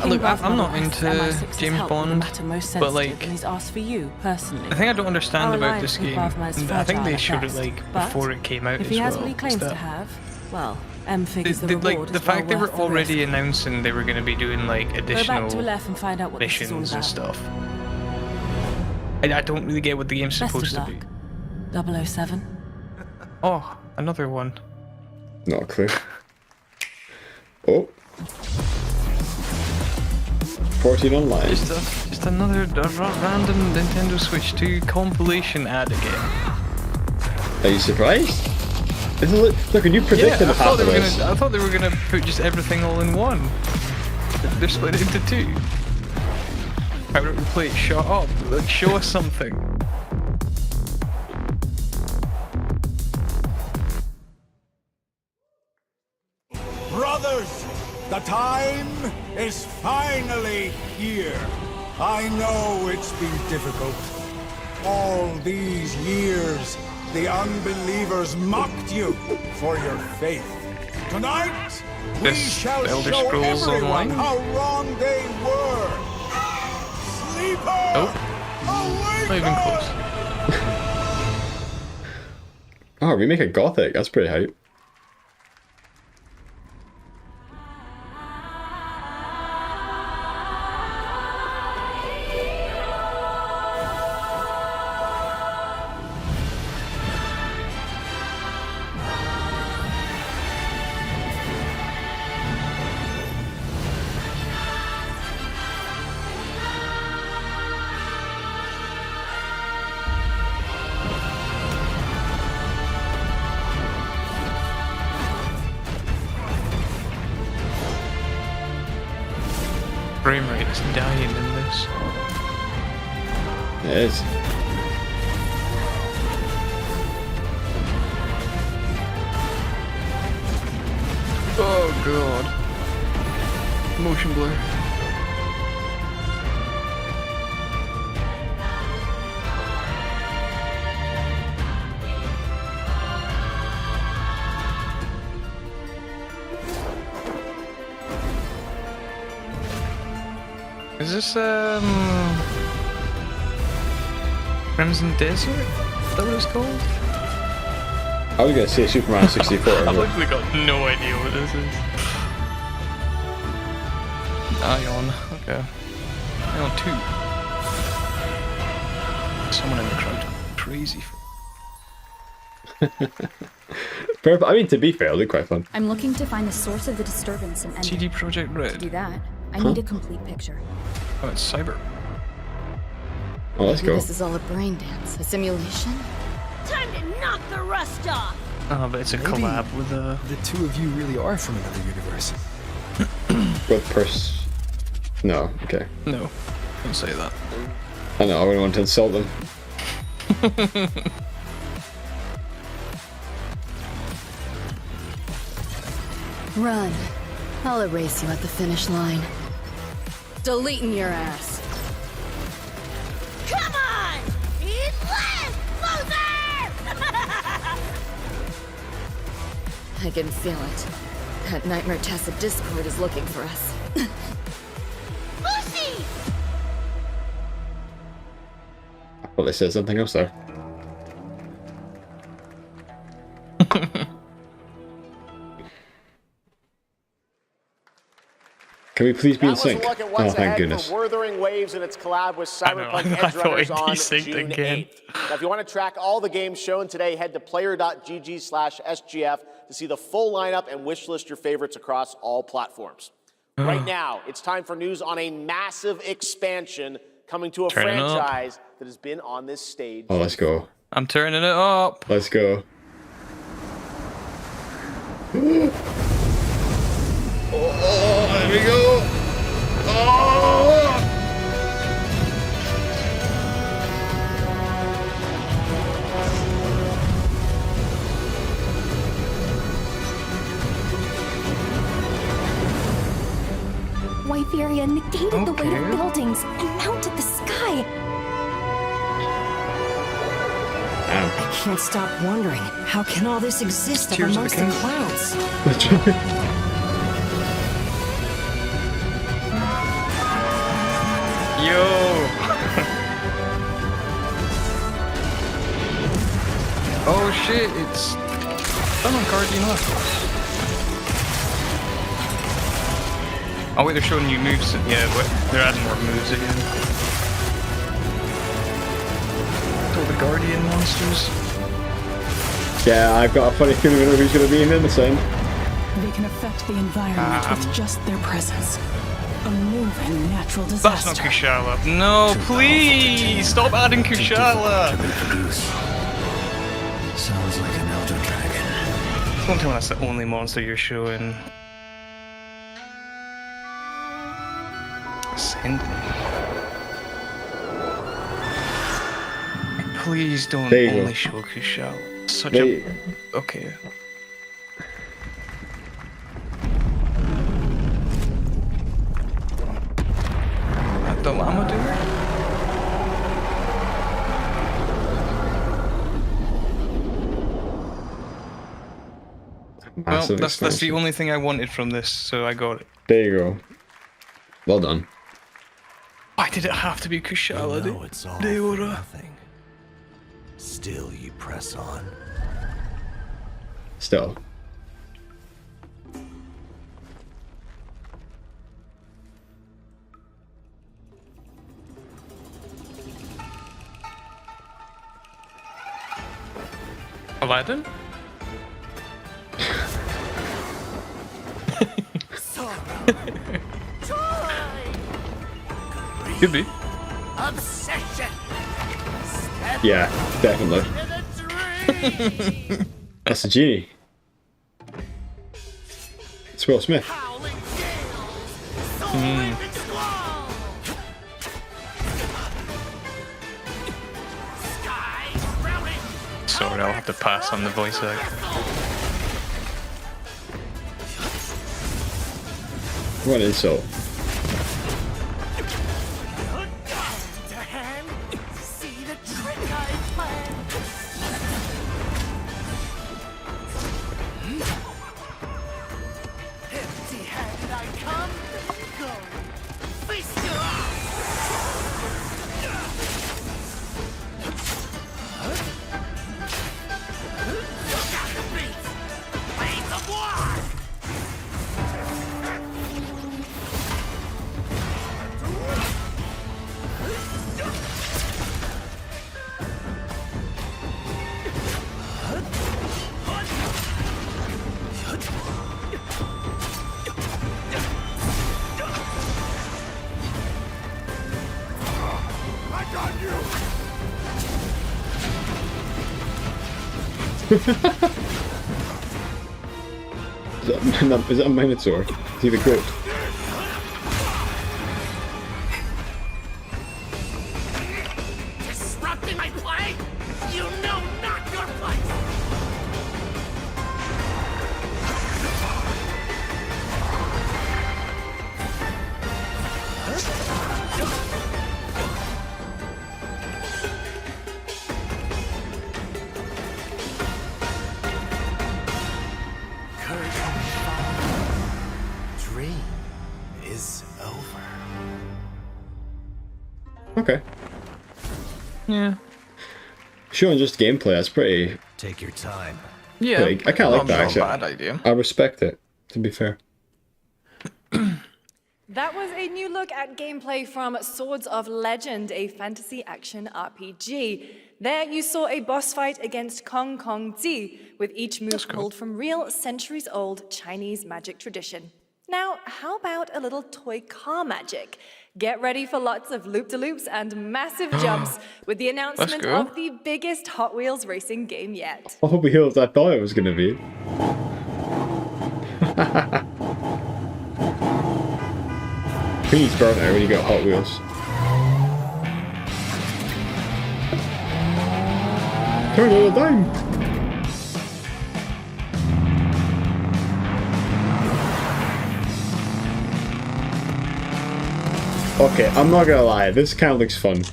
Look, I'm not into MI6's James help with a Bond, matter most but sensitive, like, and he's asked for you personally. the thing I don't understand Our about this alliance with game, Bavma is and I think fragile they at showed it best, like but before it came out if as he well. has what he is claims that to have, well, M figures the reward like the is fact they well were worth the already risk. announcing they were going to be doing like Go back to additional Aleph and find out what this is all missions about. and stuff. I don't really get what the game's Best supposed of to luck. be. 007. Oh, another one. Not a clue. Oh. 14 online. Just another random Nintendo Switch 2 compilation ad again. Are you surprised? This is look, when you predicted Yeah, the half of this. I thought they were gonna put just everything all in one. They're split it into 2. Why don't we play it? Shut up! Like, show us something. Brothers, the time is finally here. I know it's been difficult. All these years, the unbelievers mocked you for your faith. Tonight, we This shall Elder show Scrolls everyone Online? how wrong they were. Sleeper! Oh, not even close. Oh, remake a Gothic. That's pretty hype. Frame rate is dying in this. It is. Oh god. Motion blur. Is this Crimson Desert? Is that what it's called? I was gonna say Superman 64. I've literally got no idea what this is. Ion, okay. Ion 2. Someone in the crowd crazy. Perfect. I mean, to be fair, they're quite fun. I'm looking to find the source of the disturbance and CD Projekt Red. To do that, I need a complete picture. Oh, it's cyber. Oh, let's Maybe go. This is all a brain dance, a simulation. Time to knock the rust off. Oh, but it's a collab with The two of you really are from another universe. With No, okay. No, don't say that. I know, I wouldn't want to insult them. Run. I'll erase you at the finish line. Deleting your ass. Come on! Eat less, loser! I can feel it. That Nightmare Tacit Discord is looking for us. Lucy! Well, they said something else there. Can we please be in sync? Look at Oh, what's thank ahead goodness. for Wuthering Waves and its collab with Cyberpunk I Edge thought Runners it on desynced June again. 8th. Now, if you want to track all the games shown today, head to player.gg/SGF to see the full lineup and wishlist your favorites across all platforms. Right now, it's time for news on a massive expansion coming to a Turn it up. franchise that has been on this stage. Oh, let's go. I'm turning it up. Let's go. Oh, there we go. Oh! White Furia negated the weight of buildings and mounted the sky. I can't stop wondering, how can all this exist up Tears of amongst the the King. clouds? Yo! Oh shit, it's done on Guardian left. Oh wait, they're showing new moves. Yeah, but they're adding more moves again. Oh, the Guardian monsters. Yeah, I've got a funny feeling we know who's going to be in this end. They can affect the environment with just their presence. A moving natural disaster. That's not Kushala. No, please! Stop adding Kushala! Sounds like an elder dragon. Don't tell me that's the only monster you're showing. Send me. Please don't There you go. only show Kushala. Such They- a... Okay. The llama doer? Well, Massive that's the expansion. only thing I wanted from this, so I got it. There you go. Well done. Why did it have to be Kushala? You know it's all for Deora? nothing. Still you press on. Still. Aladdin? Could be. Obsession! Yeah, definitely. That's the genie. It's Will Smith. Sorry, I'll have to pass on the voice act. What an insult. See the trick I planned. Empty-handed I come, go. Feast your eyes. Is that a Minotaur? Is he the goat? Disrupting my play? You know not your place! Dream is over. Okay. Yeah. Showing just gameplay, that's pretty... Take your time. Yeah. I kind of like that, Not a actually. bad idea. I respect it, to be fair. That was a new look at gameplay from Swords of Legend, a fantasy action RPG. There you saw a boss fight against Kong Kong Zi, with each move pulled from real centuries-old Chinese magic tradition. Now, how about a little toy car magic? Get ready for lots of loop-de-loops and massive jumps with the announcement of the biggest Hot Wheels racing game yet. All wheels I thought it was gonna be. Who needs burnout when you got Hot Wheels? Turn on a dime! Okay, I'm not gonna lie, this kind of looks fun.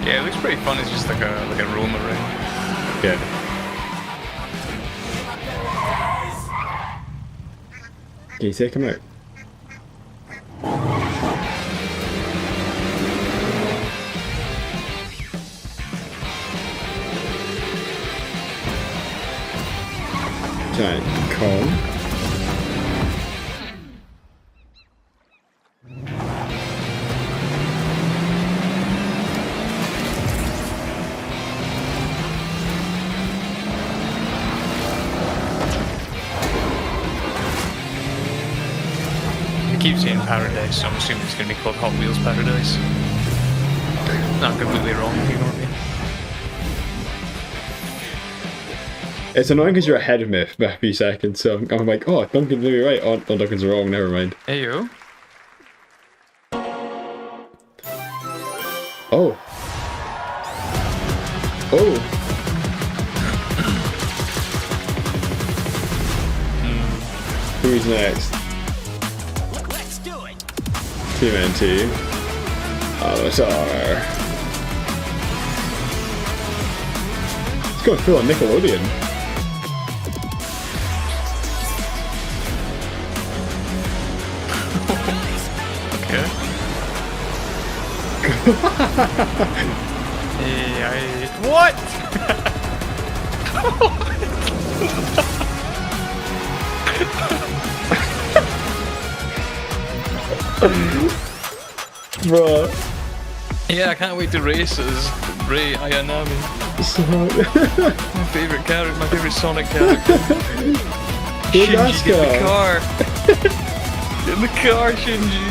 Yeah, it looks pretty fun. It's just like a roam around. Yeah. Can you take him out? Giant Kong. I keep saying Paradise, so I'm assuming it's going to be called Hot Wheels Paradise. Not completely wrong, if you know what I mean. It's annoying because you're ahead of me by a few seconds, so I'm like, oh, Duncan's maybe right. Oh, no, Duncan's wrong, never mind. Hey, yo. Oh. Oh. Who's next? Let's do it! TMNT. Avatar. It's going full on Nickelodeon. Okay. What? Bruh. Yeah, I can't wait to race as Rei Ayanami. My favorite character, my favorite Sonic character. Shinji, get in the car. Get in the car, Shinji.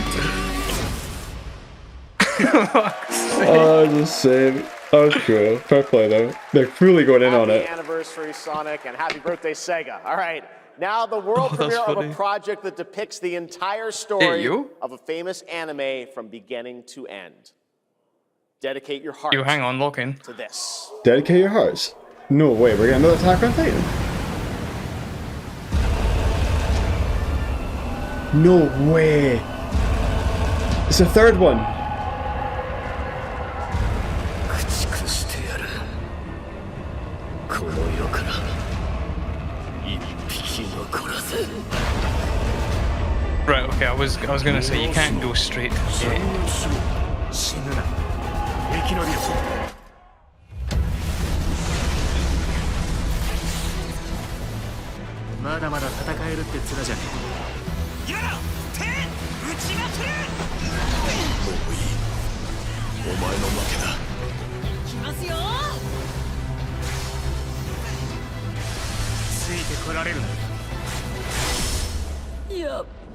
Oh, the same. That was cool. Fair play though. They're fully going in on it. Happy anniversary, Sonic, and happy birthday, Sega. All right. Now, the world premiere of a project that depicts the entire story of a famous anime from beginning to end. Dedicate your heart hang on, lock in. to this. Dedicate your hearts. No way, we're getting another Attack on Titan. No way. It's the third one. Right, okay, I was gonna say you can't go straight to the end.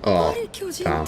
Oh, Damn.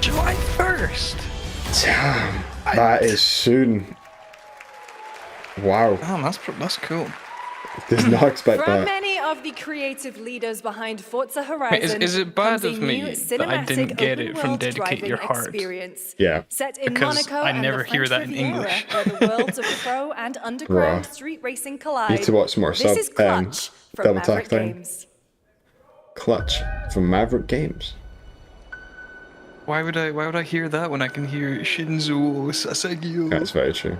July 1st. Damn, that is soon. Wow. Damn, that's cool. Did not expect From that. many of the creative leaders behind Forza Horizon, Wait, is it bad comes a of me new that I didn't cinematic get it from open-world Dedicate Your driving Heart? experience. Yeah. Set in Because Monaco I and never the hear French that in Riviera, English. where the worlds of pro and underground Bruh. street racing You collide. need to watch more This is Clutch from Double Maverick Tap Time. Games. Clutch from Maverick Games. Why would I hear that when I can hear Shinzo Sasagio? That's very true.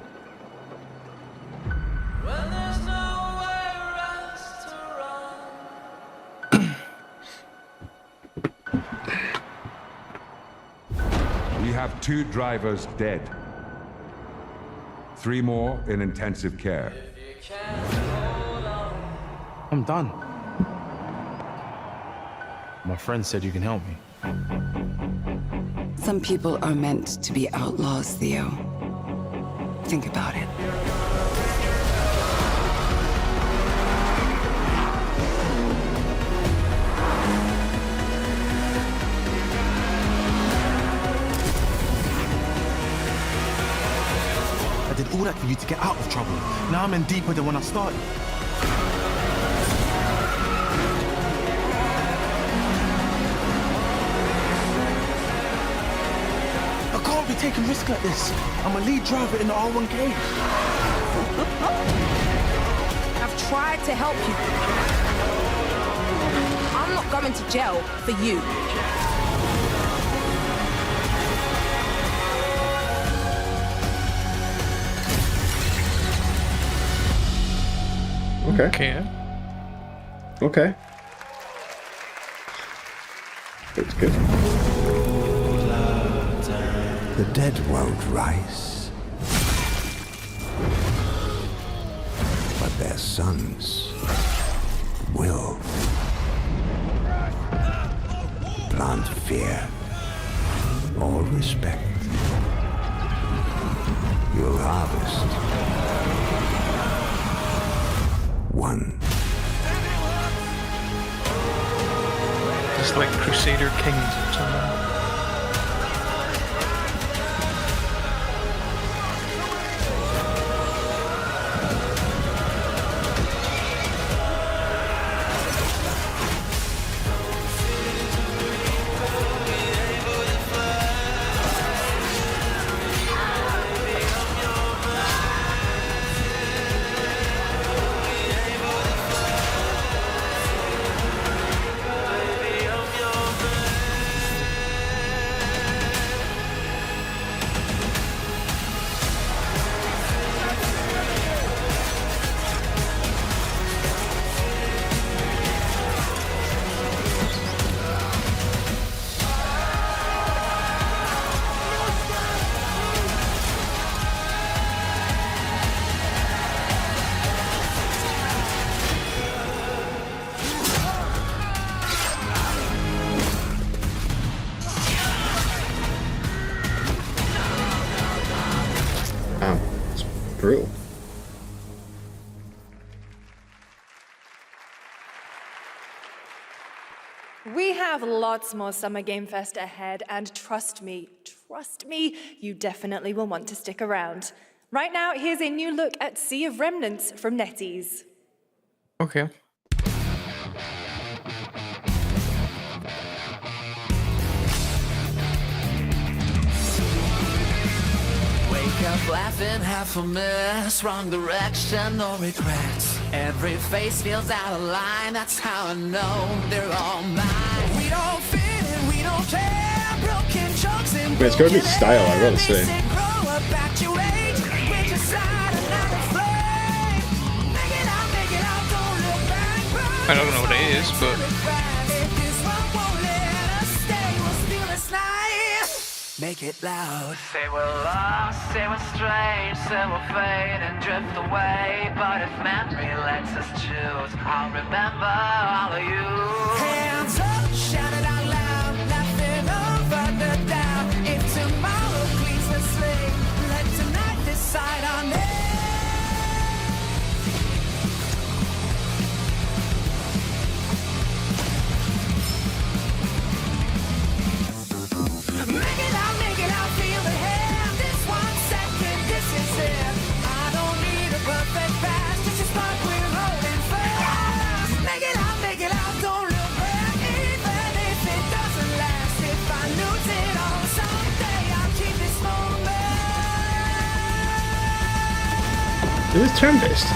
We have 2 drivers dead. 3 more in intensive care. I'm done. My friend said you can help me. Some people are meant to be outlaws, Theo. Think about it. I did all that for you to get out of trouble. Now I'm in deeper than when I started. I can't be taking risks like this. I'm a lead driver in the R1K. I've tried to help you. I'm not going to jail for you. Okay. Okay. Looks good. The dead won't rise, but their sons will. Plant fear or respect. You'll harvest one. It's like Crusader Kings or something. It's brutal. We have lots more Summer Game Fest ahead, and trust me, you definitely will want to stick around. Right now, here's a new look at Sea of Remnants from NetEase. Okay. Wake up laughing, half a mess, wrong direction, no regrets. Every face feels out of line, that's how I know they're all mine. We don't fit and we don't care, broken chunks and But it's got a good style, I will say. grow up at your age, we're just light another flame. Make it out, don't look back. I don't know what it is, but Make it loud. Say we're lost, say we're strange, say we'll fade and drift away. But if memory lets us choose, I'll remember all of you. Hands up, shout it out loud, laughing over the doubt. If tomorrow cleans the slate, let tonight decide on it. Make it out, feel the hand. This 1 second, this is it. I don't need a perfect pass, just a spark we're holding fast. Make it out, don't look back, even if it doesn't last. If I lose it all someday, I'll keep this moment. Is this turn-based?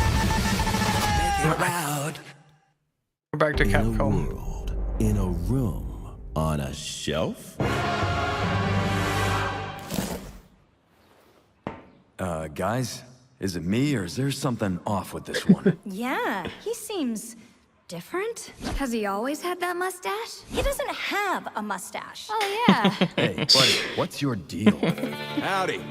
We're back to Capcom. In a room on a shelf? Guys, is it me or is there something off with this one? Yeah, he seems different. Has he always had that mustache? He doesn't have a mustache. Oh, yeah. Hey, buddy, what's your deal? Howdy.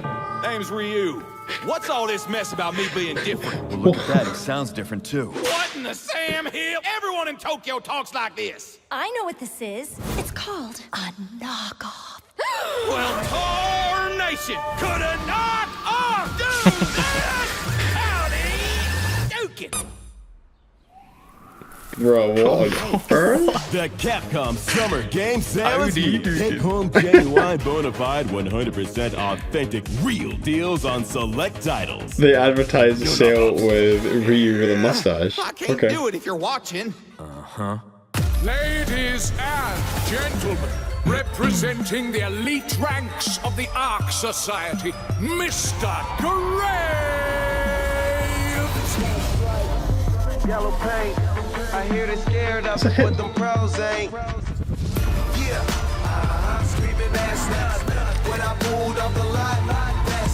Name's Ryu. What's all this mess about me being different? Well, look at that. He sounds different, too. What in the Sam Hill? Everyone in Tokyo talks like this. I know what this is. It's called a knockoff. Well, tarnation! Could a knock off do this? Howdy, Dukin'. Bro, what? The Capcom Summer Game Sales. Take home genuine, bona fide, 100% authentic, real deals on select titles. They advertise the sale with Ryu with a mustache. I can't do it if you're watching. Uh-huh. Ladies and gentlemen, representing the elite ranks of the Ark Society, Mr. Graves! Yellow paint. I hear they scared of it, but them pros ain't. Yeah, screaming ass nuts when I pulled up the lot.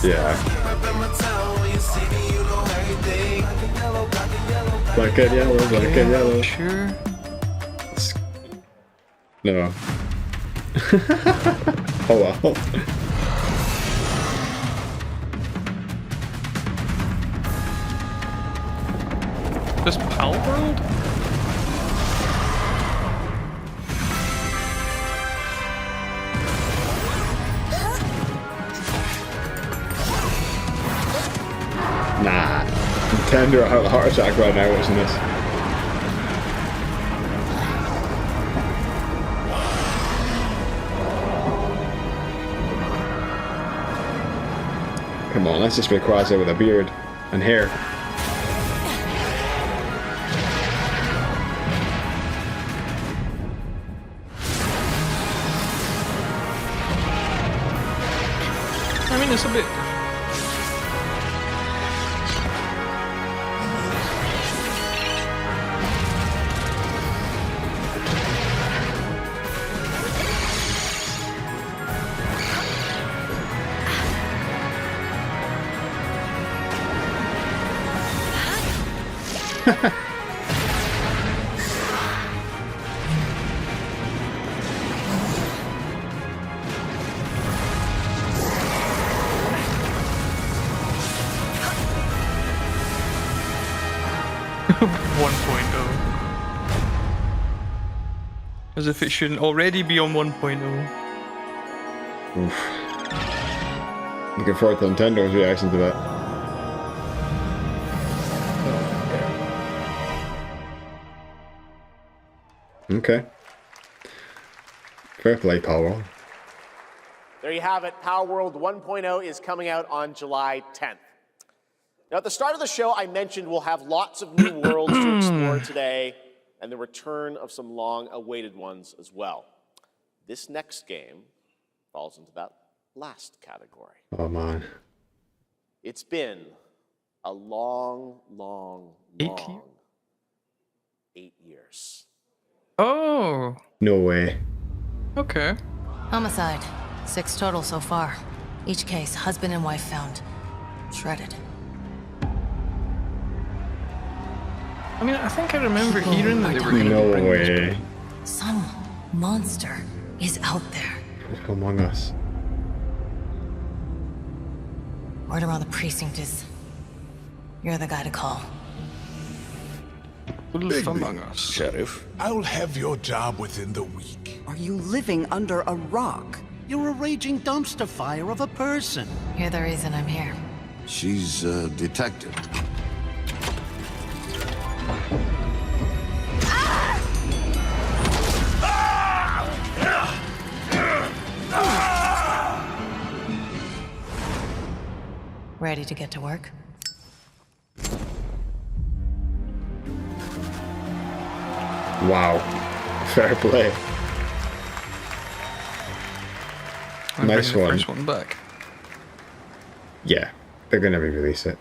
Yeah. Black and yellow, black and yellow. Sure. No. Oh well. This Pal World? Nah. Nintendo have a heart attack right now watching this. Come on, let's just be Quasi with a beard and hair. I mean, it's a bit... As if it shouldn't already be on 1.0. Oof. Looking forward to Nintendo's reaction to that. Okay. Fair play, Power. There you have it. Power World 1.0 is coming out on July 10th. Now, at the start of the show, I mentioned we'll have lots of new worlds to explore today, and the return of some long-awaited ones as well. This next game falls into that last category. Oh, man. It's been a long, long, long 8 years. Oh. No way. Okay. Homicide. 6 total so far. Each case, husband and wife found. Shredded. I mean, I think I remember hearing that they were going to No bring way. Some monster is out there. Among Us. Word around the precinct is you're the guy to call. Wolf among us, Sheriff. I'll have your job within the week. Are you living under a rock? You're a raging dumpster fire of a person. You're the reason I'm here. She's a detective. Ready to get to work? Wow. Fair play. Nice one. First one back. Yeah, they're gonna re-release it.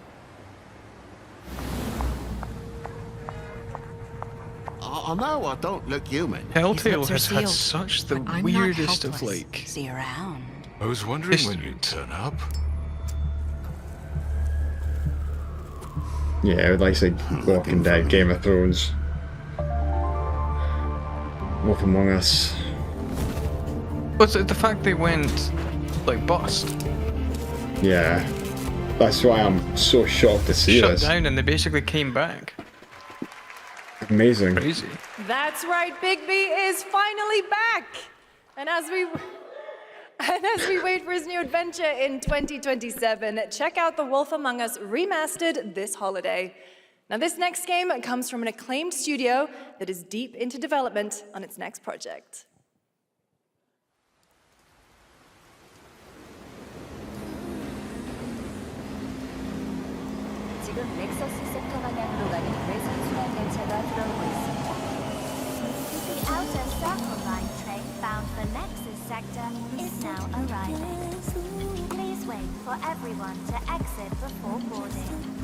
Oh no, I don't look human. Telltale has had such the weirdest of like. See you around. I was wondering when you'd turn up. Yeah, I would like to say Walking Dead, Game of Thrones, Wolf Among Us. But the fact they went like bust. Yeah, that's why I'm so shocked to see Shut this. down and they basically came back. Amazing. Crazy. That's right, Bigby is finally back. And as we wait for his new adventure in 2027, check out The Wolf Among Us remastered this holiday. Now, this next game comes from an acclaimed studio that is deep into development on its next project. 지금 넥서스 섹터 방향으로 가는 외선 순환 열차가 들어오고 있습니다. The outer Circle Line train bound for Nexus sector is now arriving. Please wait for everyone to exit before boarding.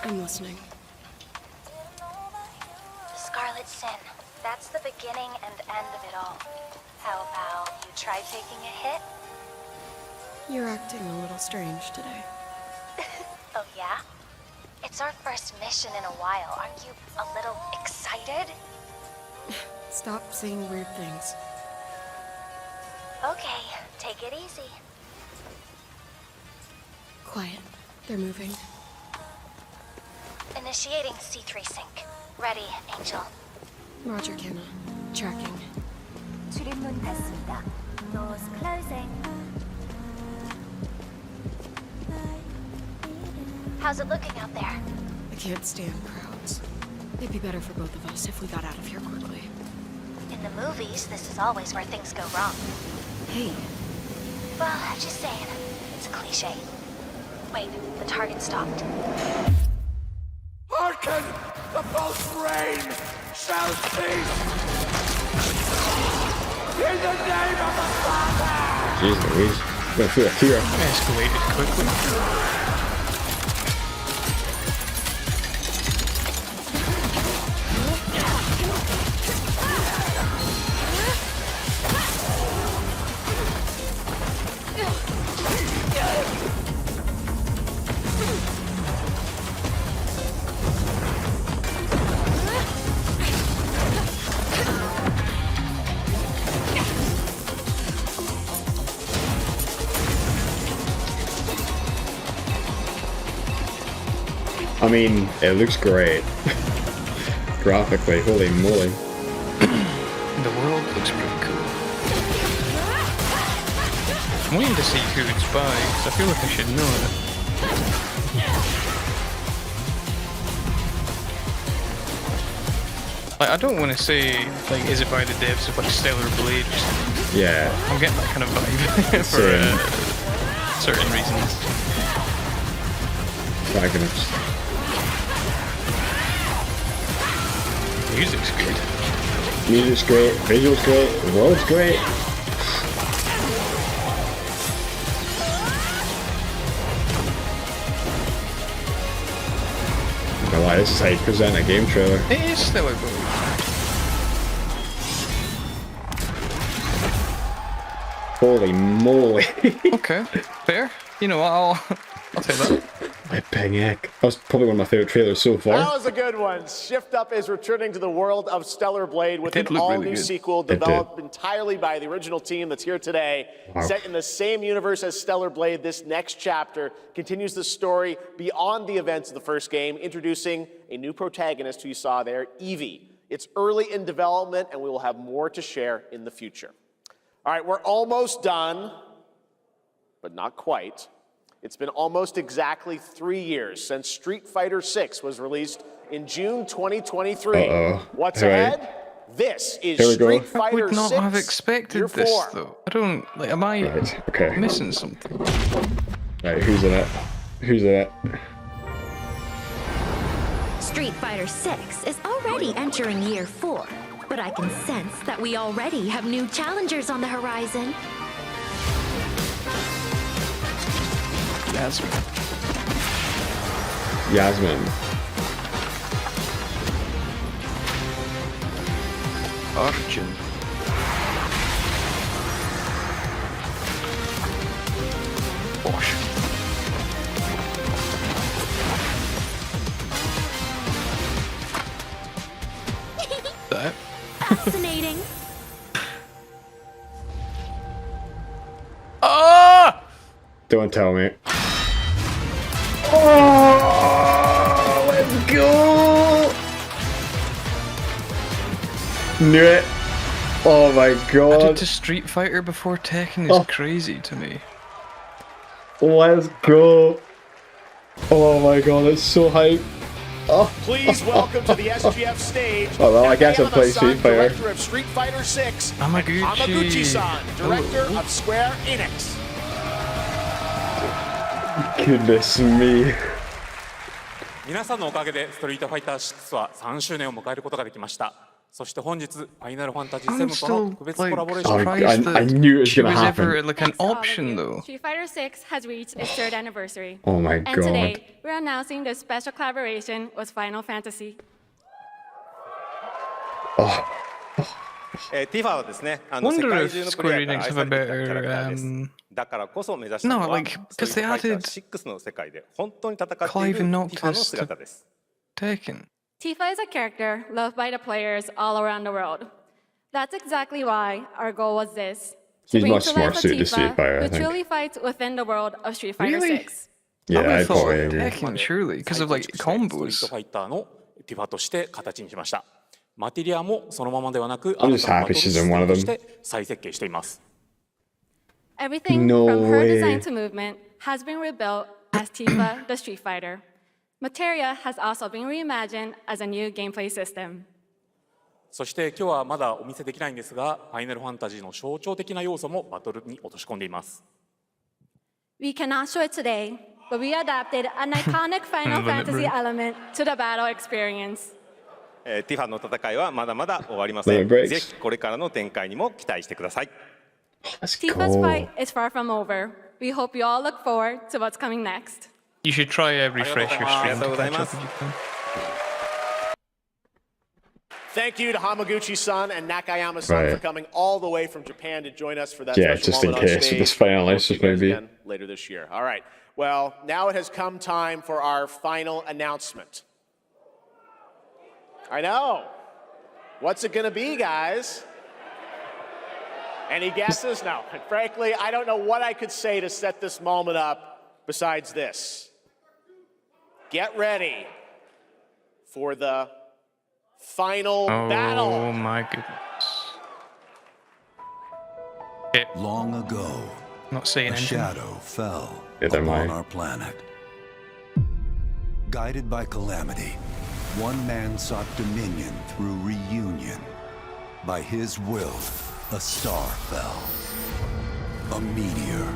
I'm listening. Scarlet Sin. That's the beginning and end of it all. How about you try taking a hit? You're acting a little strange today. Oh yeah? It's our first mission in a while. Aren't you a little excited? Stop saying weird things. Okay, take it easy. Quiet. They're moving. Initiating C3 sync. Ready, Angel. Roger, Kenna. Tracking. 출입문 닫습니다. Doors closing. How's it looking out there? I can't stand crowds. It'd be better for both of us if we got out of here quickly. In the movies, this is always where things go wrong. Hey. Well, just saying. It's a cliche. Wait, the target stopped. Hearken! The pulse rain shall cease! In the name of the Father! Jeez Louise. Went through a fear. Escalated quickly. I mean, it looks great. Graphically, holy moly. The world looks pretty cool. I'm waiting to see who it's by, because I feel like I should know it. Like, I don't want to say, like, is it by the devs of, like, Stellar Blade or something? Yeah. I'm getting that kind of vibe for certain reasons. Dragonus. Music's good. Music's great, visual's great, the world's great. This is how you present a game trailer. It is Stellar Blade. Holy moly. Okay, fair. You know what? I'll take that. Flipping heck. That was probably one of my favourite trailers so far. That was a good one. Shift Up is returning to the world of Stellar Blade with an really all-new good. sequel developed entirely by the original team that's here today. Wow. Set in the same universe as Stellar Blade, this next chapter continues the story beyond the events of the first game, introducing a new protagonist who you saw there, Evie. It's early in development, and we will have more to share in the future. All right, we're almost done, but not quite. It's been almost exactly 3 years since Street Fighter VI was released in June 2023. What's ahead? This is Street Fighter I would not VI have expected Year this, 4. though. I don't, like, am I missing something? Right, who's in it? Who's in it? Street Fighter VI is already entering Year 4, but I can sense that we already have new challengers on the horizon. Yasmin. Arjun. Bosh. That. Fascinating. Ah! Don't tell me. Oh, let's go! Knew it. Oh my god. Added to Street Fighter before Tekken is crazy to me. Let's go. Oh my god, it's so hype. Oh. Please welcome to the SGF stage. Oh well, I guess I'll play Street Fighter. Director of Street Fighter VI, Hamaguchi. Hamaguchi-san, Director of Square Enix. Goodness me. 皆さんのおかげでストリートファイター6は3周年を迎えることができました。そして本日ファイナルファンタジー7との特別コラボレーション I knew it was she gonna was happen. ever like an option though. Street Fighter VI has reached its 3rd anniversary. Oh my And god. today, we're announcing the special collaboration with Final Fantasy. Oh. Tifa はですね、Wonder 世界 if 中のプレ Square イヤーから Enix 愛 have さ a れてきたキャラクター better です。だからこそ目指した No, のは like ストリ because ー they トファイター added 6の世界で本当に戦ってい Clive る and ティファの Noctis 姿 to です。 Tekken. Tifa is a character loved by the players all around the world. That's exactly why our goal was this. To He's bring much to more life a suited to Street Tifa Fighter, I who think. truly fights within the world of Street Fighter Really? 6. Yeah, I I thought probably agree. Tekken surely because of like ストリート combos. ファイターのティファとして形にしました。マテリアもそのままではなく、 I'm just happy she's in one of と them. して再設計しています。 Everything No from her way. design to movement has been rebuilt as Tifa the Street Fighter. Materia has also been reimagined as a new gameplay system. そして今日はまだお見せできないんですが、ファイナルファンタジーの象徴的な要素もバトルに落とし込んでいます。We cannot show it today, but we adapted an iconic Final Fantasy element to the battle experience. ティファの戦いはまだまだ終わりません。ぜひこれからの展開にも期待してください。Tifa's fight is far from over. We hope you all look forward to what's coming next. You should try refresh your stream to catch up if you can. Thank you to Hamaguchi-san and Nakayama-san Right. for coming all the way from Japan to join us for that Yeah, special just in moment on case stage. this final We'll is see just you guys maybe. again later this year. All right. Well, now it has come time for our final announcement. I know. What's it going to be, guys? Any guesses? No. And frankly, I don't know what I could say to set this moment up besides this. Get ready for the final battle. Oh my goodness. Long ago, Not saying a anything. shadow fell Neither am upon I. our planet. Guided by calamity, one man sought dominion through reunion. By his will, a star fell. A meteor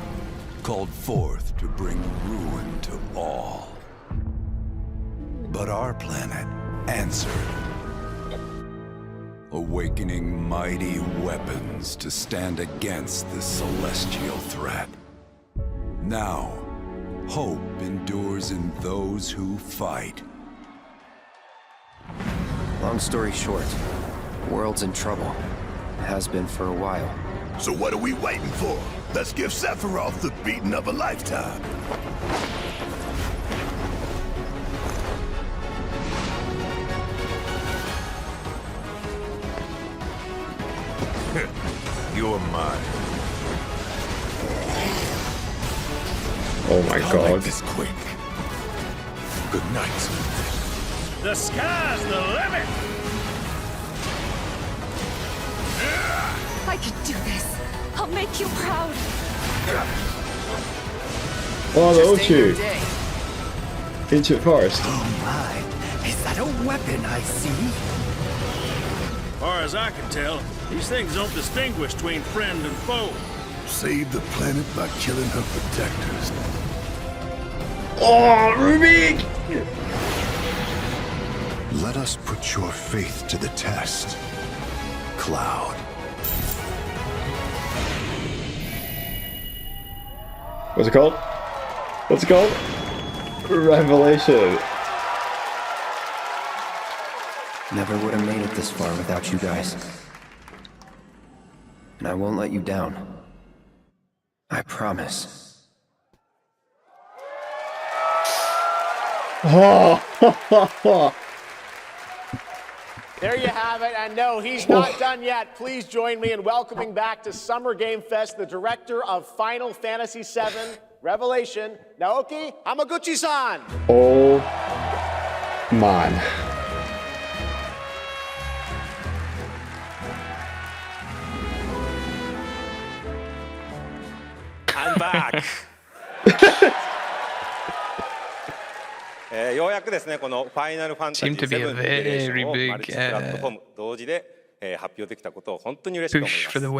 called forth to bring ruin to all. But our planet answered, awakening mighty weapons to stand against this celestial threat. Now, hope endures in those who fight. Long story short, the world's in trouble. Has been for a while. So what are we waiting for? Let's give Sephiroth the beating of a lifetime. You're mine. Oh my God. Make this quick. Good night. The sky's the limit! I could do this. I'll make you proud. Oh, the Ochu. Ancient Forest. Oh my, is that a weapon I see? Far as I can tell, these things don't distinguish between friend and foe. Save the planet by killing her protectors. Oh, Rubik! Let us put your faith to the test, Cloud. What's it called? What's it called? Revelation. Never would have made it this far without you guys. And I won't let you down. I promise. There you have it, and no, he's not done yet. Please join me in welcoming back to Summer Game Fest the director of Final Fantasy VII Revelation, Naoki Hamaguchi-san. Oh, man. I'm back. ようやくですね、このファイナルファンタジー7のリレーションをマルチプラットフォーム同時で発表できたことを本当に嬉しく思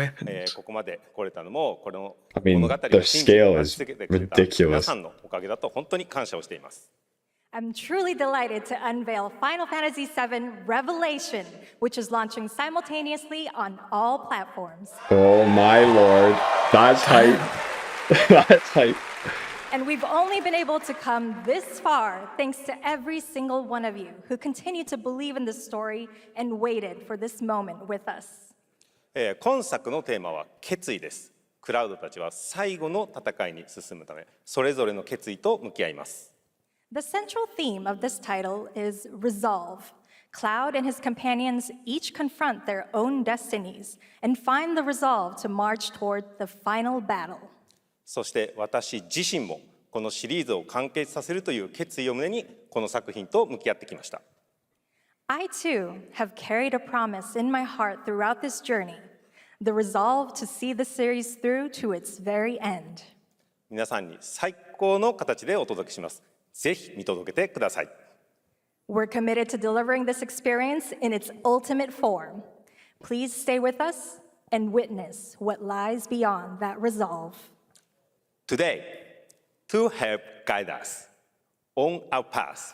います。ここまで来れたのもこの物語を信じて続けてくれた皆さんのおかげだと本当に感謝をしています。I'm truly delighted to unveil Final Fantasy VII Revelation, which is launching simultaneously on all platforms. Oh my lord, that's hype. That's hype. And we've only been able to come this far thanks to every single one of you who continue to believe in this story and waited for this moment with us. 今作のテーマは決意です。クラウドたちは最後の戦いに進むため、それぞれの決意と向き合います。The central theme of this title is resolve. Cloud and his companions each confront their own destinies and find the resolve to march toward the final battle. そして私自身もこのシリーズを完結させるという決意を胸にこの作品と向き合ってきました。I too have carried a promise in my heart throughout this journey, the resolve to see the series through to its very end. 皆さんに最高の形でお届けします。ぜひ見届けてください。We're committed to delivering this experience in its ultimate form. Please stay with us and witness what lies beyond that resolve. Today, to help guide us on our path,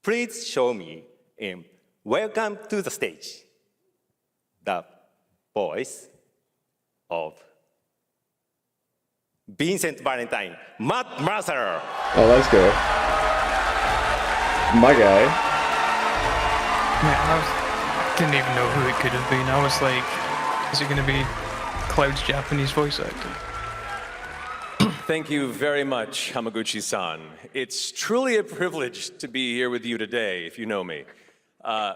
please show me in Welcome to the Stage, the voice of Vincent Valentine, Matt Mercer. Oh, let's go. My guy. Man, I didn't even know who it could have been. I was like, is it going to be Cloud's Japanese voice actor? Thank you very much, Hamaguchi-san. It's truly a privilege to be here with you today, if you know me.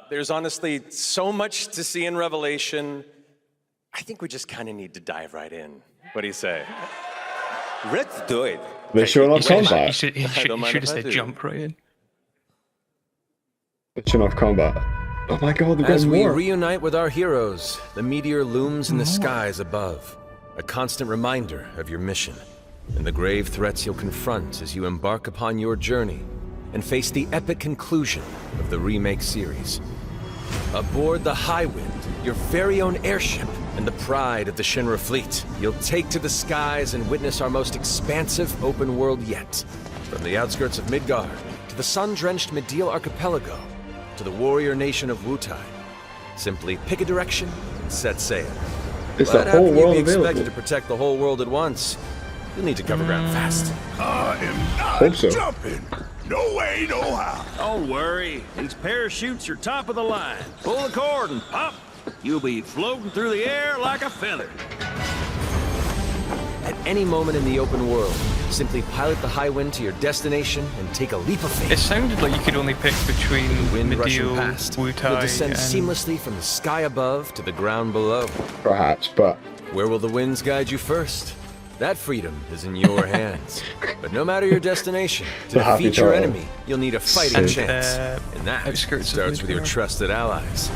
There's honestly so much to see in Revelation. I think we just kind of need to dive right in. What do you say? Let's do it. They're showing off combat. He should have said jump right in. They're showing off combat. Oh my god, they've got As we more. reunite with our heroes, the meteor looms in the skies above, a constant reminder of your mission and the grave threats you'll confront as you embark upon your journey and face the epic conclusion of the remake series. Aboard the Highwind, your very own airship and the pride of the Shinra fleet, you'll take to the skies and witness our most expansive open world yet. From the outskirts of Midgard to the sun-drenched Medial Archipelago to the warrior nation of Wutai, simply pick a direction and set sail. It's But the whole after you'd world be available. expected to protect the whole world at once, you'll need to cover ground fast. I am not Hope so. jumping. No way, no how. Don't worry, these parachutes are top of the line. Pull the cord and pop. You'll be floating through the air like a feather. any moment in the open world. Simply pilot the Highwind to your destination and take a leap of faith. It sounded like you could only pick between the wind rushing Medeo, past. Wutai, You'll descend and... seamlessly from the sky above to the ground below. Perhaps, but... Where will the winds guide you first? That freedom is in your hands. But no matter your destination, to defeat your enemy, you'll need a fighting chance. And that starts with your trusted allies.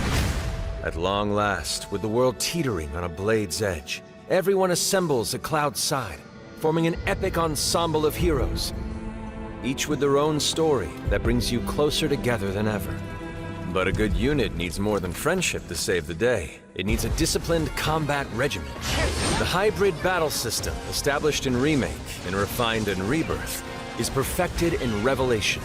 At long last, with the world teetering on a blade's edge, everyone assembles at Cloud's side, forming an epic ensemble of heroes, each with their own story that brings you closer together than ever. But a good unit needs more than friendship to save the day. It needs a disciplined combat regiment. The hybrid battle system, established in Remake and refined in Rebirth, is perfected in Revelation,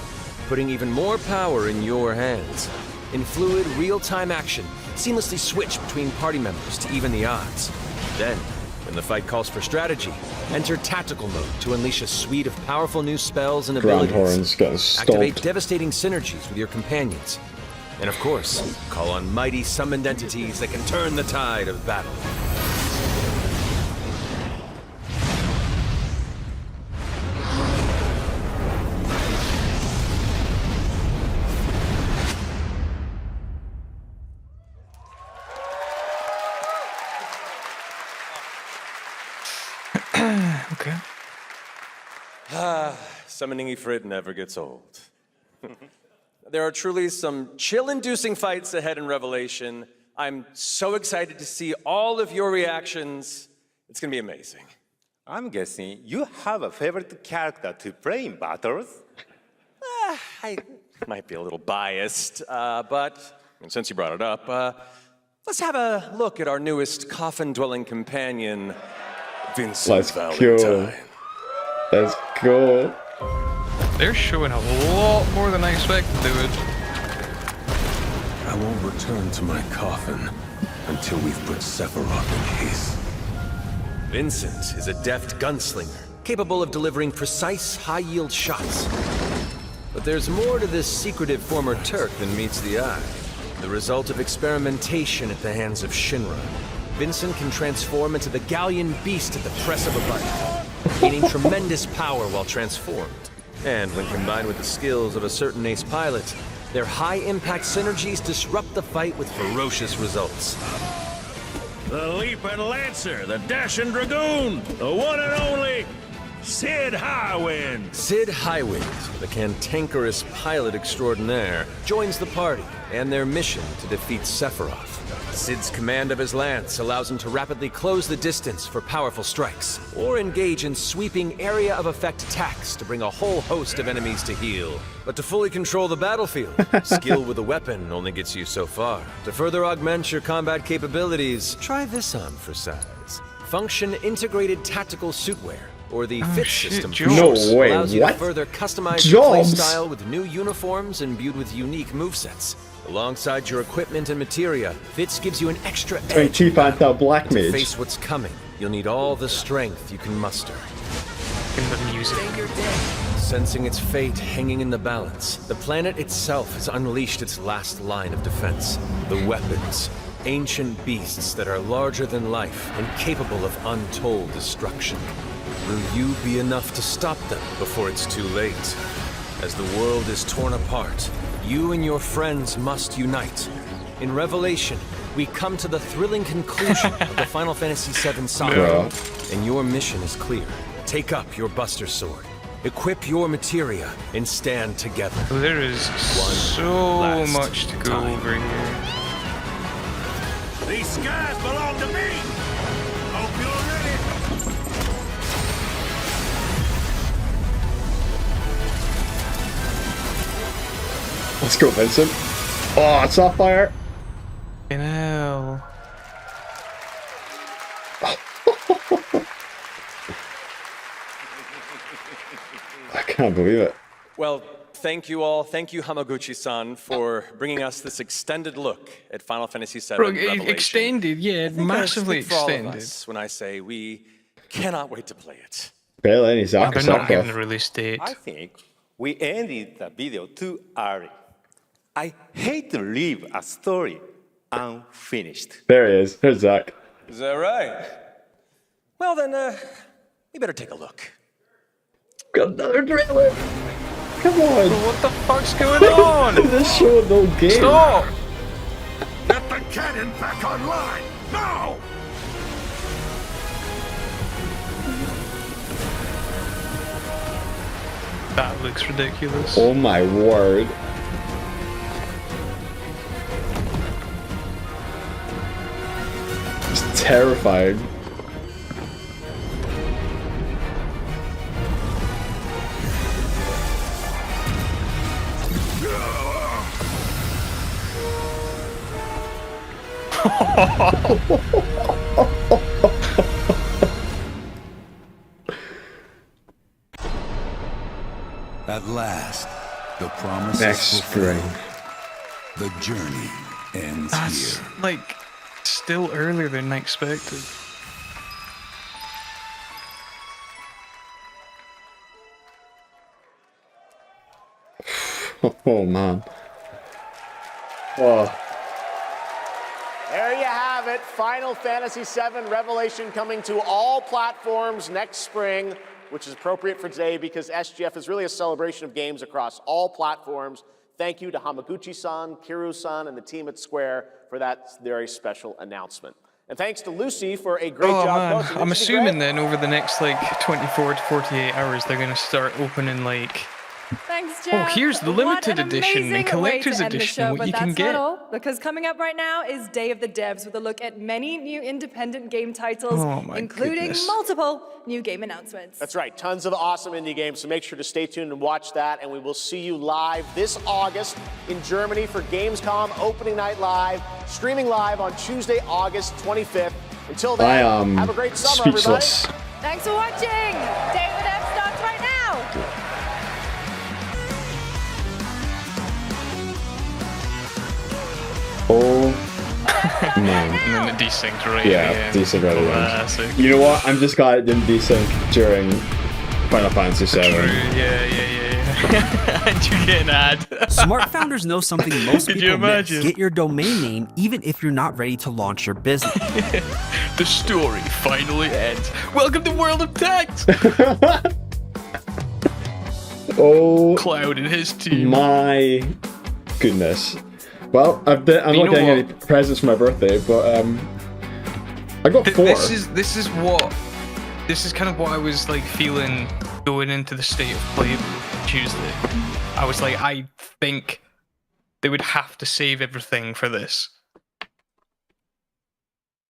putting even more power in your hands. In fluid, real-time action, seamlessly switch between party members to even the odds. Then, when the fight calls for strategy, enter tactical mode to unleash a suite of powerful new spells and abilities. Activate devastating synergies with your companions. And of course, call on mighty summoned entities that can turn the tide of battle. Okay. Summoning Ifrit never gets old. There are truly some chill-inducing fights ahead in Revelation. I'm so excited to see all of your reactions. It's gonna be amazing. I'm guessing you have a favorite character to play in battles? I might be a little biased, but since you brought it up, let's have a look at our newest coffin-dwelling companion, Vincent Valentine. Let's go. They're showing a lot more than I expected they would. I won't return to my coffin until we've put Sephiroth in peace. Vincent is a deft gunslinger, capable of delivering precise, high-yield shots. But there's more to this secretive former Turk than meets the eye. The result of experimentation at the hands of Shinra. Vincent can transform into the Galleon beast at the press of a button, gaining tremendous power while transformed. And when combined with the skills of a certain ace pilot, their high-impact synergies disrupt the fight with ferocious results. The Leaping Lancer, the Dashing Dragoon, the one and only Sid Highwind. Sid Highwind, the cantankerous pilot extraordinaire, joins the party and their mission to defeat Sephiroth. Sid's command of his lance allows him to rapidly close the distance for powerful strikes, or engage in sweeping area of effect attacks to bring a whole host of enemies to heel. But to fully control the battlefield, skill with a weapon only gets you so far. To further augment your combat capabilities, try this on for size. Function Integrated Tactical Suitwear, or the Fit System for No short, way, allows you what? to further customize your playstyle with new uniforms imbued with unique movesets. Alongside your equipment and materia, Fits gives you an extra edge. Chief Antal Black To Mage. face what's coming, you'll need all the strength you can muster. In the music. Sensing its fate hanging in the balance, the planet itself has unleashed its last line of defense. The weapons, ancient beasts that are larger than life and capable of untold destruction. Will you be enough to stop them before it's too late? As the world is torn apart, you and your friends must unite. In Revelation, we come to the thrilling conclusion of the Final Fantasy VII saga, and your mission is clear. Take up your Buster Sword, equip your materia, and stand together. There is so much to go over here. These skies belong to me. Hope you're ready. Let's go, Vincent. Oh, it's off fire. You know. I can't believe it. Well, thank you all. Thank you, Hamaguchi-san, for bringing us this extended look at Final Fantasy VII Revelation. Extended, yeah, massively extended. When I say we cannot wait to play it. Barely any They're not Zaka. giving the release date. I think we ended the video too early. I hate to leave a story unfinished. There he is. There's Zach. Is that right? Well then, we better take a look. Got another trailer. Come on. What the fuck's going on? This show no game. Stop. Get the cannon back online, now! That looks ridiculous. Oh my word. It's terrifying. At last, the promise Next is fulfilled. spring. The journey ends That's here. like still earlier than I expected. Oh man. Oh. There you have it. Final Fantasy VII Revelation coming to all platforms next spring, which is appropriate for today because SGF is really a celebration of games across all platforms. Thank you to Hamaguchi-san, Kiru-san, and the team at Square for that very special announcement. And thanks to Lucy for a great job coaching. I'm assuming then over the next like 24 to 48 hours they're going to start opening like... Thanks, Jeff. Oh, here's the limited edition and collector's edition, what you can get. That's not all, because coming up right now is Day of the Devs with a look at many new independent game titles, including multiple new game announcements. That's right, tons of awesome indie games, so make sure to stay tuned and watch that, and we will see you live this August in Germany for Gamescom Opening Night Live, streaming live on Tuesday, August 25th. Until then, have a great summer, speechless. everybody. Thanks for watching. Day of the Devs starts right now. Oh man. And then it desyncs right Yeah, desync right away. Classic. You know what? I'm just glad it didn't desync during Final Fantasy VII. Yeah. And you get an ad. Smart founders know something most Could people you miss. imagine? Get your domain name even if you're not ready to launch your business. The story finally ends. Welcome to World of Tanks! Oh, Cloud and his team. My goodness. Well, I'm not getting any presents for my birthday, but I got 4. This is kind of what I was like feeling going into the State of Play Tuesday. I was like, I think they would have to save everything for this,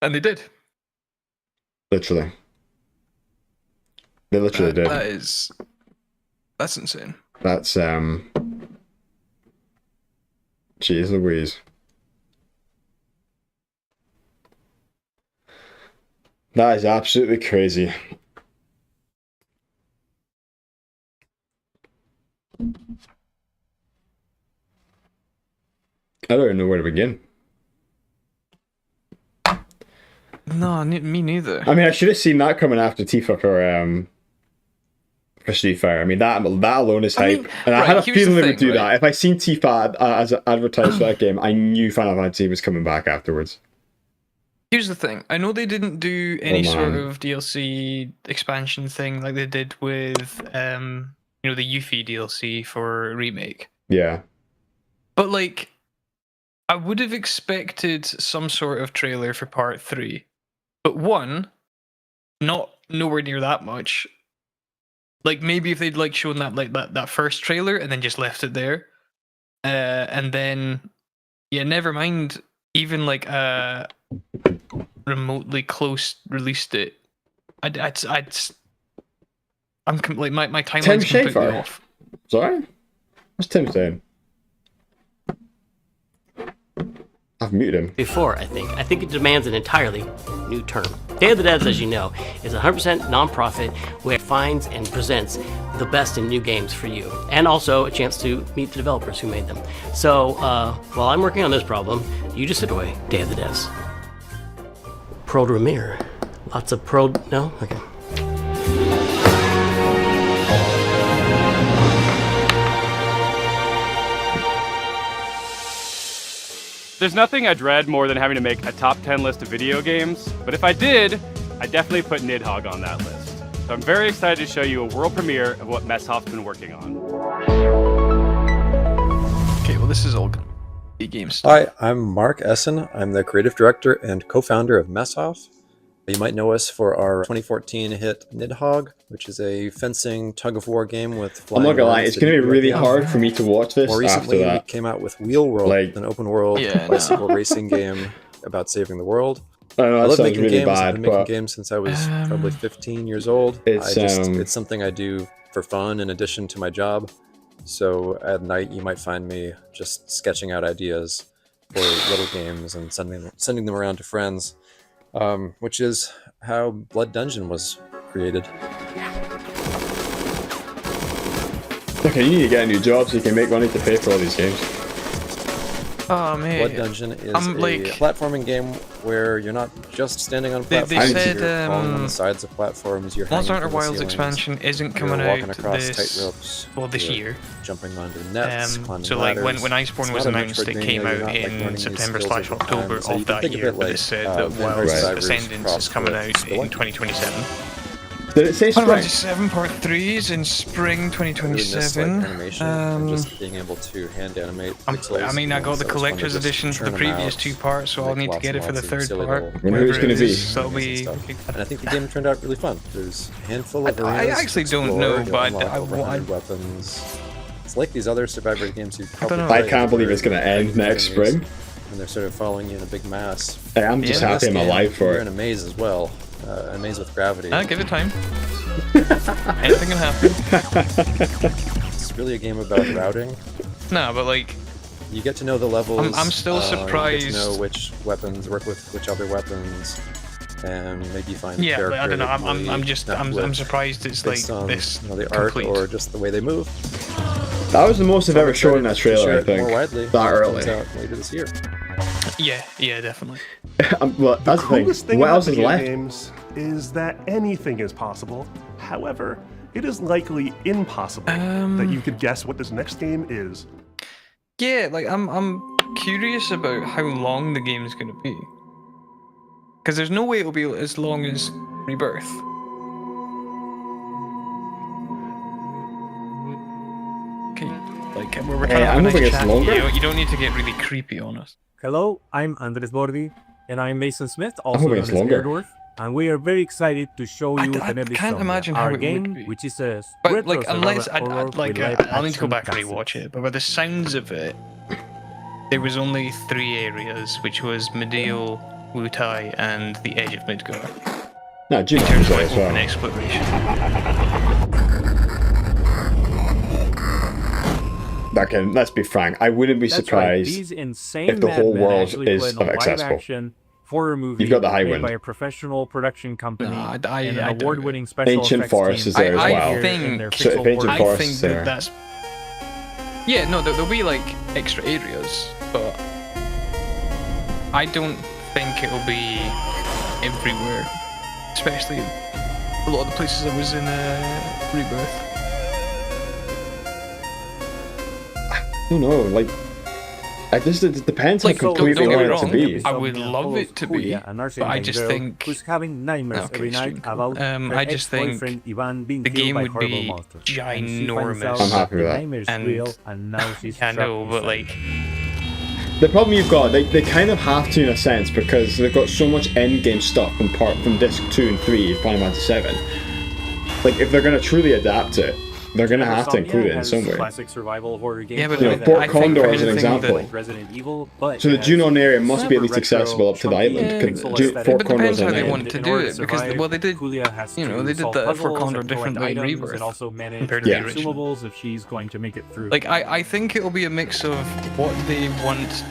and they did. Literally, they literally did. That's insane. That's Jeez Louise. That is absolutely crazy. I don't even know where to begin. No, me neither. I mean, I should have seen that coming after Tifa for Street Fighter. I mean, that alone is hype. And I had a feeling they would do that. If I seen Tifa as advertised for that game, I knew Final Fantasy was coming back afterwards. Here's the thing. I know they didn't do any sort of DLC expansion thing like they did with, the Yuffie DLC for Remake. Yeah. But, like, I would have expected some sort of trailer for Part 3. But one, nowhere near that much. Like, maybe if they'd, like, shown that first trailer and then just left it there. And then, never mind even, like, remotely close released it. My timeline's completely off. Sorry? What's Tim saying? I've muted him. Before, I think it demands an entirely new term. Day of the Devs, as you know, is a 100% nonprofit where it finds and presents the best in new games for you, and also a chance to meet the developers who made them. So, while I'm working on this problem, you just sit away, Day of the Devs. Prodromir. Lots of no? Okay. There's nothing I dread more than having to make a top 10 list of video games, but if I did, I'd definitely put Nidhogg on that list. So I'm very excited to show you a world premiere of what Messhoff's been working on. Okay, well this is all good. Games. Hi, I'm Mark Essen. I'm the creative director and co-founder of Messhoff. You might know us for our 2014 hit Nidhogg, which is a fencing tug-of-war game with flying. I'm not gonna lie, it's gonna be really hard for me to watch this. More recently, after that. we came out with Wheel World, an open-world bicycle racing game about saving the world. I know, I love sounds making really games. bad, I've been making but- games since I was probably 15 years old. It's something I do for fun in addition to my job. So at night, you might find me just sketching out ideas for little games and sending them around to friends, which is how Blood Dungeon was created. Okay, you need to get a new job so you can make money to pay for all these games. Oh man. Blood Dungeon is a platforming game where you're not just standing on platforms, they said, you're crawling on the sides of platforms, you're hanging Monster Hunter from the Wilds ceilings, expansion isn't you're coming walking out across this tight ropes, this you're year. jumping onto nets, climbing So like ladders. when Iceborne was It's not a announced, it Metroidvania, came you're out not, like, in learning these September skills / over time. October So you of can that think of year, it but like, it said that Vampire Wilds Survivors Ascendance is crossed coming with out in 2027. Did it say Final spring? Fantasy 7 Part 3 is in spring Really miss, like, 2027. animation and just being able to hand animate pixels. I mean, I got the So it's fun to collector's just edition for the churn 'em previous out, 2 parts, so I'll make need to lots get and it for the lots of third silly part. little Wonder who it's gonna be. So that'll be. And I think the game turned out really fun. There's a handful of I arenas actually to don't explore, know, you'll but unlock over 100 weapons. It's like these other Survivor games you probably know. I played can't believe where it's gonna end next enemies- spring. And they're sort of following you in a big mass. Hey, I'm just happy I'm alive for You're it. in a maze as well. A maze with gravity. Give it time. Anything can happen. It's really a game about routing. No, but like. You get to know the levels. I'm still You get surprised. to know which weapons work with which other weapons, and maybe find a Yeah, character. but I don't know. that you I'm really just connect I'm with surprised it's like based on, this you know, the art complete. or just the way they move. That was the most I've So I'm ever shown in that excited to trailer, share I it think. more widely That when it early. comes out later this year. Yeah, definitely. Well, that's the coolest thing. thing What about else is video left? games is that anything is possible. However, it is likely impossible that you could guess what this next game is. Yeah, like I'm curious about how long the game is going to be. Because there's no way it'll be as long as Rebirth. Okay, like we're trying to have a I'm nice hoping it's chat. longer. You don't need to get really creepy on us. Hello, I'm Andres Bordi, and I'm Mason Smith, hoping also known it's as longer. Airdwarf, and we are very excited to show you I the can't imagine how our it would game, be. which is a But retro like, unless survival horror with I'll need to go live back and action rewatch it. But by the sounds of it, there was only 3 areas, which was Medial, Wutai, and the edge of Midgar. No, In Juno terms was of there like as well. open exploration. Okay, let's be frank. I wouldn't be That's right, surprised these insane if the whole madmen world actually is put in a accessible. live-action horror movie You've got the made Highwind. by a professional production company and I an doubt award-winning special Ancient effects Forest team is there as right well. here I think, in their So if pixel Ancient world. Forest I think is there. that's. Yeah, no, there'll be like extra areas, but I don't think it'll be everywhere. Especially a lot of the places I was in Rebirth. I don't know, like, it depends Like, how don't completely get you me want it to wrong, be. I would love it to be, but I just think. who's having nightmares Okay, every night stream cool. about her I just think ex-boyfriend Ivan being the killed game by would horrible be monsters. And she finds ginormous. out I'm happy with the that. nightmare's And real, and now she's I know, trapped but inside. like. The problem you've got, they kind of have to in a sense because they've got so much endgame stuff from disc 2 and 3 of Final Fantasy 7. Like, if they're going to truly adapt it, they're going to have to include it in some way. Classic survival horror games. Yeah, but You know, Fort I think Condor for is an anything example. that- Resident Evil, but So the it has Junon area must be at super least retro, accessible up to the chunky island. pixel Because aesthetic. Fort It depends Condor's how on they the want end. to In do order it, because survive, well they did, Julia has you know, to they did solve that for puzzles Condor and different collect than items Rebirth and also manage compared to the the original. consumables if she's going to make it through. Like I think it'll be a mix of what they want to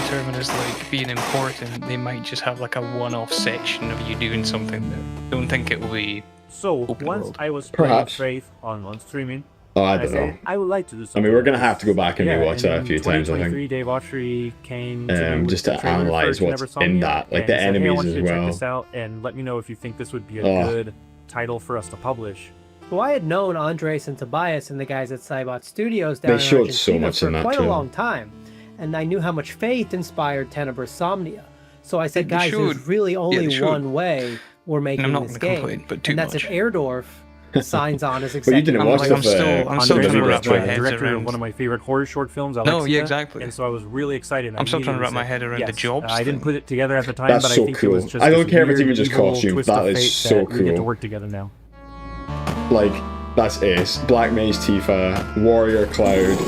determine as like being important. They might just have like a one-off section of you doing something there. Don't think it will be. So open once world. I was playing Perhaps. Faith on streaming, Oh, I don't said, know. I would like to do I something. mean, we're going like to have to go back and this. rewatch that a few times, I think. 2023, Dave Autry came to me with Just the to trailer analyze for what's Never Saw in Me, that, like and the he said, "Hey, I enemies want you as to check well. this out and let me know if you think this would be a Oh. good title for us to publish." Well, I had known Andres and Tobias and the guys at Cybot Studios down They in showed so Argentina much for in that quite too. a long time, and I knew how much Faith inspired Tenebrae Somnia. So I said, They guys, showed- there's really yeah, only they showed. one way we're making I'm not this gonna game. complain, but too And that's much. if Erdorf signs on as But you executive. didn't watch I'm still trying to wrap my head director around. of one of my favorite horror short films, Alexia. No, yeah, exactly. And so I was really excited. I'm still trying to wrap my head around the jobs I didn't thing. put it together at the time, That's but so I think cool. it was just I don't this care if it's weird, even just evil costume. twist That of is fate so that we get to cool. work together now. Like, that's ace. Black Mage Tifa, Warrior Cloud.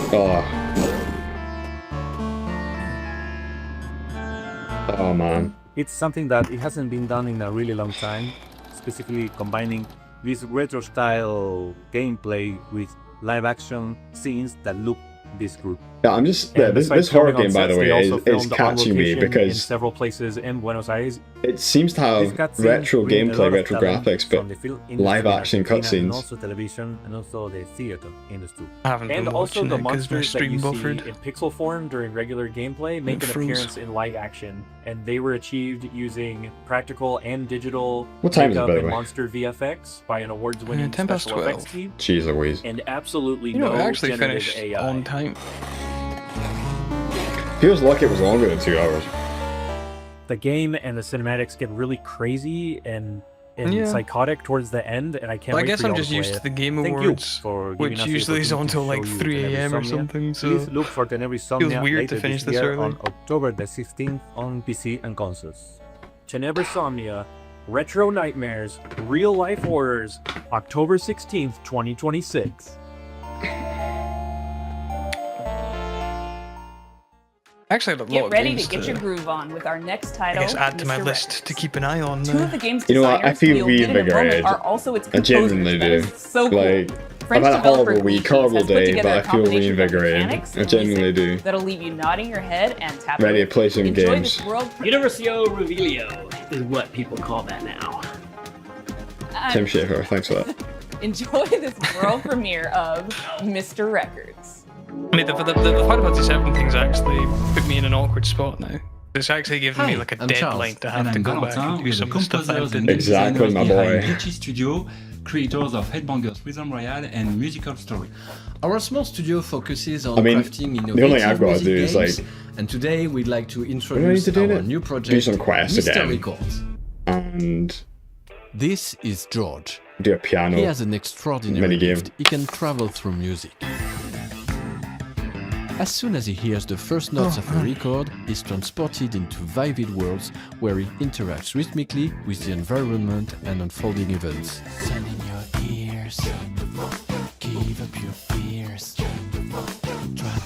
Oh man. It's something that it hasn't been done in a really long time, specifically combining this retro style gameplay with live action scenes that look this group. Yeah, I'm just this horror game, by the way, is catching me in because several places in Buenos Aires. it seems to have retro gameplay, retro graphics, but live action And cutscenes. also television, and also the theater industry. I haven't been And also watching the it 'cause my monsters that stream you buffered. see in pixel form during regular gameplay make an froze. appearance in live action, and they were achieved using practical and digital What time is it, makeup by the and way? monster VFX by an awards-winning 10 past special effects 12. team, Jeez Louise. and absolutely You know, no I actually generative finished AI. on time. Feels like it was longer than 2 hours. The game and the cinematics get really crazy and Yeah. psychotic towards the end, and I can't Well, I wait guess for I'm y'all just to play used to it. the Game Thank Awards, you for giving which us the usually is on opportunity till to like show you 3 a.m. or Tenebrysomnia. something, so Please look for Tenebrysomnia feels weird later to finish this year early. on October the 16th on PC and consoles. Tenebrysomnia, Retro Nightmares, Real Life Horrors, October 16th, 2026. Actually, I had a lot Get of ready games to get your groove on with our next I title. guess add to my Mr. list Rex. to keep an eye on. Two of the game's You know what? I designers feel you'll get in a moment reinvigorated. are also its I composers. genuinely That do. is so cool. Like, French I've had a horrible developer week, Legions horrible has put day, together but a I feel combination of reinvigorated. mechanics I and genuinely music do. That'll leave you nodding your head and tapping. Ready to play some Enjoy games. This world. Universio Revelio is what people call that now. Tim Schafer, thanks for that. Enjoy this world premiere of Mr. Records. I mean, the Final Fantasy 7 thing's actually put me in an awkward spot now. It's actually giving me like a deadline to have to go back and do some of the stuff that I've been doing. Exactly, my boy. Glitchy Studio, creators of Headbangers Rhythm Royale and Musical Story. Our small studio focuses on I mean, crafting the only thing innovative I've got to music do is games, like and today we'd like to what do I need introduce to do our now? new project, Do some quests Mr. again. Records. And This is George. do a piano He has an extraordinary minigame. gift. He can travel through music. As soon as he hears the first notes of a record, he's transported into vivid worlds where he interacts rhythmically with the environment and unfolding events. Sun in your ears. Give up your fears.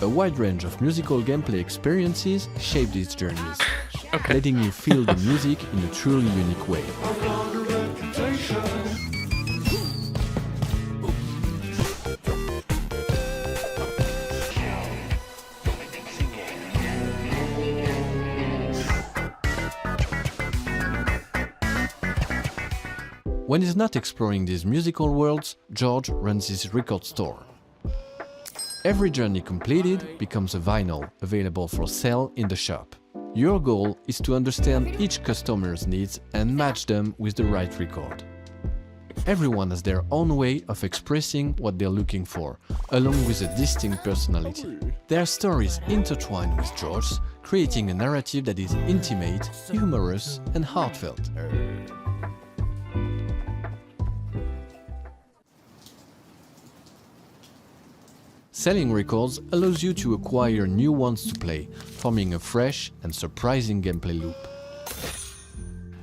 A wide range of musical gameplay experiences shape these journeys, letting you feel the music in a truly unique way. When he's not exploring these musical worlds, George runs his record store. Every journey completed becomes a vinyl available for sale in the shop. Your goal is to understand each customer's needs and match them with the right record. Everyone has their own way of expressing what they're looking for, along with a distinct personality. Their stories intertwine with George's, creating a narrative that is intimate, humorous, and heartfelt. Selling records allows you to acquire new ones to play, forming a fresh and surprising gameplay loop.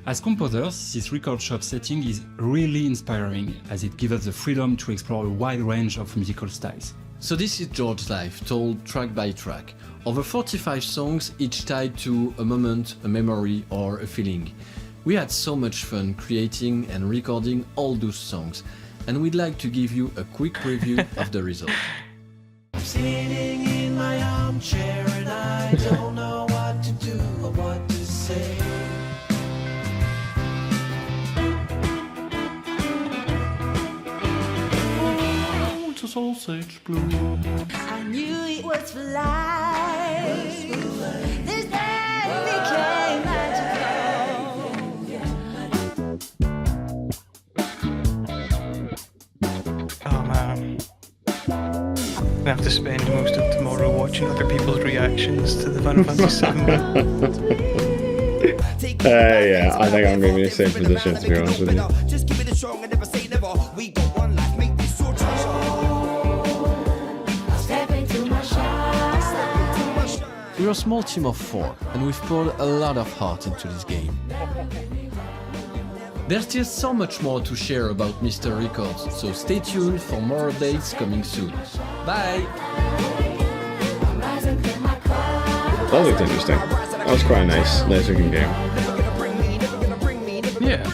As composers, this record shop setting is really inspiring as it gives us the freedom to explore a wide range of musical styles. So this is George's life, told track by track. Over 45 songs, each tied to a moment, a memory, or a feeling. We had so much fun creating and recording all those songs, and we'd like to give you a quick preview of the result. I'm sitting in my armchair and I don't know what to do or what to say. Oh, it's a sausage blue. I knew it was for life. This day became magical. Oh man. I have to spend most of tomorrow watching other people's reactions to the Final Fantasy 7. Take Yeah, I think I'm going to be in the same position, to be honest with you. Just keep it strong and never say never. We got one life, make this your treasure. Step into my shine. We're a small team of 4, and we've poured a lot of heart into this game. There's still so much more to share about Mr. Records, so stay tuned for more updates coming soon. Bye! That looked interesting. That was quite a nice looking game. Yeah.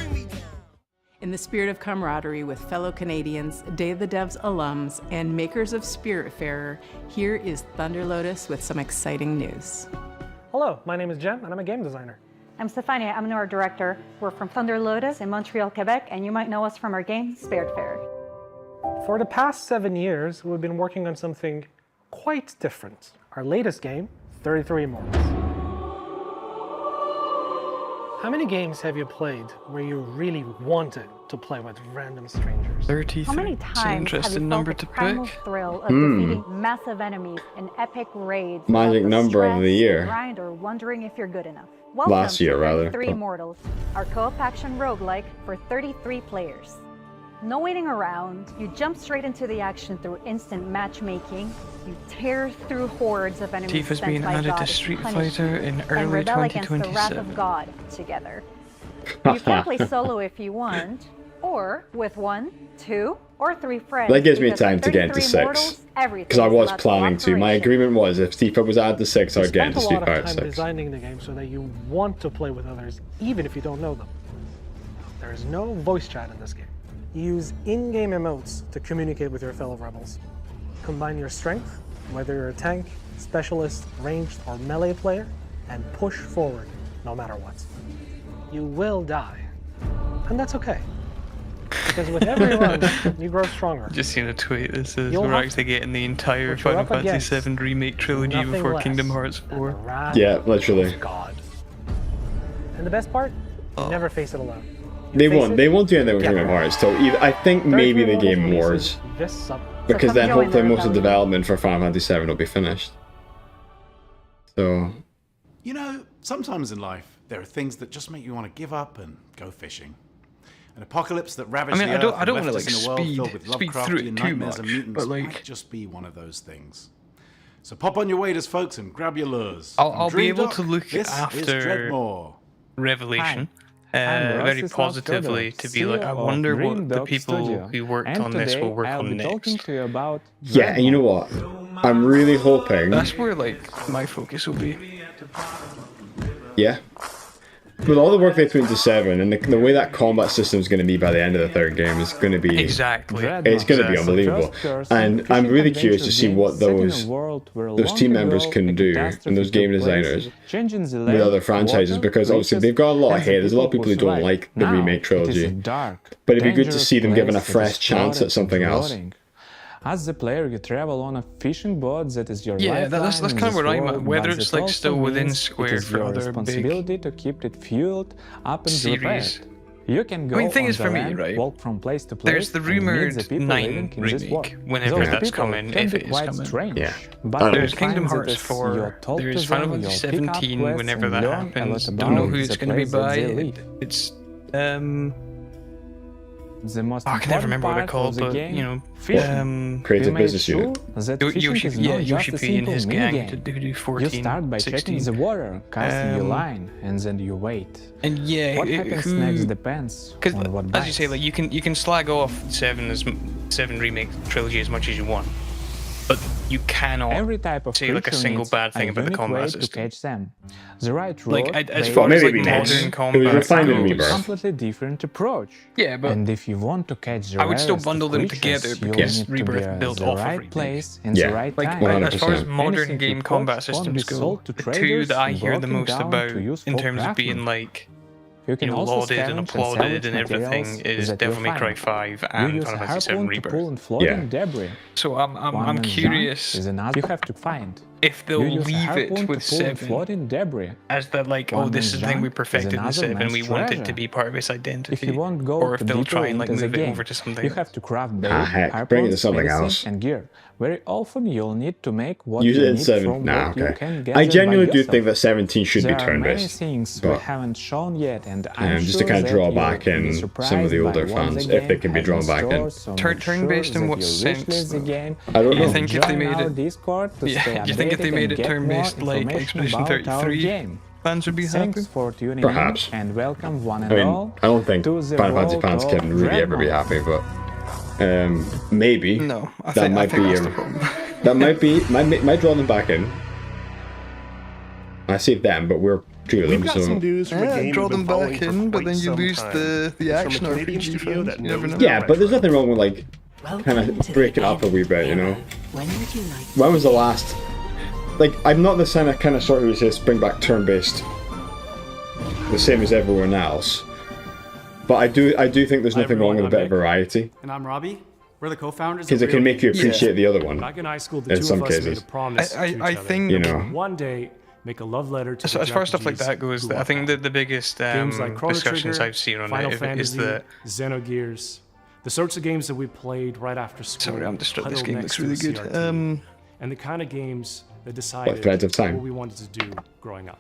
In the spirit of camaraderie with fellow Canadians, Day of the Devs alums, and makers of Spiritfarer, here is Thunder Lotus with some exciting news. Hello, my name is Jem, and I'm a game designer. I'm Stefania, I'm an art director. We're from Thunder Lotus in Montreal, Quebec, and you might know us from our game, Spiritfarer. For the past 7 years, we've been working on something quite different. Our latest game, 33 Immortals. How many games have you played where you really wanted to play with random strangers? 33. How many It's an times interesting have you number felt to the primal pick. thrill of defeating massive enemies in epic raids? Magic without the number of stress, the year. Grind, or wondering if you're good enough? Last year, rather. 33 Immortals, our co-op action roguelike for 33 players. No waiting around, you jump straight into the action through instant matchmaking. You tear through hordes of enemies Tifa's sent being by added God to as Street punishment, Fighter in and early rebel against the wrath 2027. of God together. You can play solo if you want, or with 1, 2, or 3 friends. That gives me because time with to get into 33 6. Immortals, everything Because I is was about planning to. My cooperation. agreement was if Tifa was added to 6, I We would get spent into a Street lot of Fighter time 6. designing the game so that you want to play with others, even if you don't know them. There is no voice chat in this game. You use in-game emotes to communicate with your fellow rebels. Combine your strength, whether you're a tank, specialist, ranged, or melee player, and push forward no matter what. You will die, and that's okay. Because with every run, you grow stronger. Just seen a tweet that says You'll we're have actually getting the entire What you're Final up Fantasy against VII Remake trilogy nothing before less Kingdom Hearts 4. wrath Yeah, literally. of God. And the best part, you never face it alone. They won't do anything with Yeah. Kingdom Hearts till either, I think maybe the Game Wars. This summer. Because come then join the hopefully most of the rebellion. development for Final Fantasy VII will be finished. So, You know, sometimes in life, there are things that just make you want to give up and go fishing. An apocalypse that ravaged I mean, the I don't- Earth I don't and wanna, left us like, in a world filled with speed through it Lovecraftian too nightmares and much, mutants but, like- might just be one of those things. So pop on your waders, folks, and grab your lures. I'll From be able Dreamdock, to look this is after Dreadmore. Revelation I'm very Ross positively Islas to be like, I CEO of wonder what the Dreamdock people Studio. who worked And on this today will work I'll on be talking next. to you about yeah, and you know what? I'm really hoping. That's where like my focus will be. Yeah. With all the work they put into 7 and the way that combat system is going to be by the end of the 3rd game is going to be Exactly. it's going to be unbelievable. And I'm really curious to see what those team members can do and those game designers with other franchises, because obviously they've got a lot of hate. There's a lot of people who don't like the remake trilogy, but it'd be good to see them given a fresh chance at something else. As the player, you travel on a fishing boat that is your Yeah, that's lifeline in kind of this where I'm at. world, Whether but it's that like also still within means Square it is for your other big responsibility to keep it fueled up and series. prepared. You can go I mean, thing on is the for me, land, right? walk from place to place, There's the and meet rumored the people 9 living in this world. remake, whenever Those that's people coming, can if be it is quite coming. strange, Yeah. but There's you Kingdom find that Hearts as 4, you're told to there's Final them, Fantasy you'll pick up 17, quests whenever and that learn a happens. lot Don't know about who it's the going to be place that by. they live. It's The most I can never remember what they're important called, part of the but game, you know, fishing. Creative You made business sure unit. that Yoshi, fishing is yeah, not Yoshi just a P and simple his gang minigame. to do You 14, start by 16. checking the water, casting your line, and then you wait. And yeah, What happens next depends on what as you say, like you can slag off 7 remake trilogy as much as you want, but you cannot Every type of say like a creature single needs bad thing a about the unique combat way system. to catch them. The right Like, road, as bait, far as like maybe modern next. It was combat refined in goes, Rebirth. completely different approach. Yeah, but and if you want to catch the I would still rarest bundle of them creatures, together you'll because need to Rebirth be at built the off of right Remake. place in Yeah. the right Like time. as far as modern Anything game you combat catch won't systems be go, sold to the two traders that I and hear the broken most down about to use in for terms of being crafting. like You can also lauded and scavenge and applauded salvage and everything materials is that Devil you May Cry find. 5 You and use Final a Fantasy VII harpoon to pull Rebirth. and floating debris. So One I'm and curious. done is enough. You have to find if they'll You use a leave harpoon it to with pull 7 floating debris. as that like, One oh, this man's is the thing we junk is perfected in another 7, man's we want it to treasure. be part of its identity. If you won't go or if they'll deeper try and like into the move it game, over to something you else. have to craft bait, heck, bring it to harpoons, something medicine, else. and gear. Very often you'll need to make what Use you it in need 7. from Nah, what you okay. can I gather genuinely by do yourself. think that 17 should There be are many turn-based. things we But haven't shown yet, and I'm just sure to kind of that draw you'll back be in some of the surprised older by what fans, the if they game can be has drawn back in. store, so make Turn-based sure in that what you sense, wishlist the though? game. I don't know. You think if they Join made our it- Discord to Yeah, stay do you think if they updated made and it get turn-based more like information Expedition about our 33, game. fans would be happy? Thanks for tuning Perhaps. in and welcome one and I mean, all. I don't think to the Final Fantasy world fans of can really ever be Dreadnought. happy, but maybe No, I that think might that's be the problem. that might draw them back in. I say them, but we're two of them. We've got So some news from a Yeah, game draw we've been them back following for in, but quite then you some lose time. the It's from a action Canadian RPG studio fans. that You never knows know. yeah, but there's nothing wrong with like kind of breaking up a wee bit, you know. When would you like When was the last? Like, I'm not the kind of sort who says bring back turn-based, the same as everyone else. But I do think there's nothing wrong with a bit of variety, And I'm Robbie. We're the co-founders. because it can make you appreciate the other one. Back in high school, the in two some of us cases. made a promise I to each I other. think You know. One day make a love letter to as far as stuff like that goes, I think that the biggest games like Chrono discussions Trigger, I've seen on Final it is Fantasy, that. Xenogears, the sorts of games that we played right after school. Sorry, I'm distracted. This huddled game next looks to really the good. CRT, and the kind of games that decided Threads of Time? what we wanted to do growing up.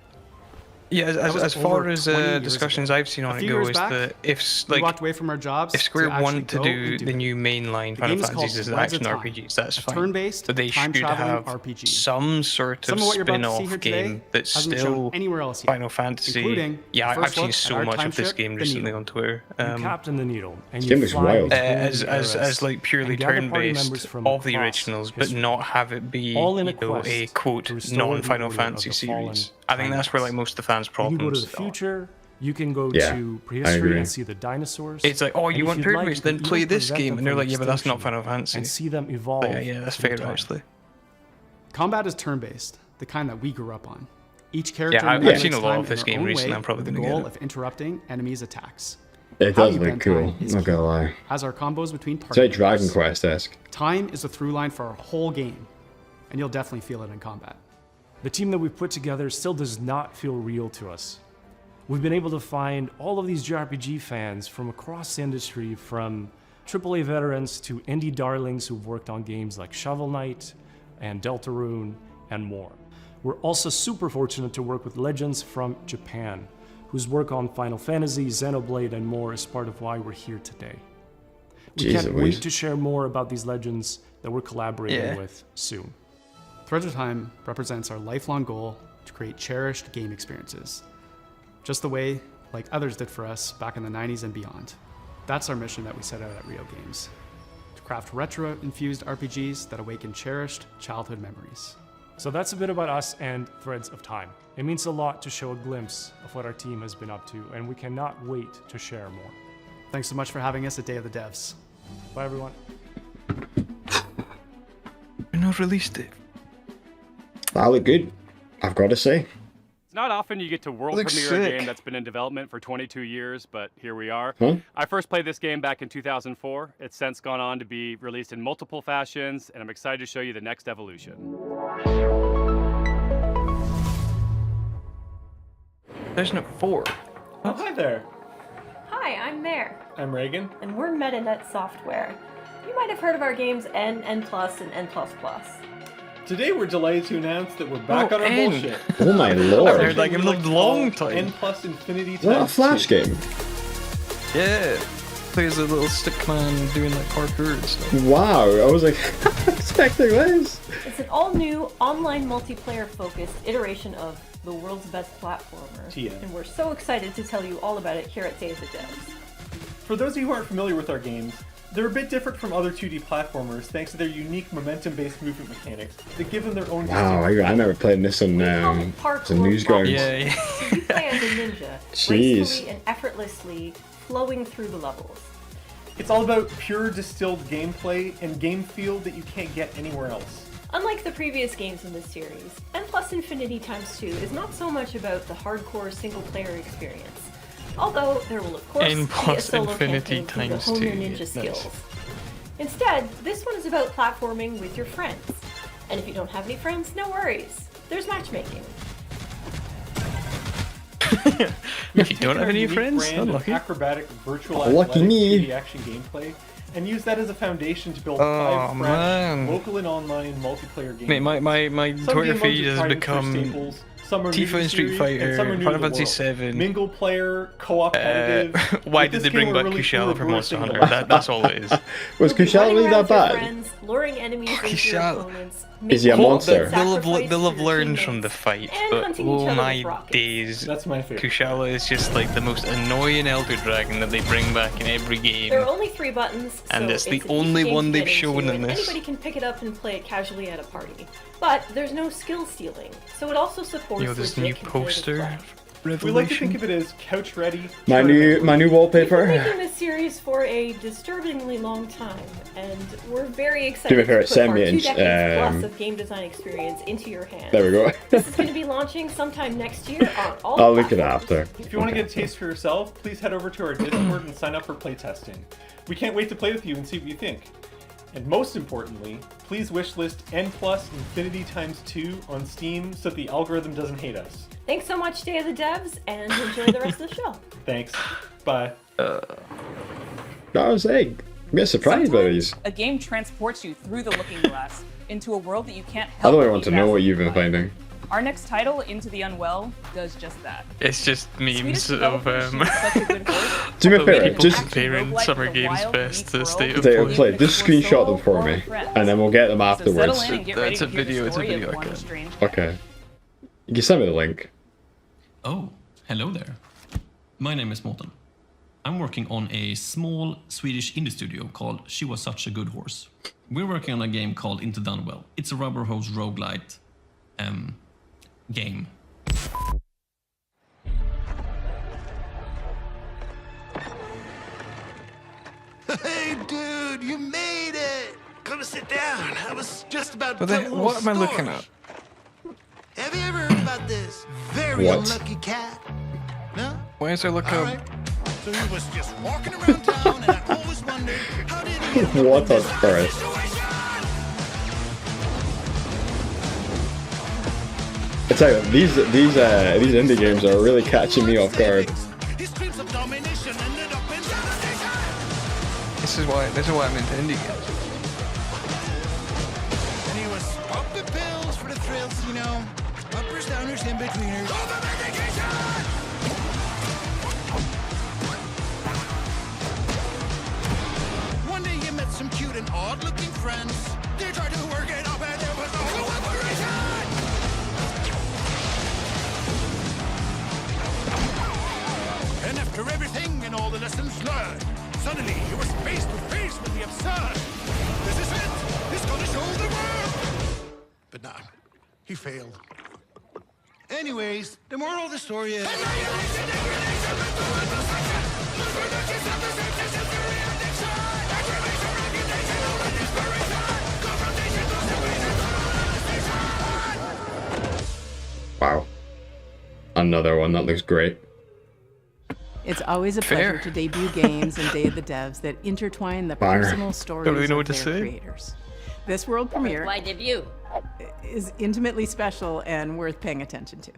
Yeah, That was as far over as 20 years discussions ago. I've seen on A it few go years is back, that if we like walked away from our jobs if Square to actually want to go do and do the it. new mainline The Final game is called Fantasies as Threads of action Time, RPGs, that's a fine. turn-based, But they should time-traveling have RPG. some sort Some of of what you're about to see spin-off here today game that's hasn't been shown still anywhere else yet, Final Fantasy. including Yeah, the I've first seen look at so our much time of this ship, game the recently Needle. on Twitter. You captain the Needle, and This you game is fly wild. between as eras like purely and gather party turn-based members from of the across originals, but history, not have it be all in a you know, a quest quote to restore non-Final the order of Fantasy the fallen series. I think that's where like most of the fans' You can go to problems the are. future. You can go Yeah, to I prehistory agree. and see the dinosaurs. It's like, oh, And you if want you'd like, turn-based, you then can play even this prevent game, them and they're from like, yeah, but that's not extinction Final Fantasy. and see them evolve. Yeah, that's through fair time. actually. Combat is turn-based, the kind that we grew up on. Each character Yeah, I've manipulates seen a lot time of in this their game own recently, way I'm probably with the gonna get goal it. of interrupting enemies' attacks. It How does you look bend cool. time is Not gonna lie. As our combos between It's like partners. Dragon Quest-esque. Time is the through line for our whole game, and you'll definitely feel it in combat. The team that we've put together still does not feel real to us. We've been able to find all of these JRPG fans from across the industry, from AAA veterans to indie darlings who've worked on games like Shovel Knight and Deltarune and more. We're also super fortunate to work with legends from Japan, whose work on Final Fantasy, Xenoblade, and more is part of why we're here today. We Jeez can't Louise. wait to share more about these legends that we're collaborating with soon. Threads of Time represents our lifelong goal to create cherished game experiences, just the way like others did for us back in the 90s and beyond. That's our mission that we set out at Rio Games, to craft retro-infused RPGs that awaken cherished childhood memories. So that's a bit about us and Threads of Time. It means a lot to show a glimpse of what our team has been up to, and we cannot wait to share more. Thanks so much for having us at Day of the Devs. Bye, everyone. We're not released it. That look good, I've got to say. It's not often you get to world Looks premiere a sick. game that's been in development for 22 years, but here we are. Huh? I first played this game back in 2004. It's since gone on to be released in multiple fashions, and I'm excited to show you the next evolution. There's no 4. Oh, hi there. Hi, I'm Mare, I'm Reagan. and we're MetaNet Software. You might have heard of our games N, N+, and N++. Today we're delated to announce that we're back Oh, on our N. bullshit. Oh my I've lord. heard like in a long time. N plus infinity Is that a times Flash 2. game? Yeah. Plays a little stick man doing like parkour and stuff. Wow, I was like, expecting this. It's an all-new, online multiplayer-focused iteration of the world's best platformer. TM. And we're so excited to tell you all about it here at Day of the Devs. For those of you who aren't familiar with our games, they're a bit different from other 2D platformers thanks to their unique momentum-based movement mechanics that give them their own Wow, I remember playing this on the Newsgrounds. Yeah. So you play as a ninja, Jeez. gracefully and effortlessly flowing through the levels. It's all about pure distilled gameplay and game feel that you can't get anywhere else. Unlike the previous games in this series, N plus Infinity times 2 is not so much about the hardcore single-player experience. Although there will of course N be a plus solo Infinity campaign for you to times hone your 2, ninja nice. skills. Instead, this one is about platforming with your friends. And if you don't have any friends, no worries. There's matchmaking. If you don't have any friends, brand of unlucky. acrobatic virtual Lucky athletic me. 3D action gameplay, and use that as a foundation to build Oh, 5 fresh, man. local and online multiplayer games. Mate, my Some Twitter game modes feed are has tried and true become staples, some are new to Tifa the and Street series, Fighter, and some are new Final to the Fantasy world. VII. Mingle player, co-op competitive. Why With did this they game, bring we're back really Kushala from Monster reversing Hunter? That's all it is. Was Kushala Running really around that with your bad? friends, luring enemies into your Kushala- opponents, Is he a making monster? They'll sacrifice have for your learned from the teammates, fight, and but hunting each oh other my with rockets. days. That's my favorite. Kushala is just like the most annoying Elder Dragon that they bring back in every game. There are only 3 buttons, And so it's the an only easy game one to they've get shown into, in and this. Anybody can pick it up and play it casually at a party. But there's no skill stealing, so it also supports Yo, this legit new competitive poster play. We like to think of it as couch ready. My new We've been wallpaper. making this series for a disturbingly long time, and we're very Do excited me a favour, to put send our me 2 decades plus an, of game design experience into your hands. there we go. This is going to be launching sometime next year on all I'll look at it after. If you want to get a taste for yourself, please head over to our Discord and sign up for playtesting. We can't wait to play with you and see what you think. And most importantly, please wishlist N+ Infinity x2 on Steam so that the algorithm doesn't hate us. Thanks so much, Day of the Devs, and enjoy the rest of the show. Thanks. Bye. That was egg. I'm getting surprised by these. A game transports you through the looking glass into a world that you can't I help don't but want be to know what fascinated you've been by. finding. Our next title, Into the Unwell, does just that. It's just memes of Do me a favour, just comparing Summer Games Best to State of play. Just screenshot them for me, and then we'll get them afterwards. That's a video. It's a video. Okay. Okay. You can send me the link. Oh, hello there. My name is Morten. I'm working on a small Swedish indie studio called She Was Such a Good Horse. We're working on a game called Into the Unwell. It's a rubber hose roguelite game. Hey, dude, you made it! Come sit down. I was just about to But tell a then, little what am I story. looking at? Have you ever heard about this very What? unlucky cat? No? Why is there like All a... right. So he was just walking around town, and I always wondered, how did he end up What in on this earth? I tell you, these indie games are really catching me off guard. This is why I'm into indie games. And he was popping pills for the thrills, you know, uppers, downers, in betweeners. One day he met some cute and odd-looking friends. They tried to work it up, and there was no cooperation. And after everything and all the lessons learned, suddenly he was face to face with the absurd. This is it. He's gonna show the world. But nah, he failed. Anyways, the moral of the story is. Wow. Another one that looks great. It's always a Fair. pleasure to debut games and Day of the Devs that intertwine the Fire. personal stories Don't really know of what to their say. creators. This world premiere Why debut? is intimately special and worth paying attention to.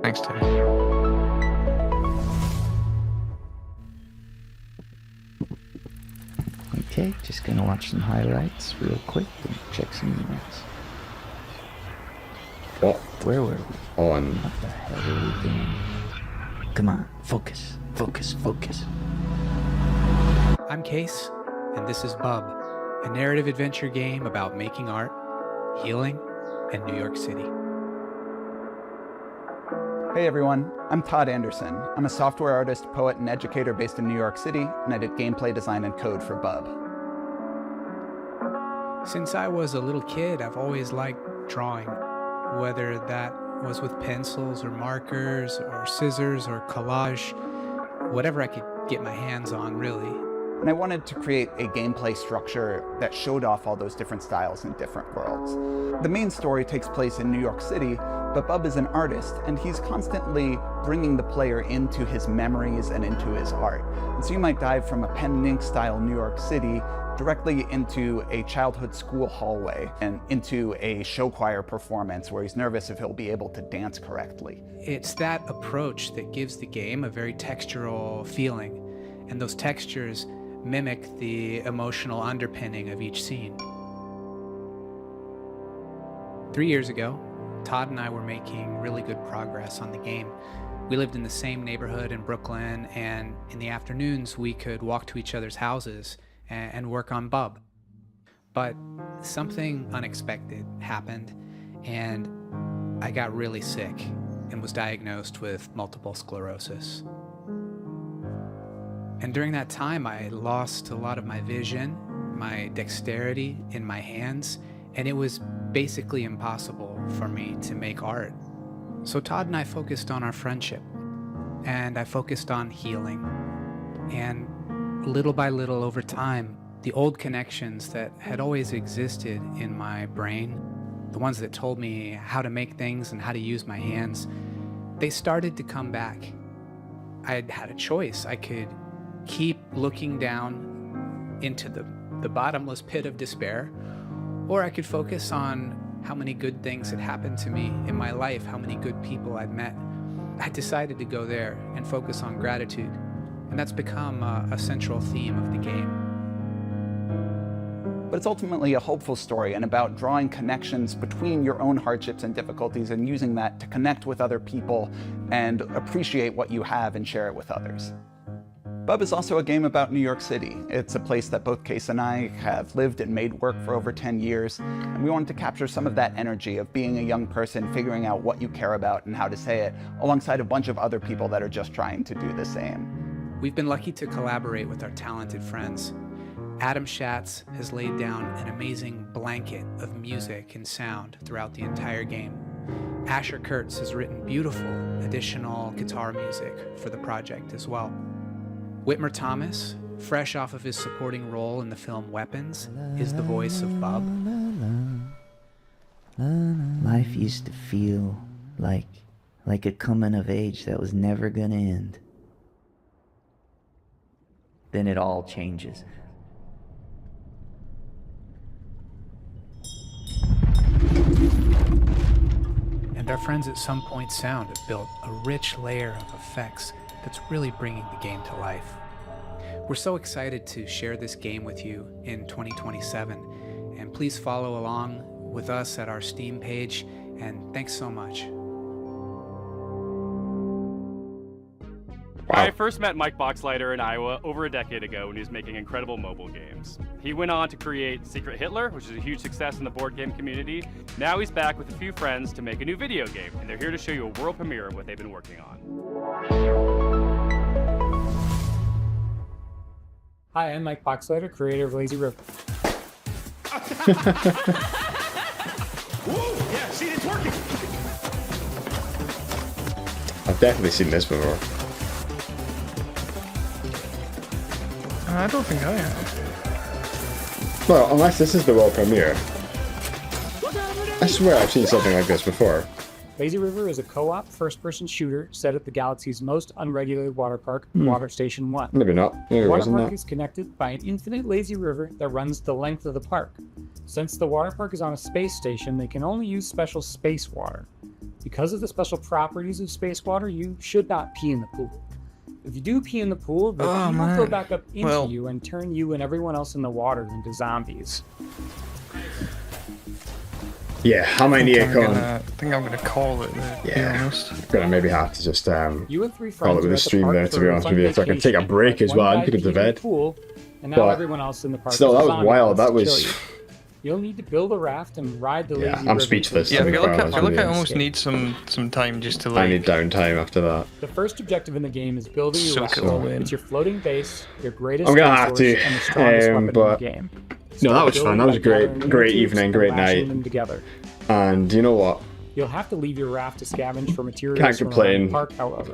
Thanks, Tim. Okay, just gonna watch some highlights real quick and check some emails. What? Where were we? On. What the hell are we doing? Come on, focus, focus, focus. I'm Case, and this is Bub, a narrative adventure game about making art, healing, and New York City. Hey everyone, I'm Todd Anderson. I'm a software artist, poet, and educator based in New York City, and I did gameplay design and code for Bub. Since I was a little kid, I've always liked drawing, whether that was with pencils or markers or scissors or collage, whatever I could get my hands on, really. And I wanted to create a gameplay structure that showed off all those different styles in different worlds. The main story takes place in New York City, but Bub is an artist, and he's constantly bringing the player into his memories and into his art. And so you might dive from a pen and ink style New York City directly into a childhood school hallway and into a show choir performance where he's nervous if he'll be able to dance correctly. It's that approach that gives the game a very textural feeling, and those textures mimic the emotional underpinning of each scene. 3 years ago, Todd and I were making really good progress on the game. We lived in the same neighborhood in Brooklyn, and in the afternoons we could walk to each other's houses and work on Bub. But something unexpected happened, and I got really sick and was diagnosed with multiple sclerosis. And during that time, I lost a lot of my vision, my dexterity in my hands, and it was basically impossible for me to make art. So Todd and I focused on our friendship, and I focused on healing. And little by little over time, the old connections that had always existed in my brain, the ones that told me how to make things and how to use my hands, they started to come back. I had a choice. I could keep looking down into the bottomless pit of despair, or I could focus on how many good things had happened to me in my life, how many good people I'd met. I decided to go there and focus on gratitude, and that's become a central theme of the game. But it's ultimately a hopeful story and about drawing connections between your own hardships and difficulties and using that to connect with other people and appreciate what you have and share it with others. Bub is also a game about New York City. It's a place that both Case and I have lived and made work for over 10 years, and we wanted to capture some of that energy of being a young person, figuring out what you care about and how to say it, alongside a bunch of other people that are just trying to do the same. We've been lucky to collaborate with our talented friends. Adam Schatz has laid down an amazing blanket of music and sound throughout the entire game. Asher Kurtz has written beautiful additional guitar music for the project as well. Whitmer Thomas, fresh off of his supporting role in the film Weapons, is the voice of Bub. Life used to feel like a coming of age that was never gonna end. Then it all changes. And our friends at Some Point Sound have built a rich layer of effects that's really bringing the game to life. We're so excited to share this game with you in 2027, and please follow along with us at our Steam page, and thanks so much. I first met Mike Boxleiter in Iowa over a decade ago when he was making incredible mobile games. He went on to create Secret Hitler, which is a huge success in the board game community. Now he's back with a few friends to make a new video game, and they're here to show you a world premiere of what they've been working on. Hi, I'm Mike Boxleiter, creator of Lazy River. Whoa, yeah, see, it's working. I've definitely seen this before. I don't think I have. Well, unless this is the world premiere. I swear I've seen something like this before. Lazy River is a co-op first-person shooter set at the galaxy's most unregulated water park, Water Station 1. Maybe not. Maybe it The water wasn't park that. is connected by an infinite lazy river that runs the length of the park. Since the water park is on a space station, they can only use special space water. Because of the special properties of space water, you should not pee in the pool. If you do pee in the pool, the pee will fill back up into you and turn you and everyone else in the water into zombies. Yeah, I might need a call. I think I'm gonna call it there, to be honest. I'm gonna maybe have to just You and three call it friends with are a at the stream park there, to for be a honest fun with you, so I can take a vacation. break as One well. I guy could go peed to in the bed. pool, and now But everyone else in the park still, is a that was zombie wild. wants That to kill was. you. You'll need to build a raft and ride the lazy I'm river speechless. to Yeah, I to be feel like quite I, honest feel like with I you. almost need some time just to I like. need downtime after that. The first objective in the game is building your Soak raft. it all in. It's your floating base, your greatest I'm gonna have resource, to, and the strongest weapon but in the game. no, that was Start fun. That was a building by great, gathering great tubes evening, and great lashing night. them together. And you know what? You'll have to leave your raft to scavenge for materials Can't from around complain. the park, however.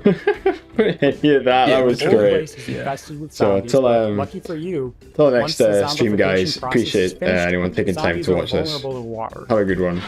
Yeah, that was the whole great. place is infested with So zombies, till but lucky for you, till the once next the stream, guys. zombification process is Appreciate finished, anyone taking time zombies to are watch this. vulnerable to water. Have a good one.